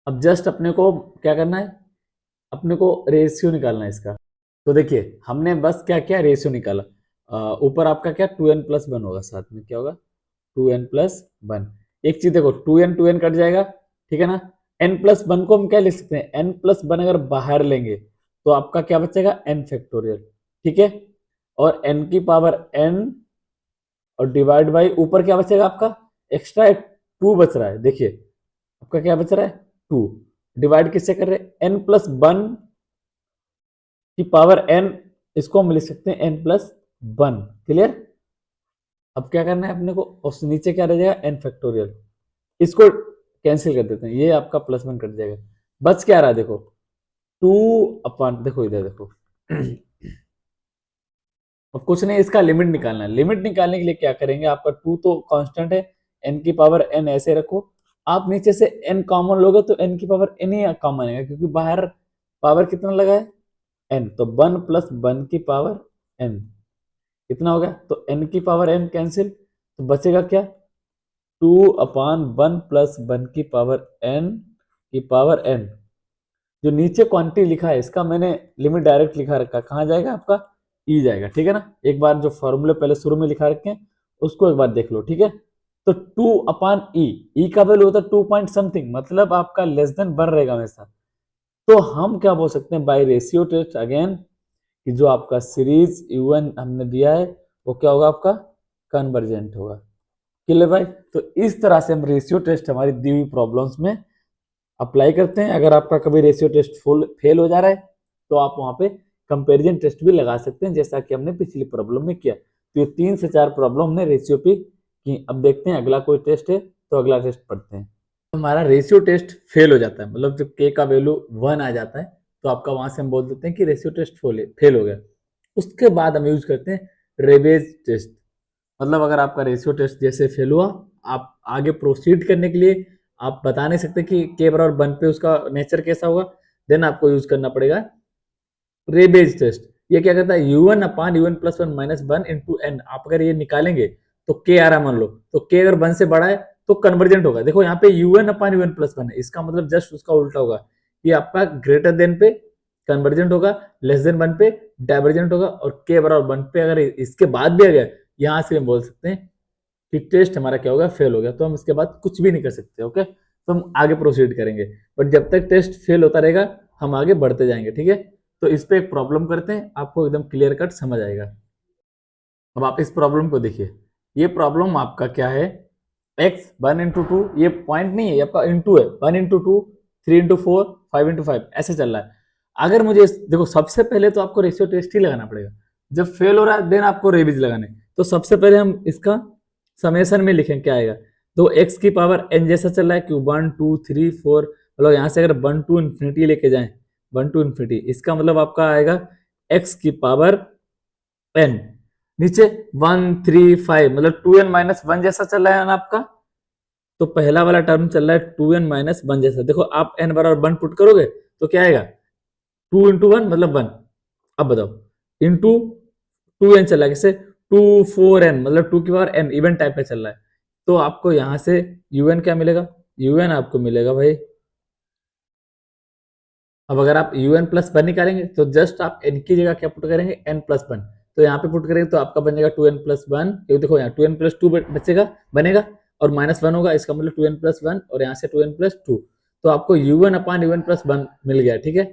अब जस्ट अपने को क्या करना है, अपने को रेशियो निकालना है इसका। तो देखिए हमने बस क्या किया, रेशियो निकाला। ऊपर आपका क्या 2n प्लस 1 होगा, साथ में क्या होगा 2n प्लस 1। एक चीज देखो 2n कट जाएगा, ठीक है ना। n प्लस 1 को हम क्या लिख सकते हैं, n प्लस 1 अगर बाहर लेंगे तो आपका क्या बचेगा n फैक्टोरियल, ठीक है। और n की पावर n और डिवाइड बाई ऊपर क्या बचेगा आपका एक्स्ट्रा एक 2 बच रहा है, देखिए आपका क्या बच रहा है 2, डिवाइड किससे कर रहे हैं n प्लस 1 की पावर n, इसको हम लिख सकते हैं n प्लस 1, क्लियर। अब क्या करना है अपने को, उस नीचे क्या रह जाएगा n फैक्टोरियल, इसको कैंसिल कर देते हैं, ये आपका प्लस 1 कट जाएगा, बच क्या रहा है देखो 2 अपन, देखो इधर देखो अब कुछ नहीं, इसका लिमिट निकालना है। लिमिट निकालने के लिए क्या करेंगे, आपका 2 तो कांस्टेंट है, n की पावर n ऐसे रखो, आप नीचे से n कॉमन लोगे तो n की पावर n ही कॉमन आएगा, क्योंकि बाहर पावर कितना लगा है n, तो 1 प्लस 1 की पावर n कितना होगा, तो n की पावर n कैंसिल, तो बचेगा क्या 2 अपान 1 प्लस 1 की पावर n की पावर n। जो नीचे क्वांटिटी लिखा है इसका मैंने लिमिट डायरेक्ट लिखा रखा, कहाँ जाएगा आपका ई जाएगा, ठीक है ना। एक बार जो फॉर्मूले पहले शुरू में लिखा रखे हैं उसको एक बार देख लो, ठीक है। तो 2 अपान ई का वैल्यू होता है 2 पॉइंट समथिंग, मतलब आपका लेस देन बन रहेगा हमेशा। तो हम क्या बोल सकते हैं बाय रेशियो टेस्ट अगेन, कि जो आपका सीरीज u1 हमने दिया है वो क्या होगा आपका कन्वर्जेंट होगा, क्लियर भाई। तो इस तरह से हम रेशियो टेस्ट हमारी दी हुई प्रॉब्लम्स में अप्लाई करते हैं। अगर आपका कभी रेशियो टेस्ट फुल फेल हो जा रहा है तो आप वहां पे कंपैरिजन टेस्ट भी लगा सकते हैं, जैसा कि हमने पिछली प्रॉब्लम में किया। तो ये 3 से 4 प्रॉब्लम हमने रेशियो पे की। अब देखते हैं अगला कोई टेस्ट है तो अगला टेस्ट पढ़ते हैं। हमारा रेशियो टेस्ट फेल हो जाता है, मतलब जब के का वैल्यू 1 आ जाता है तो आपका वहां से हम बोल देते हैं कि रेशियो टेस्ट फेल हो गया। उसके बाद हम यूज करते हैं रेबेज टेस्ट। मतलब अगर आपका रेशियो टेस्ट जैसे फेल हुआ, आप आगे प्रोसीड करने के लिए आप बता नहीं सकते कि के बराबर 1 पे उसका नेचर कैसा होगा, देन आपको यूज करना पड़ेगा रेबेज टेस्ट। ये क्या करता है, u1 upon u1 plus 1 minus 1 into n. आप अगर ये निकालेंगे तो k आ रहा मान लो, तो k अगर 1 से बड़ा है तो कन्वर्जेंट होगा। देखो यहाँ पे u1 अपान u1 प्लस 1 है, इसका मतलब जस्ट उसका उल्टा होगा। ये आपका ग्रेटर देन पे कन्वर्जेंट होगा, लेस देन 1 पे डाइवर्जेंट होगा, और k बराबर 1 पे अगर इसके बाद भी आ गया, यहाँ से हम बोल सकते हैं कि टेस्ट हमारा क्या होगा, फेल हो गया। तो हम इसके बाद कुछ भी नहीं कर सकते। ओके, तो हम आगे प्रोसीड करेंगे, बट जब तक टेस्ट फेल होता रहेगा हम आगे बढ़ते जाएंगे। ठीक है, तो इस पे एक प्रॉब्लम करते हैं, आपको एकदम क्लियर कट समझ आएगा। अब आप इस प्रॉब्लम को देखिए, ये प्रॉब्लम आपका क्या है, x 1 इंटू टू, ये पॉइंट नहीं है, ये आपका इंटू है, 1 इंटू टू, 3 इंटू 4, 5 इंटू 5 ऐसे चल रहा है। अगर मुझे देखो, सबसे पहले तो आपको रेशियो टेस्ट ही लगाना पड़ेगा। जब फेल हो रहा है देन आपको रेबिज लगाने। तो सबसे पहले हम इसका समेशन में लिखें क्या आएगा, तो x की पावर n जैसा चल रहा है, क्यों 1 2 3 4, मतलब यहाँ से अगर 1 टू इन्फिनिटी लेके जाएं, 1 टू इन्फिनिटी, इसका मतलब आपका आएगा x की पावर n, नीचे 1 3 5, मतलब 2n माइनस 1 जैसा चल रहा है ना आपका। तो पहला वाला टर्म चल रहा है 2n माइनस 1 जैसा। देखो आप n बराबर 1 पुट करोगे तो क्या आएगा, 2 इंटू 1 मतलब 1। अब बताओ, इंटू 2n चल रहा है, किससे, 2 4n, मतलब 2 की पावर n, इवन टाइप का चल रहा है। तो आपको यहां से un क्या मिलेगा, un आपको मिलेगा भाई, अब अगर आप un प्लस 1 निकालेंगे तो जस्ट आप n की जगह क्या पुट करेंगे, n प्लस 1। तो यहाँ पे पुट करेंगे तो आपका बन जाएगा 2n प्लस 1। देखो यहाँ 2n प्लस 2 बचेगा, बनेगा, और माइनस 1 होगा, इसका मतलब 2n प्लस 1, और यहाँ से 2n प्लस 2। तो आपको u1 अपान u1 प्लस 1 मिल गया। ठीक है,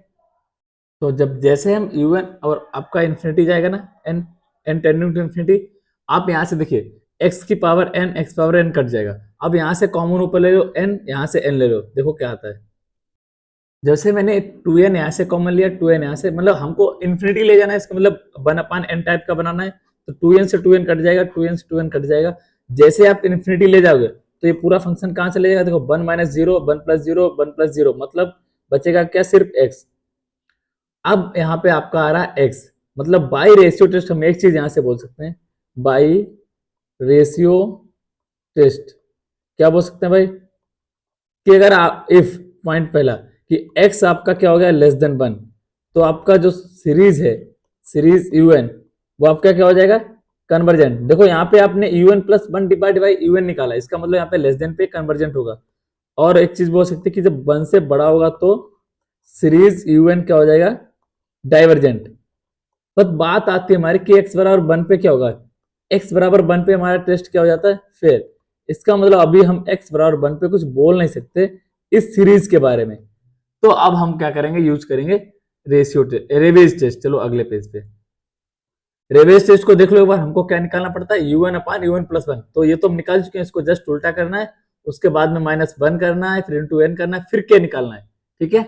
तो जब जैसे हम u1 और आपका इन्फिनिटी जाएगा ना, n टेंडिंग टू इन्फिनिटी, आप यहाँ से देखिए x की power n, x power n cut जाएगा। अब यहाँ से कॉमन ऊपर ले लो n, यहाँ से n ले लो, देखो क्या आता है। जैसे मैंने 2n यहाँ से कॉमन लिया, 2n यहाँ से, मतलब हमको इन्फिनिटी ले जाना है, इसका मतलब 1 अपान n टाइप का बनाना है। तो 2n से 2n कट जाएगा, 2n से 2n कट जाएगा। जैसे आप इन्फिनिटी ले जाओगे तो ये पूरा फंक्शन कहाँ चले जाएगा, देखो 1 माइनस 0, 1 प्लस 0, 1 प्लस 0, मतलब बचेगा क्या, सिर्फ x। अब यहाँ पे आपका आ रहा है x, मतलब बाई रेशियो टेस्ट हम एक चीज यहाँ से बोल सकते हैं, बाई रेशियो टेस्ट क्या बोल सकते हैं भाई, कि अगर आप इफ पॉइंट पहला कि x आपका क्या हो गया, लेस देन 1, तो आपका जो सीरीज है, सीरीज un, वो आपका क्या हो जाएगा, कन्वर्जेंट। देखो यहाँ पे आपने un plus 1 divide by un निकाला, इसका मतलब यहाँ पे लेस देन पे कन्वर्जेंट होगा। और एक चीज बोल सकते हैं कि जब 1 से बड़ा होगा तो सीरीज un क्या हो जाएगा, डाइवर्जेंट। बस बात आती है हमारी कि x बराबर 1 पे क्या होगा, x बराबर 1 पे हमारा टेस्ट क्या हो जाता है, फेल। इसका मतलब अभी हम x बराबर 1 पे कुछ बोल नहीं सकते इस सीरीज के बारे में। तो अब हम क्या करेंगे, यूज करेंगे रेशियो टेस्ट, रेवेज टेस्ट। चलो अगले पेज पे, रेवेज टेस्ट को देख लो एक बार, हमको क्या निकालना पड़ता है, u1 अपान u1 प्लस 1। तो ये तो हम निकाल चुके हैं, इसको जस्ट उल्टा करना है, उसके बाद में माइनस 1 करना है, फिर इंटू n करना है, फिर क्या निकालना है। ठीक है,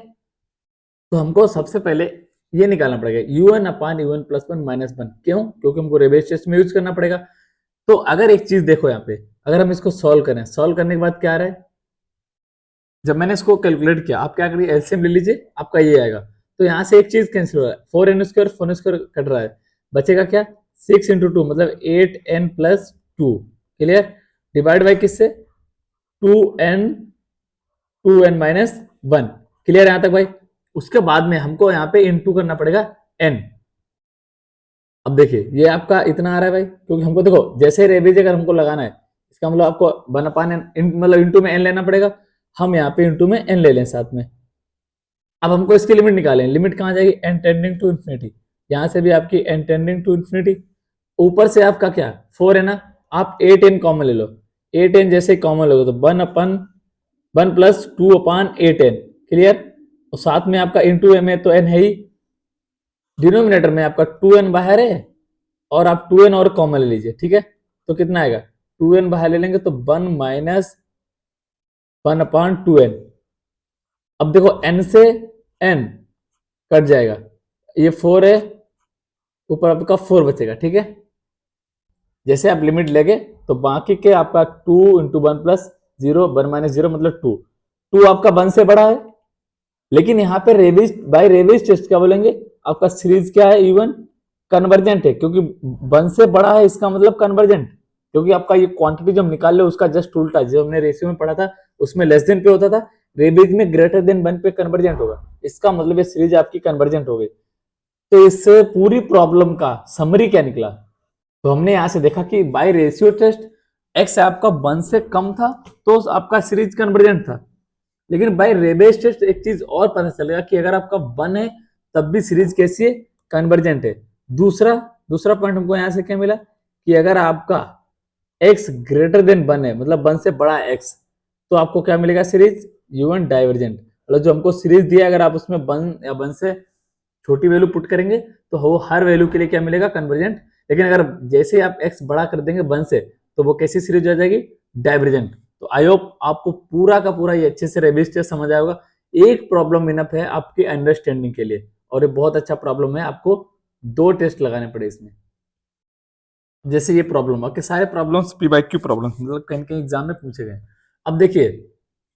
तो हमको सबसे पहले ये निकालना पड़ेगा u1 upon u1 plus 1 minus 1। क्यों, क्योंकि हमको रेवेज टेस्ट में यूज करना पड़ेगा। तो अगर एक चीज देखो यहाँ पे, अगर हम इसको सॉल्व करें, सॉल्व करने के बाद क्या आ रहा है, जब मैंने इसको कैलकुलेट किया, आप क्या करिए, एलसीएम ले लीजिए, आपका ये आएगा। तो यहाँ से एक चीज कैंसिल हो रहा है, 4n square 4n square cut रहा है, बचेगा क्या, 6 इंटू 2, मतलब 8n plus 2। Clear, divide by किससे, 2n, 2n माइनस 1। क्लियर यहाँ तक भाई। उसके बाद में हमको यहाँ पे इंटू करना पड़ेगा n। अब देखिए ये आपका इतना आ रहा है भाई, क्योंकि हमको देखो जैसे रेवेज अगर हमको लगाना है, इसका मतलब आपको 1 अपान n, मतलब इंटू में n लेना पड़ेगा। हम यहाँ पे इंटू में n ले लें साथ में। अब हमको इसकी लिमिट निकालें, लिमिट कहाँ जाएगी, n टेंडिंग टू इन्फिनिटी, यहाँ से भी आपकी n टेंडिंग टू इन्फिनिटी। ऊपर से आपका क्या 4 है ना, आप 8n कॉमन ले लो, 8n जैसे कॉमन लोगे तो 1 अपन 1 प्लस 2 अपान 8n। क्लियर, और साथ में आपका इंटू m है तो n है ही, डिनोमिनेटर में आपका 2n बाहर है, और आप 2n और कॉमन ले लीजिए। ठीक है, तो कितना आएगा, 2n बाहर ले लेंगे तो 1 माइनस 1 अपॉन 2n। अब देखो n से n कट जाएगा, ये 4 है, ऊपर आपका 4 बचेगा। ठीक है, जैसे आप लिमिट लेंगे तो बाकी के आपका 2 इंटू 1 प्लस 0, 1 माइनस 0 मतलब 2, 2 आपका 1 से बड़ा है, लेकिन यहाँ पे रेबिज बाय रेबिज टेस्ट क्या बोलेंगे, आपका सीरीज क्या है इवन कन्वर्जेंट है, क्योंकि 1 से बड़ा है इसका मतलब कन्वर्जेंट, क्योंकि आपका ये क्वांटिटी जो हम निकाल रहे उसका जस्ट उल्टा, जो हमने रेशियो में पढ़ा था उसमें लेस देन पे होता था, रेबिज में ग्रेटर देन 1 पे कन्वर्जेंट होगा, इसका मतलब ये सीरीज आपकी कन्वर्जेंट हो गई। तो इस पूरी प्रॉब्लम का समरी क्या निकला, तो हमने यहां से देखा कि बाय रेशियो टेस्ट एक्स आपका 1 से कम था तो आपका सीरीज कन्वर्जेंट था, लेकिन बाय रेबेज टेस्ट एक चीज और पता चलेगा कि अगर आपका 1 है तब भी सीरीज कैसी है, कन्वर्जेंट है। दूसरा दूसरा पॉइंट हमको यहां से क्या मिला कि अगर आपका x ग्रेटर देन 1 है, मतलब 1 से बड़ा x, तो आपको क्या मिलेगा सीरीज u1 डाइवर्जेंट। मतलब जो हमको सीरीज दिया अगर आप उसमें 1 या 1 से छोटी वैल्यू पुट करेंगे तो वो हर वैल्यू के लिए क्या मिलेगा, कन्वर्जेंट। लेकिन अगर जैसे आप x बड़ा कर देंगे 1 से तो वो कैसी सीरीज हो जाएगी, डाइवर्जेंट। तो आई होप आपको पूरा का पूरा ये अच्छे से रेबिज टेस्ट समझ आया होगा। एक प्रॉब्लम इनफ है आपकी अंडरस्टैंडिंग के लिए, और ये बहुत अच्छा प्रॉब्लम है, आपको 2 टेस्ट लगाने पड़े इसमें। जैसे ये प्रॉब्लम, आपके सारे प्रॉब्लम्स पीवाईक्यू प्रॉब्लम मतलब कहीं कहीं एग्जाम में पूछे गए। अब देखिए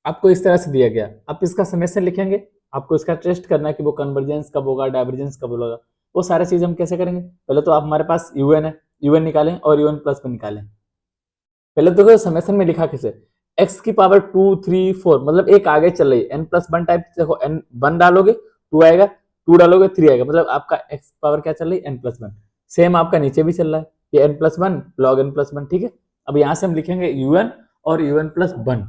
आपको इस तरह से दिया गया, आप इसका समेशन लिखेंगे, आपको इसका टेस्ट करना है कि वो कन्वर्जेंस कब होगा, डाइवर्जेंस कब होगा। वो सारा चीज हम कैसे करेंगे, पहले तो आप हमारे पास यूएन है, यूएन निकालें और यूएन प्लस में निकालें। पहले तो समेशन में लिखा कैसे, एक्स की पावर 2 3 4, मतलब एक आगे चल रही है, एन प्लस 1 टाइप। देखो एन 1 डालोगे 2 आएगा, 2 डालोगे 3 आएगा, मतलब आपका एक्स पावर क्या चल रही है, एन प्लस 1। सेम आपका नीचे भी चल रहा है, ये n plus 1 log n plus 1, ठीक है। अब यहाँ से हम लिखेंगे यूएन और यूएन प्लस 1।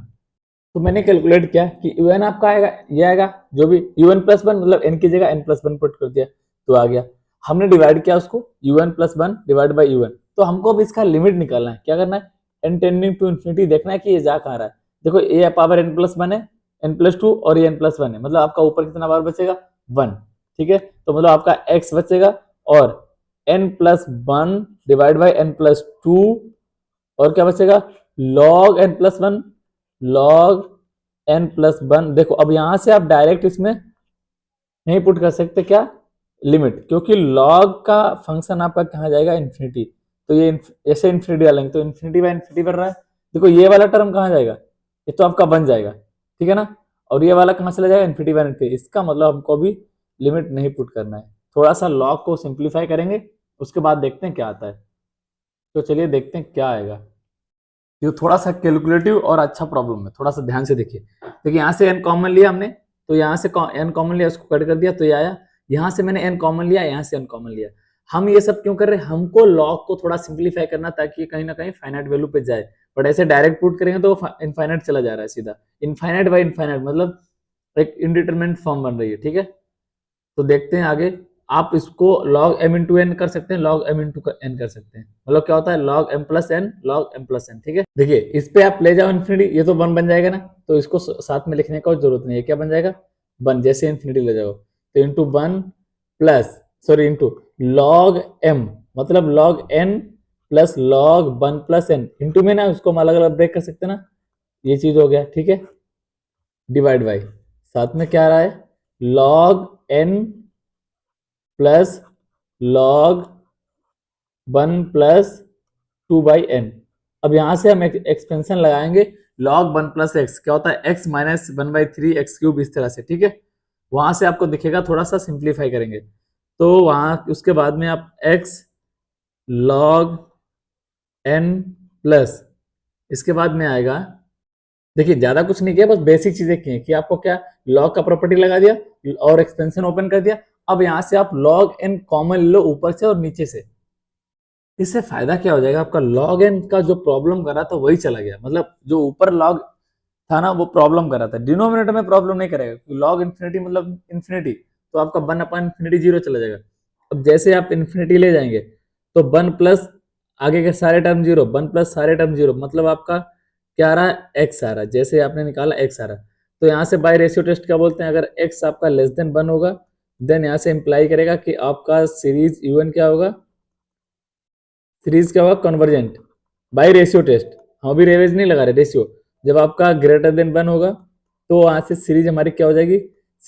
तो मैंने कैलकुलेट किया कि यूएन आपका आएगा, ये आएगा जो भी यूएन प्लस 1, मतलब एन की जगह एन प्लस 1 पुट कर दिया तो आ गया। हमने डिवाइड किया उसको UN plus 1 divide by UN. तो हमको अब इसका लिमिट निकालना है, क्या करना है, एन टेंडिंग टू इन्फिनिटी देखना है कि ये जा कहाँ रहा है। देखो ए पावर एन प्लस 1 है, एन प्लस 2 और ये एन प्लस 1 है, मतलब आपका ऊपर कितना बार बचेगा, 1, ठीक है। तो मतलब आपका एक्स बचेगा और n plus 1 divide by n plus 2, और क्या बचेगा, log n plus 1, log n plus 1। देखो अब यहां से आप डायरेक्ट इसमें नहीं पुट कर सकते क्या, लिमिट, क्योंकि लॉग का फंक्शन आपका कहाँ जाएगा, इन्फिनिटी। तो ये ऐसे इन्फिनिटी डालेंगे तो इन्फिनिटी बाय इन्फिनिटी बन रहा है। देखो ये वाला टर्म कहाँ जाएगा, ये तो आपका बन जाएगा, ठीक है ना। और ये वाला कहाँ चला जाएगा, इन्फिनिटी बाय इन्फिनिटी। इसका मतलब हमको भी लिमिट नहीं पुट करना है, थोड़ा सा लॉग को सिंप्लीफाई करेंगे, उसके बाद देखते हैं क्या आता है। तो चलिए देखते हैं क्या आएगा। ये थोड़ा सा कैलकुलेटिव और अच्छा प्रॉब्लम है, थोड़ा सा ध्यान से देखिए। देखिए यहाँ से एन कॉमन लिया हमने, तो यहाँ से एन कॉमन लिया, उसको कट कर दिया तो ये आया। यहाँ से मैंने एन कॉमन लिया, यहाँ से एन कॉमन लिया। हम ये सब क्यों कर रहे हैं, हमको लॉग को थोड़ा सिंप्लीफाई करना ताकि कहीं ना कहीं फाइनाइट वैल्यू पे जाए। बट ऐसे डायरेक्ट पुट करेंगे तो इनफाइनाइट चला जा रहा है सीधा, इनफाइनाइट बाई इनफाइनाइट, मतलब एक इंडिटरमिनेट फॉर्म बन रही है, ठीक है। तो देखते हैं आगे, आप इसको log m इंटू एन कर सकते हैं, log m इंटू एन कर सकते हैं, मतलब क्या होता है log m plus n, log m plus n, ठीक है। देखिए इस पे आप ले जाओ इन्फिनिटी, ये तो 1 बन जाएगा ना, तो इसको साथ में लिखने का जरूरत नहीं है, क्या बन जाएगा 1, जैसे इन्फिनिटी ले जाओ तो into 1 plus, sorry into log m, मतलब log n plus log 1 plus n, into में ना उसको हम अलग अलग ब्रेक कर सकते हैं ना, ये चीज हो गया, ठीक है। डिवाइड बाई, साथ में क्या आ रहा है, log n plus log 1 plus 2 by n. अब यहां से हम एक्सपेंशन लगाएंगे, log 1 प्लस एक्स क्या होता है, x माइनस 1/3 एक्स क्यूब, इस तरह से, ठीक है। वहां से आपको दिखेगा, थोड़ा सा सिंप्लीफाई करेंगे तो वहां उसके बाद में आप x log n प्लस, इसके बाद में आएगा, देखिए ज्यादा कुछ नहीं किया, बस बेसिक चीजें की हैं कि आपको क्या, लॉग का प्रॉपर्टी लगा दिया और एक्सपेंशन ओपन कर दिया। अब यहां से आप log n कॉमन लो ऊपर से और नीचे से, इससे फायदा क्या हो जाएगा, आपका log n का जो प्रॉब्लम कर रहा था वही चला गया, मतलब जो ऊपर log था ना वो प्रॉब्लम कर रहा था, डिनोमिनेटर में प्रॉब्लम नहीं करेगा, log इन्फिनिटी मतलब इन्फिनिटी, तो आपका 1 अपॉन इन्फिनिटी 0 चला जाएगा। अब जैसे आप इन्फिनिटी ले जाएंगे तो 1 प्लस आगे के सारे टर्म 0, 1 प्लस सारे टर्म 0, मतलब आपका क्या आ रहा है, x आ रहा है, जैसे आपने निकाला x आ रहा है। तो यहाँ से बाय रेशियो टेस्ट क्या बोलते हैं, अगर x आपका लेस देन 1 होगा देन यहाँ से इंप्लाई करेगा कि आपका सीरीज un क्या होगा, सीरीज क्या होगा, कन्वर्जेंट बाय रेशियो टेस्ट। हम अभी रेवेज नहीं लगा रहे, रेशियो। जब आपका ग्रेटर देन 1 होगा तो वहां से सीरीज हमारी क्या हो जाएगी,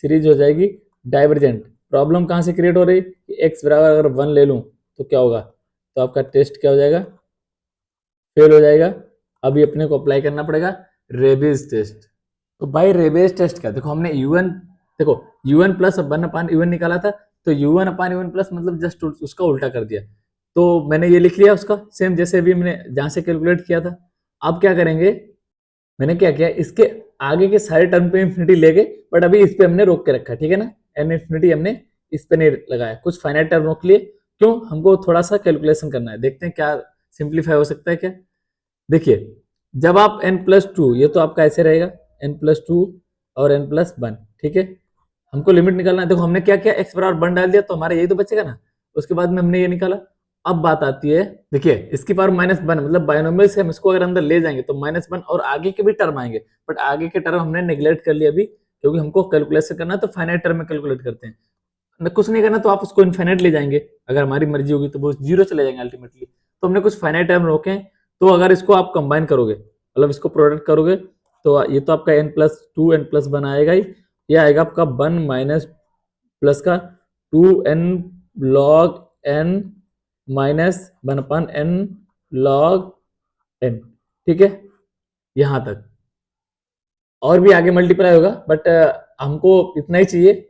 सीरीज हो जाएगी डाइवर्जेंट। प्रॉब्लम कहां से क्रिएट हो रही कि एक्स बराबर अगर 1 ले लूं तो क्या होगा, तो आपका टेस्ट क्या हो जाएगा, फेल हो जाएगा। अभी अपने को अप्लाई करना पड़ेगा रेबेज टेस्ट। तो बाय रेबेज टेस्ट क्या, देखो हमने यूएन देखो un प्लस 1/un निकाला था, तो un/un प्लस मतलब जस्ट उसका उल्टा कर दिया, तो मैंने ये लिख लिया उसका सेम जैसे अभी मैंने जहां से कैलकुलेट किया था। अब क्या करेंगे, मैंने क्या किया, इसके आगे के सारे टर्म पे इंफिनिटी ले गए, बट अभी इस पे हमने रोक के रखा, ठीक है ना, एन इंफिनिटी हमने इस पे नहीं लगाया, कुछ फाइनाइट टर्म रोक लिए, क्यों, हमको थोड़ा सा कैलकुलेशन करना है, देखते हैं क्या सिंप्लीफाई हो सकता है क्या। देखिए जब आप n+2, ये तो आपका ऐसे रहेगा n+2 और n+1, ठीक है, हमको लिमिट निकालना है। देखो हमने क्या किया, x बराबर 1 डाल दिया तो हमारा यही तो बचेगा ना, उसके बाद में हमने ये निकाला। अब बात आती है, देखिए इसकी पावर -1 मतलब बायनोमियल से हम इसको अगर अंदर ले जाएंगे तो -1 और आगे के भी टर्म आएंगे, बट आगे के टर्म हमने नेग्लेक्ट कर लिया अभी, क्योंकि हमको कैलकुलेशन करना है तो फाइनाइट टर्म में कैलकुलेट करते हैं, कुछ नहीं करना तो आप उसको इनफाइनाइट ले जाएंगे, अगर हमारी मर्जी होगी तो वो जीरो चले जाएंगे अल्टीमेटली। तो हमने कुछ फाइनाइट टर्म रोके, तो अगर इसको आप कंबाइन करोगे, मतलब इसको प्रोडक्ट करोगे, तो ये तो आपका n+2 n+1 आएगा ही, ये आएगा आपका 1 माइनस प्लस का 2n log n minus 1/n log n, ठीक है, यहां तक और भी आगे मल्टीप्लाई होगा, बट हमको इतना ही चाहिए,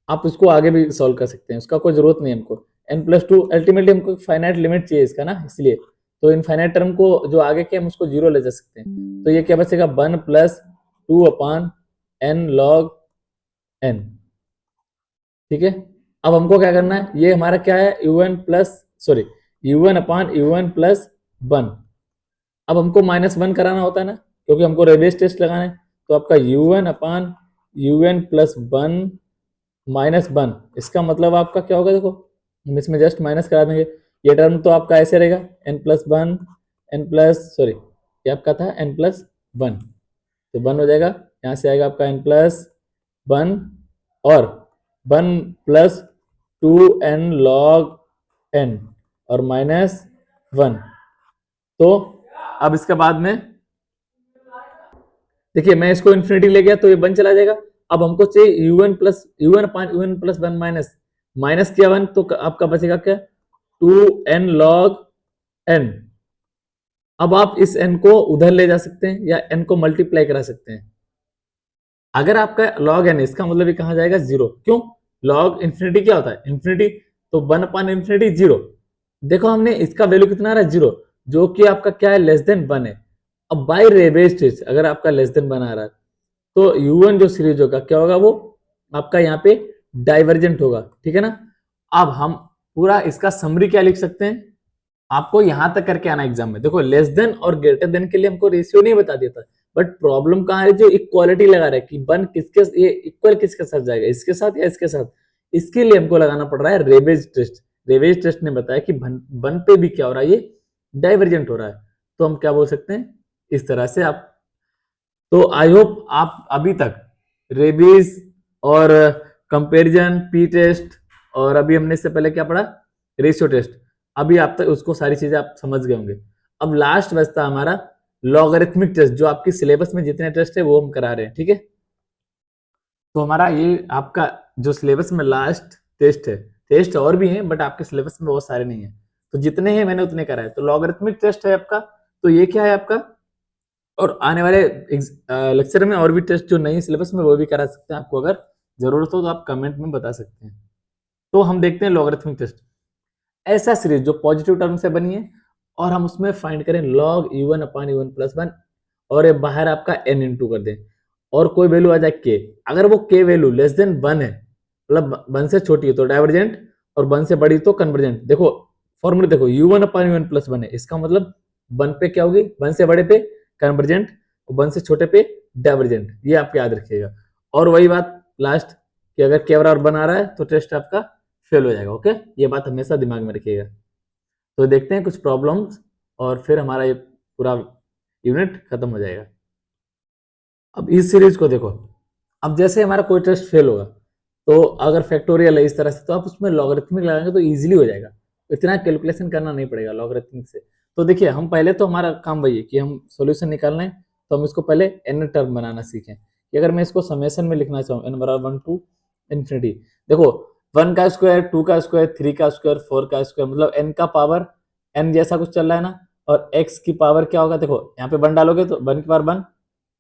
आप उसको आगे भी सॉल्व कर सकते हैं, उसका कोई जरूरत नहीं हमको। n+2 अल्टीमेटली हमको फाइनाइट लिमिट चाहिए इसका ना, इसलिए तो इनफाइनाइट टर्म को जो आगे के हम उसको जीरो ले जा सकते हैं, तो ये क्या बचेगा 1 + 2/n log n, ठीक है। अब हमको क्या करना है, ये हमारा क्या है un+1 अब हमको -1 कराना होता है ना, क्योंकि हमको रेबेस टेस्ट लगाना है, तो आपका un/un+1 -1, इसका मतलब आपका क्या होगा, देखो हम इसमें जस्ट माइनस करा देंगे, ये टर्म तो आपका ऐसे रहेगा n+1 n प्लस सॉरी ये आपका था n+1, तो 1 हो जाएगा, यहाँ से आएगा आपका n+1 और 1 + 2n log n और -1, तो अब इसके बाद में देखिए मैं इसको इन्फिनिटी ले गया तो ये 1 चला जाएगा। अब हमको चाहिए un/un+1 माइनस किया 1, तो आपका बचेगा क्या 2n log n। अब आप इस n को उधर ले जा सकते हैं या n को मल्टीप्लाई करा सकते हैं। अगर आपका log n, इसका मतलब ये कहां जाएगा 0, क्यों, log इंफिनिटी क्या होता है, इंफिनिटी, तो 1/∞ 0, देखो हमने इसका वैल्यू कितना आ रहा है 0, जो कि आपका क्या है लेस देन 1 है। अब बाय रेबेस टेस्ट अगर आपका लेस देन 1 आ रहा है, तो u1 जो सीरीज होगा क्या होगा, वो आपका यहाँ पे डाइवर्जेंट होगा, ठीक है ना। अब हम पूरा इसका समरी क्या लिख सकते हैं, आपको यहां तक करके आना एग्जाम में, देखो लेस देन और ग्रेटर देन के लिए हमको रेशियो नहीं बता देता, बट प्रॉब्लम कहाँ है, जो इक्वालिटी लगा रहा है कि वन किसके ये इक्वल किसके साथ जाएगा, इसके साथ या इसके साथ, इसके लिए हमको लगाना पड़ रहा है रेवेज टेस्ट। रेवेज टेस्ट ने बताया कि वन पे भी क्या हो रहा है, ये डाइवर्जेंट हो रहा है, तो हम क्या बोल सकते हैं इस तरह से आप। तो आई होप आप अभी तक रेबीज और कंपैरिजन पी टेस्ट और अभी हमने इससे पहले क्या पढ़ा रेशियो टेस्ट, अभी आप तक उसको सारी चीजें आप समझ गए होंगे। अब लास्ट बचता हमारा लॉगरिथमिक टेस्ट, जो आपकी सिलेबस में जितने टेस्ट है वो हम करा रहे हैं, ठीक है। तो हमारा ये आपका जो सिलेबस में लास्ट टेस्ट है, टेस्ट और भी हैं बट आपके सिलेबस में बहुत सारे नहीं है, तो जितने हैं मैंने उतने कराए। तो लॉगरिथमिक टेस्ट है आपका, तो ये क्या है आपका, और आने वाले लेक्चर में और भी टेस्ट जो नहीं सिलेबस में वो भी करा सकते हैं, आपको अगर जरूरत हो तो आप कमेंट में बता सकते हैं। तो हम देखते हैं लॉगरिथमिक टेस्ट, ऐसा सीरीज जो पॉजिटिव टर्म से बनी है और हम उसमें फाइंड करें log u1/u1+1 और ये बाहर आपका n इंटू कर दें और कोई वैल्यू आ जाए k, अगर वो k वैल्यू लेस देन 1 है, मतलब 1 से छोटी है तो डाइवर्जेंट और 1 से बड़ी तो कन्वर्जेंट। देखो फॉर्मूला देखो u1/u1+1 है, इसका मतलब 1 पे क्या होगी, 1 से बड़े पे कन्वर्जेंट और 1 से छोटे पे डाइवर्जेंट, ये आप याद रखिएगा। और वही बात लास्ट कि अगर k बराबर 1 आ रहा है तो टेस्ट आपका फेल हो जाएगा, ओके, ये बात हमेशा दिमाग में रखिएगा। तो देखते हैं कुछ प्रॉब्लम्स और फिर हमारा ये पूरा यूनिट खत्म हो जाएगा। अब इस सीरीज को देखो, अब जैसे हमारा कोई टेस्ट फेल होगा तो अगर फैक्टोरियल है इस तरह से, तो आप उसमें लॉगरिथमिक लगाएंगे तो इजीली हो जाएगा, इतना कैलकुलेशन करना नहीं पड़ेगा लॉगरिथमिक से। तो देखिए हम पहले तो हमारा काम वही है कि हम सॉल्यूशन निकालना है, तो हम इसको पहले एन टर्म बनाना सीखें कि अगर मैं इसको समेशन में लिखना चाहूँ n बराबर 1 टू इन्फिनिटी, देखो 1 का स्क्वायर 2 का स्क्वायर 3 का स्क्वायर 4 का स्क्वायर, मतलब n का पावर n जैसा कुछ चल रहा है ना, और x की पावर क्या होगा, देखो यहाँ पे 1 डालोगे तो 1 की पावर 1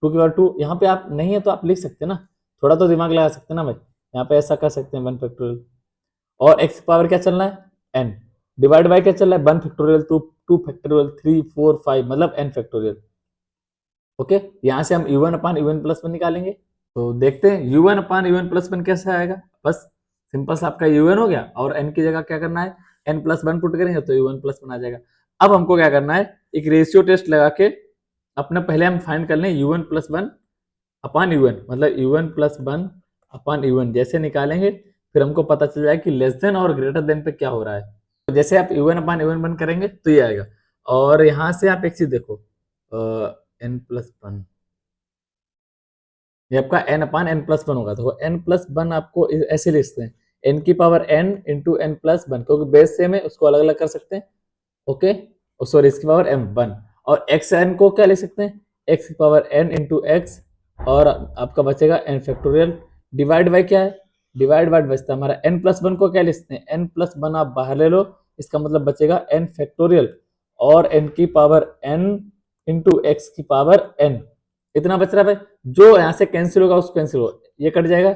2 की पावर 2, यहाँ पे आप नहीं है तो आप लिख सकते हैं ना, थोड़ा तो दिमाग लगा सकते हैं ना भाई, यहाँ पे ऐसा कर सकते हैं 1 फैक्टोरियल, और एक्स पावर क्या चलना है एन, डिवाइड बाय क्या चल रहा है 1 फैक्टोरियल, 2 फैक्टोरियल, 3 4 5 मतलब एन फैक्टोरियल। ओके, यहाँ से हम u1 upon u1 plus one निकालेंगे, तो देखते हैं u1 upon u1 plus one कैसे आएगा। बस सिंपल सा आपका u1 हो गया, और n की जगह क्या करना है n प्लस वन पुट करेंगे तो u1 प्लस वन आ जाएगा। अब हमको क्या करना है, एक रेशियो टेस्ट लगा के अपना पहले हम फाइंड कर लें u1 प्लस वन अपान u1, मतलब u1 प्लस वन अपान u1 जैसे निकालेंगे फिर हमको पता चल जाएगा कि लेस देन और ग्रेटर देन पे क्या हो रहा है। तो जैसे आप u1 अपान u1 वन करेंगे तो ये आएगा, और यहाँ से आप एक चीज देखो n प्लस वन, ये आपका n अपान n प्लस वन होगा, तो n प्लस वन आपको ऐसे लिखते हैं n की power n into n plus one, क्योंकि बेस सेम है उसको अलग अलग कर सकते हैं। ओके, सॉरी इसकी पावर m वन, और x n को क्या लिख सकते हैं x की पावर n इंटू एक्स, और आपका बचेगा n फैक्टोरियल, डिवाइड बाय क्या है, डिवाइड बाय बचता है हमारा n प्लस वन को क्या लिखते हैं n प्लस वन, आप बाहर ले लो, इसका मतलब बचेगा n फैक्टोरियल, और n की पावर n इंटू एक्स की पावर n, इतना बच रहा है भाई। जो यहाँ से कैंसिल होगा उसको कैंसिल हो, ये कट जाएगा,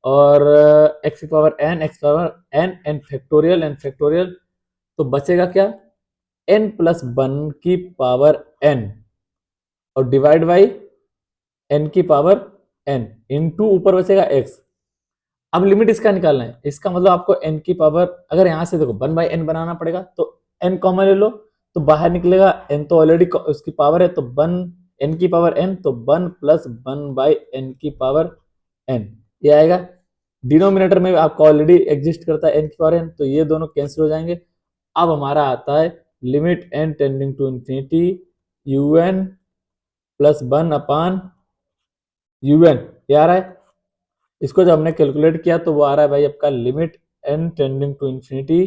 और एक्स की power n, x power n, n factorial, n factorial, तो बचेगा क्या n प्लस वन की पावर n, और डिवाइड बाई n की पावर n इंटू ऊपर बचेगा x। अब लिमिट इसका निकालना है, इसका मतलब आपको n की पावर, अगर यहाँ से देखो 1/n बनाना पड़ेगा तो n कॉमन ले लो, तो बाहर निकलेगा n तो ऑलरेडी उसकी पावर है, तो 1 n की पावर n, तो 1 प्लस 1/n की पावर n ये आएगा। डिनोमिनेटर में आपका ऑलरेडी एग्जिस्ट करता है n की पावर n, तो ये दोनों कैंसिल हो जाएंगे। अब हमारा आता है limit n tending to infinity un plus one upon un, ये आ रहा है। इसको जब हमने कैलकुलेट किया तो वो आ रहा है भाई आपका limit n tending to infinity,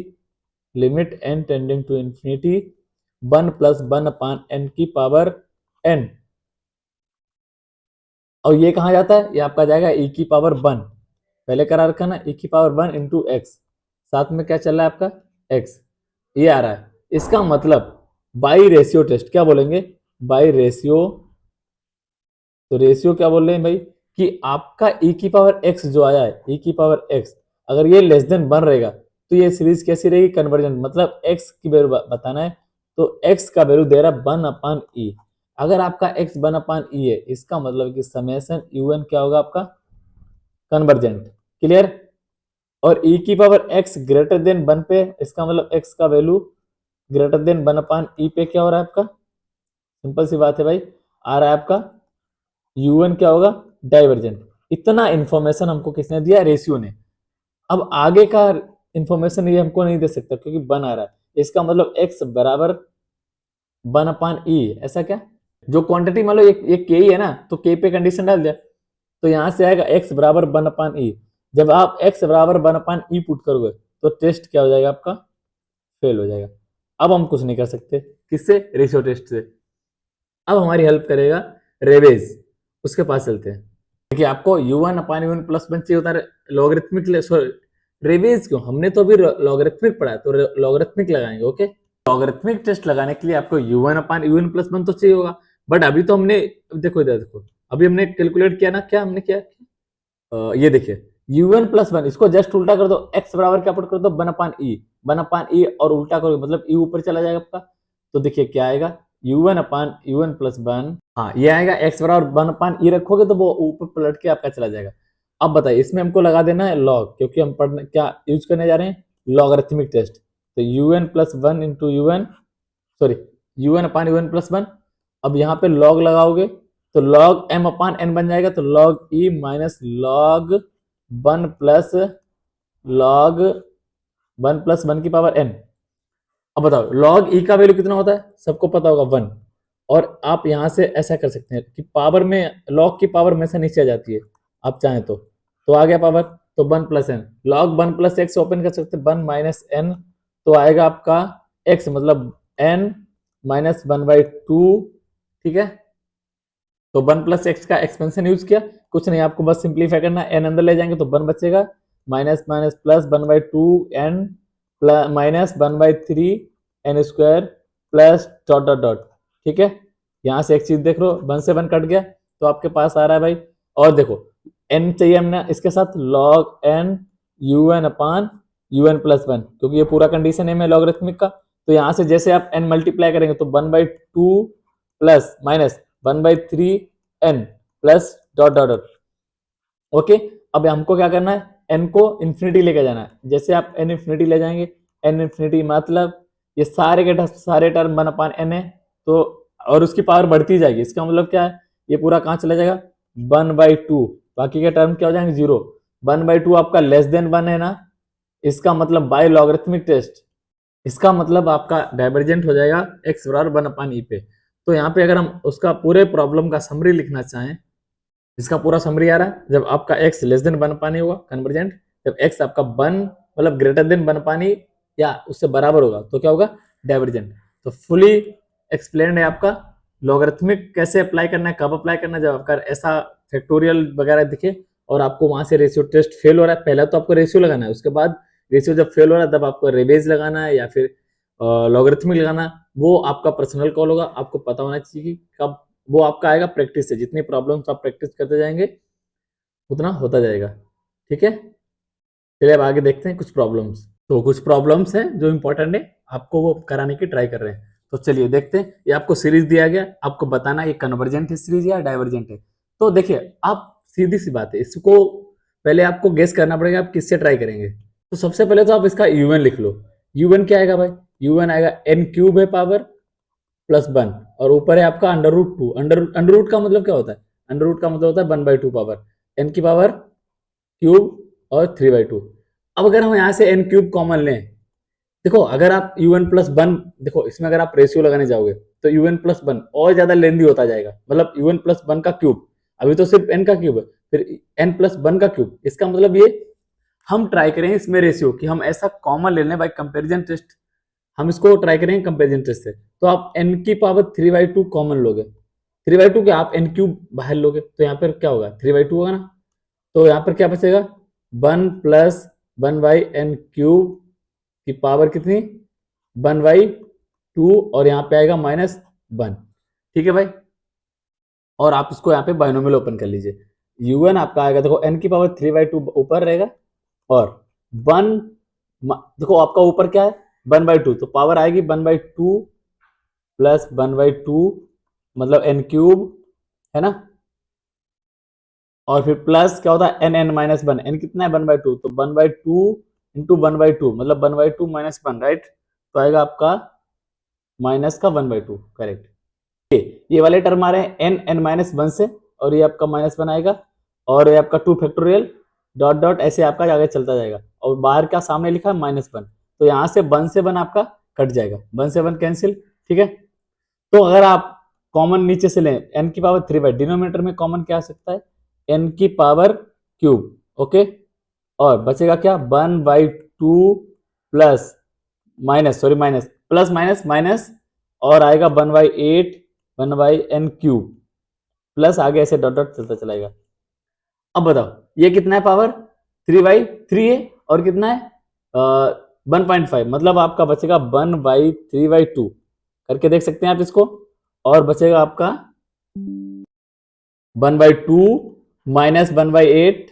limit n tending to infinity 1 plus one upon n की पावर n, और ये कहाँ जाता है, ये आपका जाएगा e की पावर 1, पहले करा रखा ना e की पावर 1 इंटू एक्स, साथ में क्या चल रहा है आपका x, ये आ रहा है। इसका मतलब बाई रेशियो टेस्ट क्या बोलेंगे, बाई रेशियो, तो रेशियो क्या बोल रहे हैं भाई कि आपका e की पावर x जो आया है, e की पावर x अगर ये लेस देन 1 रहेगा तो ये सीरीज कैसी रहेगी कन्वर्जन, मतलब x की वैल्यू बताना है, तो x का वैल्यू दे रहा है 1 अपान e, अगर आपका x 1 अपान e है इसका मतलब कि समेशन un क्या होगा आपका कन्वर्जेंट, क्लियर। और e की पावर x ग्रेटर देन 1 पे, इसका मतलब x का वैल्यू ग्रेटर देन 1 अपान e पे क्या हो रहा है आपका, सिंपल सी बात है भाई, आ रहा है आपका u1 क्या होगा डाइवर्जेंट। इतना इंफॉर्मेशन हमको किसने दिया, रेशियो ने। अब आगे का इंफॉर्मेशन ये हमको नहीं दे सकता क्योंकि बन आ रहा है, इसका मतलब x बराबर 1 अपान ई, ऐसा क्या, जो क्वांटिटी मान लो ये के ही है ना, तो के पे कंडीशन डाल दिया, तो यहां से आएगा x बराबर 1 अपान ई। जब आप x बराबर 1 अपान ई पुट करोगे तो टेस्ट क्या हो जाएगा आपका, फेल हो जाएगा। अब हम कुछ नहीं कर सकते, किससे, रेशियो टेस्ट से। अब हमारी हेल्प करेगा रेवेज, उसके पास चलते हैं। देखिए आपको u1 upon u1 plus one चाहिए होता है लॉगरिथमिक, सॉरी रेवेज क्यों, हमने तो अभी लॉगरिथमिक पढ़ा है तो लॉगरिथमिक लगाएंगे। ओके, लॉगरिथमिक टेस्ट लगाने के लिए आपको u1 upon u1 plus one तो चाहिए होगा, बट अभी तो हमने, देखो इधर देखो, अभी हमने कैलकुलेट किया ना, क्या हमने किया, ये देखिए u1 प्लस वन, इसको जस्ट उल्टा कर दो, x बराबर क्या पुट कर दो 1 अपान ई, 1 अपान ई और उल्टा करो मतलब ई ऊपर चला जाएगा आपका, तो देखिए क्या आएगा u1 upon u1 plus one, हाँ ये आएगा x बराबर 1 अपान ई रखोगे तो वो ऊपर पलट के आपका चला जाएगा। अब बताइए इसमें हमको लगा देना है लॉग, क्योंकि हम पढ़ने क्या यूज करने जा रहे हैं, लॉगरिथमिक टेस्ट, तो un plus one into un, sorry un अपान un प्लस वन, अब यहाँ पे लॉग लगाओगे तो लॉग m अपान n बन जाएगा, तो log e minus log 1 plus log 1 plus 1 की पावर n। अब बताओ लॉग e का वैल्यू कितना होता है, सबको पता होगा 1, और आप यहां से ऐसा कर सकते हैं कि पावर में लॉग की पावर में से नीचे आ जाती है, आप चाहें तो आ गया पावर, तो 1 plus n, log 1 plus x open कर सकते हैं 1 माइनस एन, तो आएगा आपका x मतलब n माइनस 1/2, ठीक है। तो 1 प्लस एक्स का एक्सपेंशन यूज किया, कुछ नहीं आपको बस सिंप्लीफाई करना, एन अंदर ले जाएंगे तो 1 बचेगा, minus minus plus 1/2 n minus 1/3 n square plus dot dot dot, ठीक है। यहाँ से एक चीज देख लो 1 से 1 कट गया तो आपके पास आ रहा है भाई, और देखो n चाहिए हमने इसके साथ log n un अपान un प्लस वन, क्योंकि ये पूरा कंडीशन है में लॉगरिथमिक का। तो यहाँ से जैसे आप n मल्टीप्लाई करेंगे तो 1/2 plus minus 1/3 n plus dot dot dot. Okay, अब हमको क्या करना है, n को इन्फिनिटी लेके जाना है। जैसे आप n इन्फिनिटी ले जाएंगे, n इन्फिनिटी मतलब ये सारे के सारे टर्म 1/n है, तो और उसकी पावर बढ़ती जाएगी। इसका मतलब क्या है, ये पूरा कहाँ चला जाएगा 1/2, बाकी के टर्म क्या हो जाएंगे 0। 1/2 आपका लेस देन 1 है ना, इसका मतलब बाय लॉगरिथमिक टेस्ट, इसका मतलब आपका डाइवर्जेंट हो जाएगा x बराबर 1/e पे। तो यहाँ पे अगर हम उसका पूरे प्रॉब्लम का समरी लिखना चाहें, इसका पूरा समरी आ रहा है, जब आपका x लेस देन 1/e होगा कन्वर्जेंट, जब x आपका 1 मतलब ग्रेटर देन 1/e या उससे बराबर होगा तो क्या होगा डाइवर्जेंट। तो फुली एक्सप्लेन्ड है आपका लॉगरिथमिक कैसे अप्लाई करना है, कब अप्लाई करना है, जब आपका ऐसा फैक्टोरियल वगैरह दिखे और आपको वहां से रेशियो टेस्ट फेल हो रहा है। पहले तो आपको रेशियो लगाना है, उसके बाद रेशियो जब फेल हो रहा है तब आपको रेवेज लगाना है या फिर लॉगरिथमिक लगाना, वो आपका पर्सनल कॉल होगा। आपको पता होना चाहिए कि कब वो आपका आएगा प्रैक्टिस से, जितनी प्रॉब्लम्स आप प्रैक्टिस करते जाएंगे उतना होता जाएगा। ठीक है, चलिए अब आगे देखते हैं कुछ प्रॉब्लम्स। तो कुछ प्रॉब्लम्स हैं जो इंपॉर्टेंट है, आपको वो कराने की ट्राई कर रहे हैं। तो चलिए देखते हैं, ये आपको सीरीज दिया गया, आपको बताना ये कन्वर्जेंट है सीरीज या डाइवर्जेंट है। तो देखिए आप सीधी सी बात है, इसको पहले आपको गेस करना पड़ेगा आप किससे ट्राई करेंगे। तो सबसे पहले तो आप इसका यूएन लिख लो। यूएन क्या आएगा भाई, यूएन आएगा n क्यूब है पावर प्लस 1 और ऊपर है आपका √2। अंडर रूट का मतलब क्या होता है, अंडर रूट का मतलब होता है 1/2 पावर n की पावर क्यूब और 3/2। अब अगर हम यहाँ से n क्यूब कॉमन लें, देखो अगर आप un प्लस 1, देखो इसमें अगर आप रेशियो लगाने जाओगे तो un प्लस 1 और ज्यादा लेंदी होता जाएगा, मतलब un प्लस 1 का क्यूब, अभी तो सिर्फ n का क्यूब है, फिर n प्लस 1 का क्यूब। इसका मतलब ये हम ट्राई करेंगे इसमें रेशियो कि हम ऐसा कॉमन ले लें बाय कंपेरिजन टेस्ट, हम इसको ट्राई करेंगे कंपेरिजन टेस्ट से। तो आप n की पावर 3/2 कॉमन लोगे, 3/2 के आप n क्यूब बाहर लोगे तो यहाँ पर क्या होगा 3/2 होगा ना, तो यहाँ पर क्या बचेगा 1 प्लस 1/n क्यूब की पावर कितनी 1/2 और यहाँ पे आएगा -1। ठीक है भाई, और आप इसको यहाँ पे बाइनोमियल ओपन कर लीजिए। un आपका आएगा देखो n की पावर 3/2 ऊपर रहेगा और 1, देखो आपका ऊपर क्या है 1/2, तो पावर आएगी 1/2 प्लस 1/2 मतलब n क्यूब है ना, और फिर प्लस क्या होता है n n कितना है 1/2, तो 1/2 इंटू 1/2 मतलब 1/2 -1 राइट, तो आएगा आपका माइनस का 1/2 करेक्ट। ये वाले टर्म आ रहे हैं n से और ये आपका -1 आएगा और ये आपका 2 फैक्टोरियल डॉट डॉट ऐसे आपका आगे चलता जाएगा और बाहर का सामने लिखा है -1, तो यहाँ से 1 से 1 आपका कट जाएगा, 1 से 1 कैंसिल। ठीक है, तो अगर आप कॉमन नीचे से लें n की पावर 3/, डिनोमिनेटर में कॉमन क्या आ सकता है n की पावर क्यूब। ओके, और बचेगा क्या 1/2 plus minus plus minus minus और आएगा 1/8 1/n क्यूब प्लस आगे ऐसे डॉट डॉट चलता चलाएगा। अब बताओ ये कितना है पावर 3/3 है और कितना है 1.5, मतलब आपका बचेगा 1/3/2 करके देख सकते हैं आप इसको, और बचेगा आपका 1/2 माइनस 1/8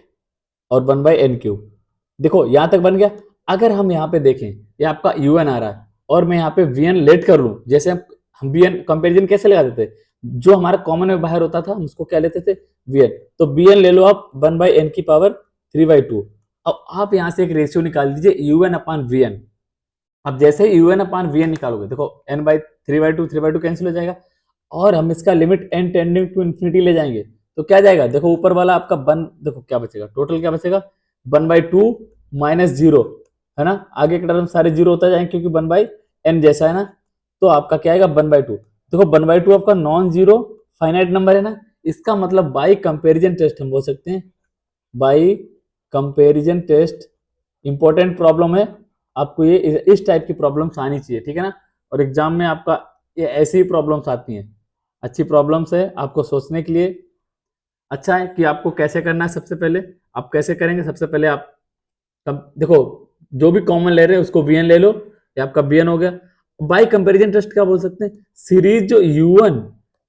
और 1/n क्यूब। देखो यहां तक बन गया। अगर हम यहाँ पे देखें ये आपका un आ रहा है और मैं यहाँ पे vn लेट कर लूं, जैसे हम vn कंपेरिजन कैसे लगाते थे, जो हमारा कॉमन में बाहर होता था हम उसको क्या लेते थे vn, तो bn ले लो आप 1/n की पावर 3/2। अब आप यहाँ से एक रेशियो निकाल दीजिए un अपान vn। अब जैसे ही un अपान vn निकालोगे देखो n/3/2 3/2 कैंसिल हो जाएगा और हम इसका limit n tending to infinity ले जाएंगे तो क्या जाएगा, देखो ऊपर वाला आपका 1, देखो क्या बचेगा टोटल क्या बचेगा 1/2 -0 है ना, आगे के टर्म सारे जीरो होता जाएंगे क्योंकि 1/n जैसा है ना, तो आपका क्या आएगा 1/2। देखो 1/2 आपका नॉन जीरो फाइनाइट नंबर है ना, इसका मतलब बाई कंपेरिजन टेस्ट हम बोल सकते हैं, by comparison test important problem है। आपको ये इस टाइप की प्रॉब्लम्स आनी चाहिए, ठीक है ना, और एग्जाम में आपका ये ऐसी ही प्रॉब्लम्स आती हैं, अच्छी प्रॉब्लम्स है आपको सोचने के लिए। अच्छा है कि आपको कैसे करना है, सबसे पहले आप कैसे करेंगे, सबसे पहले आप देखो जो भी कॉमन ले रहे हैं उसको vn ले लो, ये आपका bn हो गया। बाय कंपैरिजन टेस्ट क्या बोल सकते हैं, सीरीज जो u1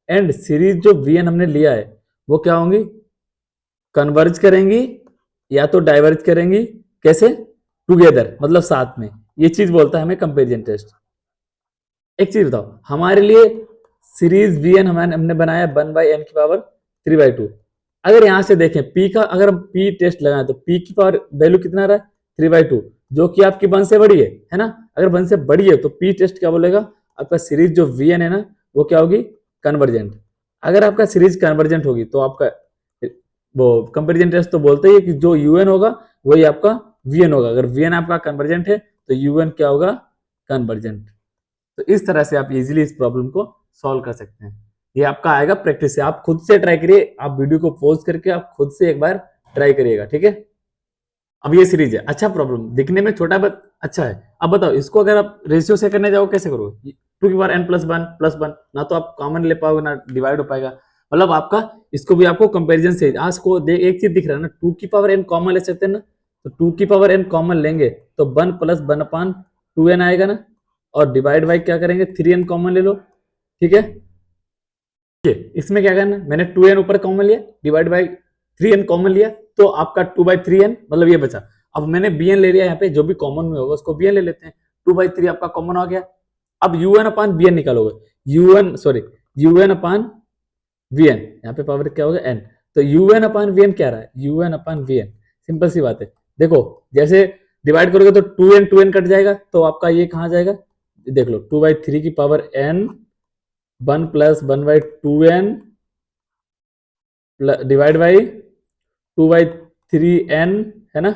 एंड सीरीज जो vn हमने लिया है वो क्या होंगी कन्वर्ज करेंगी या तो डाइवर्ज करेंगी, कैसे? टुगेदर, मतलब साथ में। ये चीज बोलता है हमें कंपैरिजन टेस्ट। एक चीज बताओ, हमारे लिए सीरीज वी एन हमने बनाया 1/n⁻³ अगर यहां से देखें पी का, अगर हम पी टेस्ट लगाएं तो पी की पावर वैल्यू कितना रहा है? 3/2, जो कि आपकी 1 से बड़ी है ना? अगर 1 से बड़ी है तो पी टेस्ट क्या बोलेगा? आपका सीरीज जो वी एन है ना, वो क्या होगी? कन्वर्जेंट। अगर आपका सीरीज कन्वर्जेंट होगी तो आपका वो कंपेरिजन टेस्ट तो बोलते ही है कि जो यूएन होगा वही आपका वीएन होगा। अगर वीएन आपका कन्वर्जेंट है तो यूएन क्या होगा? कन्वर्जेंट। तो इस तरह से आप इजीली इस प्रॉब्लम को सॉल्व कर सकते हैं। ये आपका आएगा प्रैक्टिस से, आप खुद से ट्राई करिए, आप वीडियो को पॉज करके आप खुद से एक बार ट्राई करिएगा, ठीक है? अब ये सीरीज है, अच्छा प्रॉब्लम दिखने में छोटा बट अच्छा है। अब बताओ इसको अगर आप रेशियो से करने जाओ कैसे करोगे? 2n+1 ना तो आप कॉमन ले पाओगे ना डिवाइड हो पाएगा। मतलब आपका इसको भी आपको कंपैरिजन से आज को एक चीज दिख रहा है ना, 2n कॉमन ले सकते हैं ना, तो 2n कॉमन लेंगे तो 1+1/2n आएगा ना, और डिवाइड बाई क्या करेंगे? 3n कॉमन ले लो, ठीक है? इसमें क्या करना, मैंने 2n ऊपर कॉमन लिया, डिवाइड बाई 3n कॉमन लिया, तो आपका 2/3n मतलब ये बचा। अब मैंने bn ले लिया, यहाँ पे जो भी कॉमन में होगा उसको bn ले लेते हैं, 2/3 आपका कॉमन हो गया। अब un/bn निकालोगे, un/bn, यहाँ पे पावर क्या होगा? n। तो un/bn क्या रहा है? un/bn सिंपल सी बात है। देखो जैसे डिवाइड करोगे तो 2n कट जाएगा, तो आपका ये कहाँ जाएगा? देख लो, 2/3 की power n 1+1/2n divide by 2/3n है ना,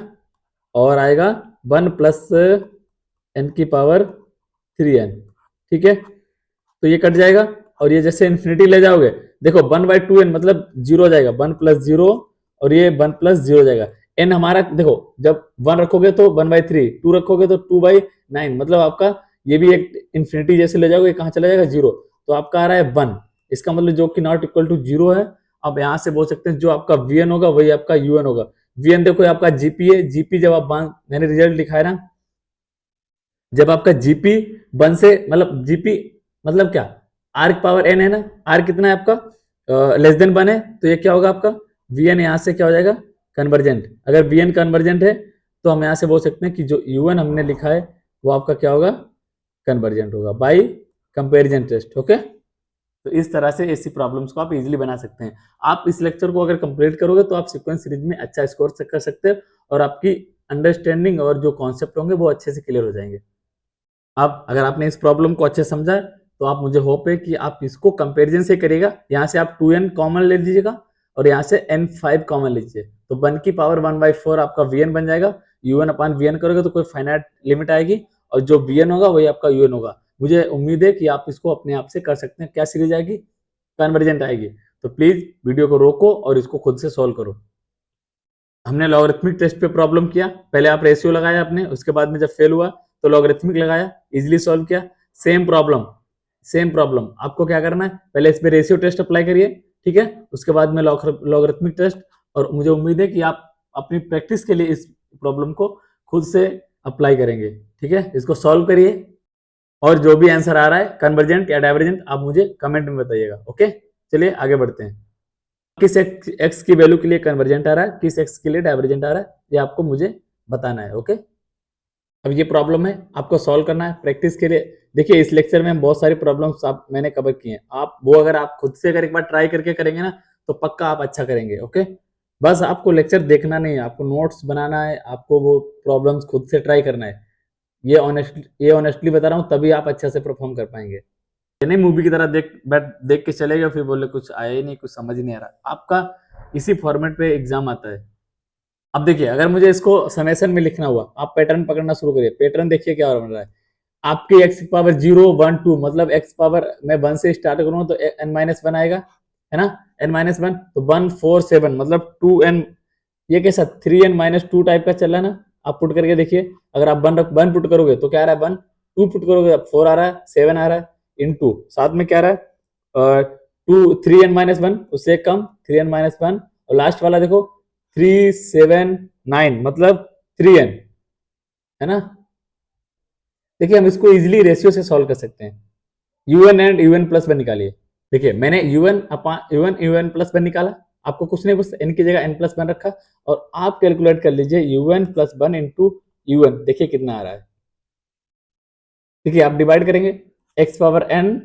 और आएगा 1+n⁻3n, ठीक है? तो ये कट जाएगा, और ये जैसे इन्फिनिटी ले जाओगे, देखो 1/2n मतलब 0 जाएगा, 1+0, और ये 1+0 जाएगा। n हमारा देखो, जब 1 रखोगे तो 1/3, 2 रखोगे तो 2/9, मतलब आपका ये भी एक इन्फिनिटी जैसे ले जाओगे, कहाँ चला जाएगा? 0। तो आपका आ रहा है 1, इसका मतलब जो कि नॉट इक्वल टू 0 है। अब यहां से बोल सकते हैं जो आपका वीएन होगा वही आपका यूएन होगा। वीएन देखो आपका जीपी है, जीपी जब आप मैंने रिजल्ट लिखा है ना, जब आपका जीपी 1 से मतलब जीपी मतलब क्या? आर की पावर एन है ना, आर कितना है आपका? लेस देन 1 है, तो ये क्या होगा आपका? वीएन यहां से क्या हो जाएगा? कन्वर्जेंट। अगर वीएन कन्वर्जेंट है तो हम यहां से बोल सकते हैं कि जो यूएन हमने लिखा है वो आपका क्या होगा? कन्वर्जेंट होगा बाई कंपेरिजन टेस्ट, ओके? तो इस तरह से ऐसी प्रॉब्लम्स को आप इजीली बना सकते हैं। आप इस लेक्चर को अगर कंप्लीट करोगे तो आप सीक्वेंस सीरीज में अच्छा स्कोर कर सकते हैं, और आपकी अंडरस्टैंडिंग और जो कॉन्सेप्ट होंगे वो अच्छे से क्लियर हो जाएंगे। अब अगर आपने इस प्रॉब्लम को अच्छे समझा तो आप, मुझे होप है कि आप इसको कंपैरिजन से करिएगा। यहाँ से आप 2n कॉमन ले लीजिएगा और यहाँ से n5 कॉमन लीजिए, तो 1 की पावर 1/4 आपका vn बन जाएगा। un/vn करोगे तो कोई फाइनाइट लिमिट आएगी, और जो vn होगा वही आपका un होगा। मुझे उम्मीद है कि आप इसको अपने आप से कर सकते हैं। क्या सीरीज आएगी? कन्वर्जेंट आएगी। तो प्लीज वीडियो को रोको और इसको खुद से सॉल्व करो। हमने लॉगरिथमिक टेस्ट पे प्रॉब्लम किया, पहले आप रेशियो लगाया आपने, उसके बाद में जब फेल हुआ तो लॉगरिथमिक लगाया, इजीली सॉल्व किया। सेम प्रॉब्लम, सेम प्रॉब्लम आपको क्या करना है, पहले इस पे रेशियो टेस्ट अप्लाई करिए, ठीक है? उसके बाद में लॉगरिथमिक टेस्ट, और मुझे उम्मीद है कि आप अपनी प्रैक्टिस के लिए इस प्रॉब्लम को खुद से अप्लाई करेंगे, ठीक है? इसको सॉल्व करिए, और जो भी आंसर आ रहा है कन्वर्जेंट या डाइवर्जेंट आप मुझे कमेंट में बताइएगा, ओके? चलिए आगे बढ़ते हैं। किस एक्स की वैल्यू के लिए कन्वर्जेंट आ रहा है, किस एक्स के लिए डाइवर्जेंट आ रहा है, ये आपको मुझे बताना है, ओके? अब ये प्रॉब्लम है, आपको सॉल्व करना है प्रैक्टिस के लिए। देखिए इस लेक्चर में बहुत सारी प्रॉब्लम्स आप मैंने कवर की हैं, आप वो अगर आप खुद से अगर एक बार ट्राई करके करेंगे ना तो पक्का आप अच्छा करेंगे, ओके? बस आपको लेक्चर देखना नहीं है, आपको नोट्स बनाना है, आपको वो प्रॉब्लम्स खुद से ट्राई करना है। ये ऑनेस्टली बता रहा हूँ, तभी आप अच्छे से परफॉर्म कर पाएंगे। नहीं मूवी की तरह देख के चले गए, फिर बोले कुछ आया ही नहीं, कुछ समझ ही नहीं आ रहा। आपका इसी फॉर्मेट पे एग्जाम आता है। अब देखिए अगर मुझे इसको समेशन में लिखना हुआ, आप पैटर्न पकड़ना शुरू करिए। पैटर्न देखिए क्या बन रहा है, आपकी एक्स की पावर 0 1 2, मतलब एक्स पावर मैं 1 से स्टार्ट करूँ तो n-1 आएगा, है ना? n-1 तो 1 4 7 मतलब 2n, ये कैसा 3n-2 टाइप का चल रहा है ना? आप पुट करके देखिए, अगर आप 1 पुट करोगे तो क्या आ रहा है 1, 2 पुट करोगे 4 आ रहा है, 7 आ रहा है, इनटू साथ में क्या आ रहा है 3n-1 उससे कम 3n-1, और लास्ट वाला देखो 3 7 9 मतलब 3n, है ना? देखिए हम इसको इजीली रेशियो से सॉल्व कर सकते हैं। un एंड un+1 निकालिए। देखिए मैंने un+1 निकाला, आपको कुछ नहीं, बस n की जगह n+1 रखा और आप कैलकुलेट कर लीजिए un+1 इंटू un, देखिए कितना आ रहा है। ठीक है, आप डिवाइड करेंगे x पावर n,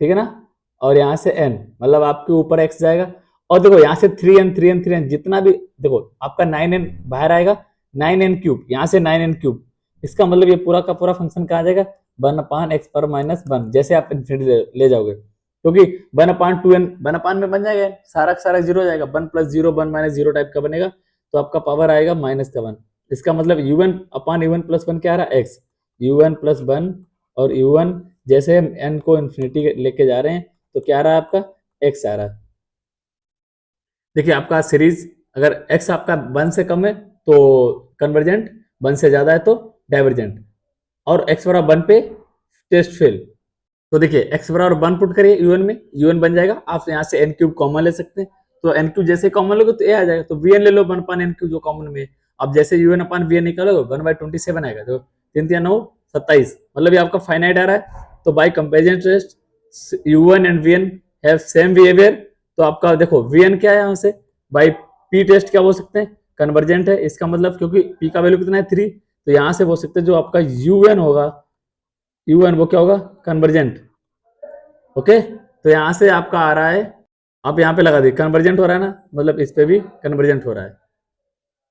ठीक है ना, और यहाँ से n, मतलब आपके ऊपर x जाएगा और देखो यहाँ से 3n जितना भी, देखो आपका 9n बाहर आएगा, 9n क्यूब, यहाँ से 9n क्यूब, इसका मतलब ये पूरा का पूरा फंक्शन कहाँ जाएगा, 1/x⁻1, जैसे आप इन्फिनिटी ले जाओगे, क्योंकि 1/2n 1 में बन जाएगा, सारा का सारा जीरो हो जाएगा, 1+0 1-0 टाइप का बनेगा, तो आपका पावर आएगा -1। इसका मतलब un/un+1 क्या आ रहा है, x, un+1 और un, जैसे हम n को इन्फिनिटी लेके जा रहे हैं तो क्या आ रहा है आपका, x आ रहा है। देखिए आपका सीरीज अगर x आपका 1 से कम है तो कन्वर्जेंट, 1 से ज्यादा है तो डाइवर्जेंट, और x बराबर 1 पे टेस्ट फेल। तो देखिए x बराबर 1 पुट करिए un में, un बन जाएगा, आप यहाँ से n क्यूब कॉमन ले सकते हैं, तो n क्यूब जैसे कॉमन लोगे तो a आ जाएगा, तो vn ले लो 1/n क्यूब जो कॉमन में है। अब जैसे un/vn निकालोगे 1/27 आएगा, तो 3×3 = 9 27, मतलब ये आपका फाइनाइट आ रहा है। तो by comparison test u1 and vn have same behaviour, तो आपका देखो vn क्या है, यहाँ से बाय p टेस्ट क्या बोल सकते हैं, कन्वर्जेंट है, इसका मतलब क्योंकि p का वैल्यू कितना है 3, तो यहाँ से बोल सकते हैं जो आपका un होगा, un वो क्या होगा, कन्वर्जेंट। ओके, तो यहाँ से आपका आ रहा है, आप यहाँ पे लगा दिए कन्वर्जेंट हो रहा है ना, मतलब इस पे भी कन्वर्जेंट हो रहा है,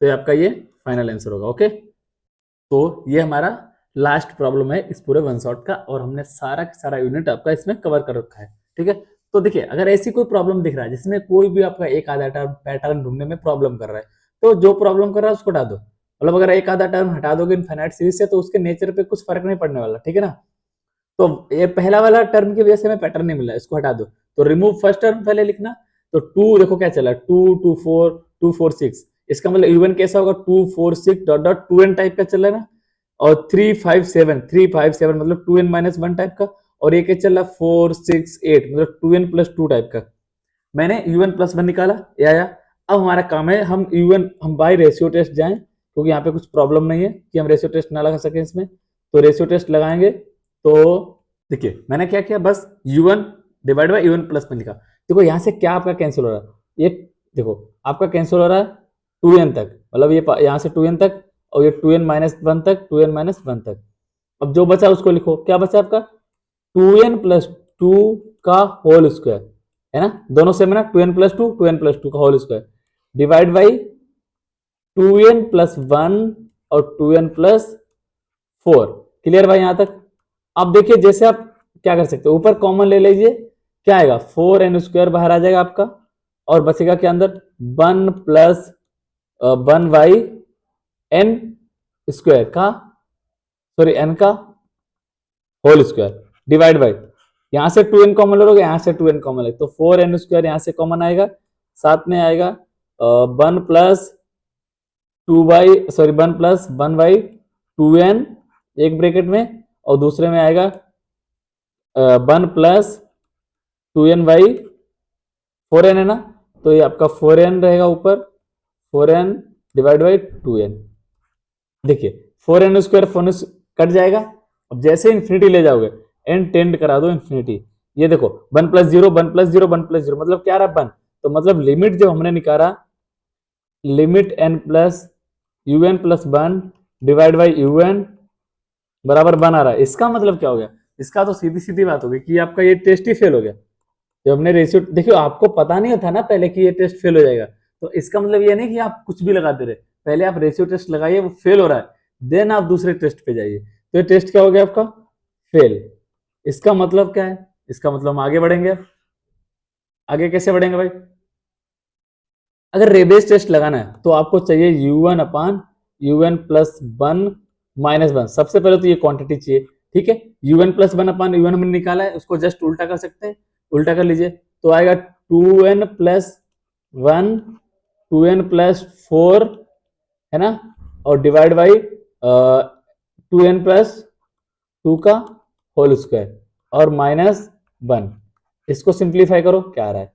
तो ये आपका ये फाइनल आंसर होगा। ओके, तो ये हमारा लास्ट प्रॉब्लम है इस पूरे वन शॉट का, और हमने सारा का सारा यूनिट आपका इसमें कवर कर रखा है। ठीक है, तो देखिए अगर ऐसी कोई प्रॉब्लम दिख रहा है जिसमें कोई भी आपका एक आधा टर्म पैटर्न ढूंढने में प्रॉब्लम कर रहा है, तो जो प्रॉब्लम कर रहा है उसको हटा दो, मतलब अगर एक आधा टर्म हटा दोगे इनफाइनाइट सीरीज से तो उसके नेचर पे कुछ फर्क नहीं पड़ने वाला। ठीक है ना, तो ये पहला वाला टर्म की वजह से हमें पैटर्न नहीं मिला, इसको हटा दो, तो रिमूव फर्स्ट टर्म पहले लिखना, तो 2 देखो क्या चला, 2 2 4 2 4 6, इसका मतलब इवन कैसा होगा, 2 4 6 डॉट डॉट 2n टाइप का चल रहा है ना, और 3 5 7 मतलब 2n-1 टाइप का, और ये क्या चल रहा है 4 6 8 मतलब 2n+2 टाइप का। मैंने un+1 निकाला, ये आया। अब हमारा काम है हम बाय रेशियो टेस्ट जाएं, क्योंकि यहाँ पे कुछ प्रॉब्लम नहीं है कि हम रेशियो टेस्ट ना लगा सकें इसमें, तो रेशियो टेस्ट लगाएंगे। तो देखिए मैंने क्या किया, बस u1 डिवाइड बाई un+1 लिखा। देखो यहाँ से क्या आपका कैंसिल हो रहा है, ये देखो आपका कैंसिल हो रहा है 2n तक, मतलब ये यहाँ से 2n तक, और ये 2n-1 तक, 2n-1 तक। अब जो बचा उसको लिखो, क्या बचा आपका 2n+2 का होल स्क्वायर, है ना, दोनों सेम है ना, 2n+2 का whole square divide by 2n+1 और 2n+4। क्लियर भाई यहां तक। अब देखिए जैसे आप क्या कर सकते हो, ऊपर कॉमन ले लीजिए, क्या आएगा 4n² बाहर आ जाएगा आपका, और बचेगा क्या अंदर 1+1/n² का, सॉरी n का होल स्क्वायर डिवाइड बाई, यहां से 2n कॉमन लोगे, यहां से 2n कॉमन ले, तो 4n² यहां से कॉमन आएगा, साथ में आएगा 1+1/2n एक ब्रैकेट में, और दूसरे में आएगा 1+2n/4n, है ना, तो ये आपका 4n रहेगा ऊपर, 4n डिवाइड बाई 2n। देखिए 4n² कट जाएगा, अब जैसे इन्फिनिटी ले जाओगे n टेंड करा दो इन्फिनिटी, ये देखो 1+0 1+0 1+0 मतलब क्या रहा 1, तो मतलब लिमिट जब हमने निकाला, limit n+un+1 divide by un बराबर 1 आ रहा है, इसका मतलब क्या हो गया, इसका तो सीधी सीधी बात होगी कि आपका ये टेस्ट ही फेल हो गया। जब हमने रेशियो, देखियो आपको पता नहीं था ना पहले कि ये टेस्ट फेल हो जाएगा, तो इसका मतलब ये नहीं कि आप कुछ भी लगा दे रहे, पहले आप रेशियो टेस्ट लगाइए, वो फेल हो रहा है, देन आप दूसरे टेस्ट पे जाइए, तो ये टेस्ट क्या हो गया आपका, फेल। इसका मतलब क्या है, इसका मतलब हम आगे बढ़ेंगे। आगे कैसे बढ़ेंगे भाई, अगर रेबेस टेस्ट लगाना है तो आपको चाहिए un/un+1 - 1, सबसे पहले तो ये क्वांटिटी चाहिए। ठीक है, un+1/un हमने निकाला है, उसको जस्ट उल्टा कर सकते हैं, उल्टा कर लीजिए, तो आएगा 2n+1 2n+4, है ना, और डिवाइड बाई 2n+2 का होल स्क्वायर और -1। इसको सिंप्लीफाई करो, क्या आ रहा है,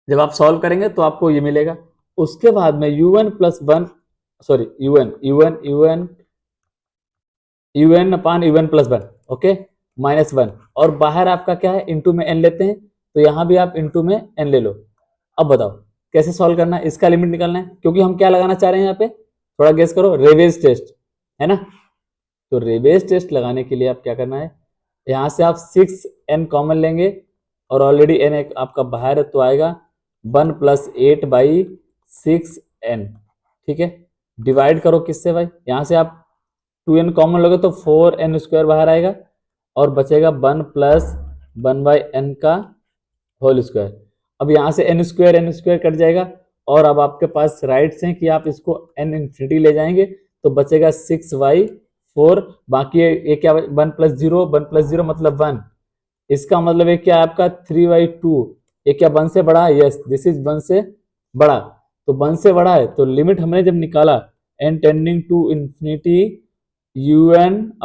जब आप सॉल्व करेंगे तो आपको ये मिलेगा। उसके बाद में un+1, सॉरी un/un+1, ओके, -1, और बाहर आपका क्या है, इंटू में n लेते हैं, तो यहां भी आप इंटू में n ले लो, अब बताओ कैसे सॉल्व करना है, इसका लिमिट निकालना है, क्योंकि हम क्या लगाना चाह रहे हैं यहाँ पे, थोड़ा गेस करो, रेवेज टेस्ट है ना। तो रेवेज टेस्ट लगाने के लिए आप क्या करना है, यहाँ से आप 6n कॉमन लेंगे और ऑलरेडी n एक आपका बाहर है तो आएगा 1 + 8/6n, ठीक है। डिवाइड करो किससे भाई, यहाँ से आप 2n कॉमन लोगे तो 4n² बाहर आएगा और बचेगा 1 + 1/n का होल स्क्वायर। अब यहाँ से n² कट जाएगा और अब आपके पास राइट्स हैं कि आप इसको n इंफिनिटी ले जाएंगे तो बचेगा 6/4। बाकी ये क्या, 1 + 0, 1 + 0 मतलब 1, इसका मतलब है क्या आपका 3/2। ये क्या 1 से बड़ा है, यस दिस इज 1 से बड़ा, तो 1 से बड़ा है तो लिमिट हमने जब निकाला n tending to infinity un/un +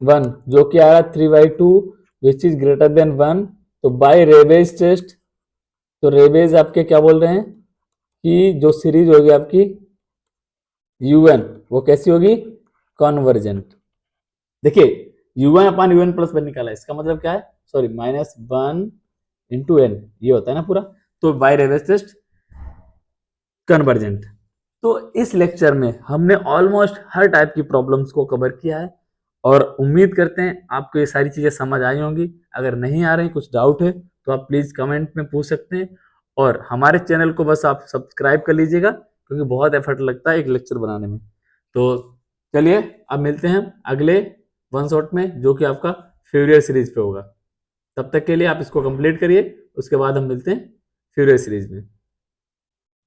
1 जो कि आया 3/2 विच इज ग्रेटर देन 1। तो बाय रेवेज टेस्ट, तो रेवेज आपके क्या बोल रहे हैं कि जो सीरीज होगी आपकी un वो कैसी होगी, कॉन्वर्जेंट। देखिए un/un + 1 निकाला, इसका मतलब क्या है, सॉरी -1 × n ये होता है ना पूरा, तो बाय रेवेज टेस्ट कन्वर्जेंट। तो इस लेक्चर में हमने ऑलमोस्ट हर टाइप की प्रॉब्लम्स को कवर किया है और उम्मीद करते हैं आपको ये सारी चीजें समझ आई होंगी। अगर नहीं आ रही, कुछ डाउट है तो आप प्लीज कमेंट में पूछ सकते हैं और हमारे चैनल को बस आप सब्सक्राइब कर लीजिएगा क्योंकि बहुत एफर्ट लगता है एक लेक्चर बनाने में। तो चलिए अब मिलते हैं अगले वन शॉट में जो कि आपका फ्यूरियर सीरीज पे होगा। तब तक के लिए आप इसको कंप्लीट करिए, उसके बाद हम मिलते हैं फ्यूरियर सीरीज में।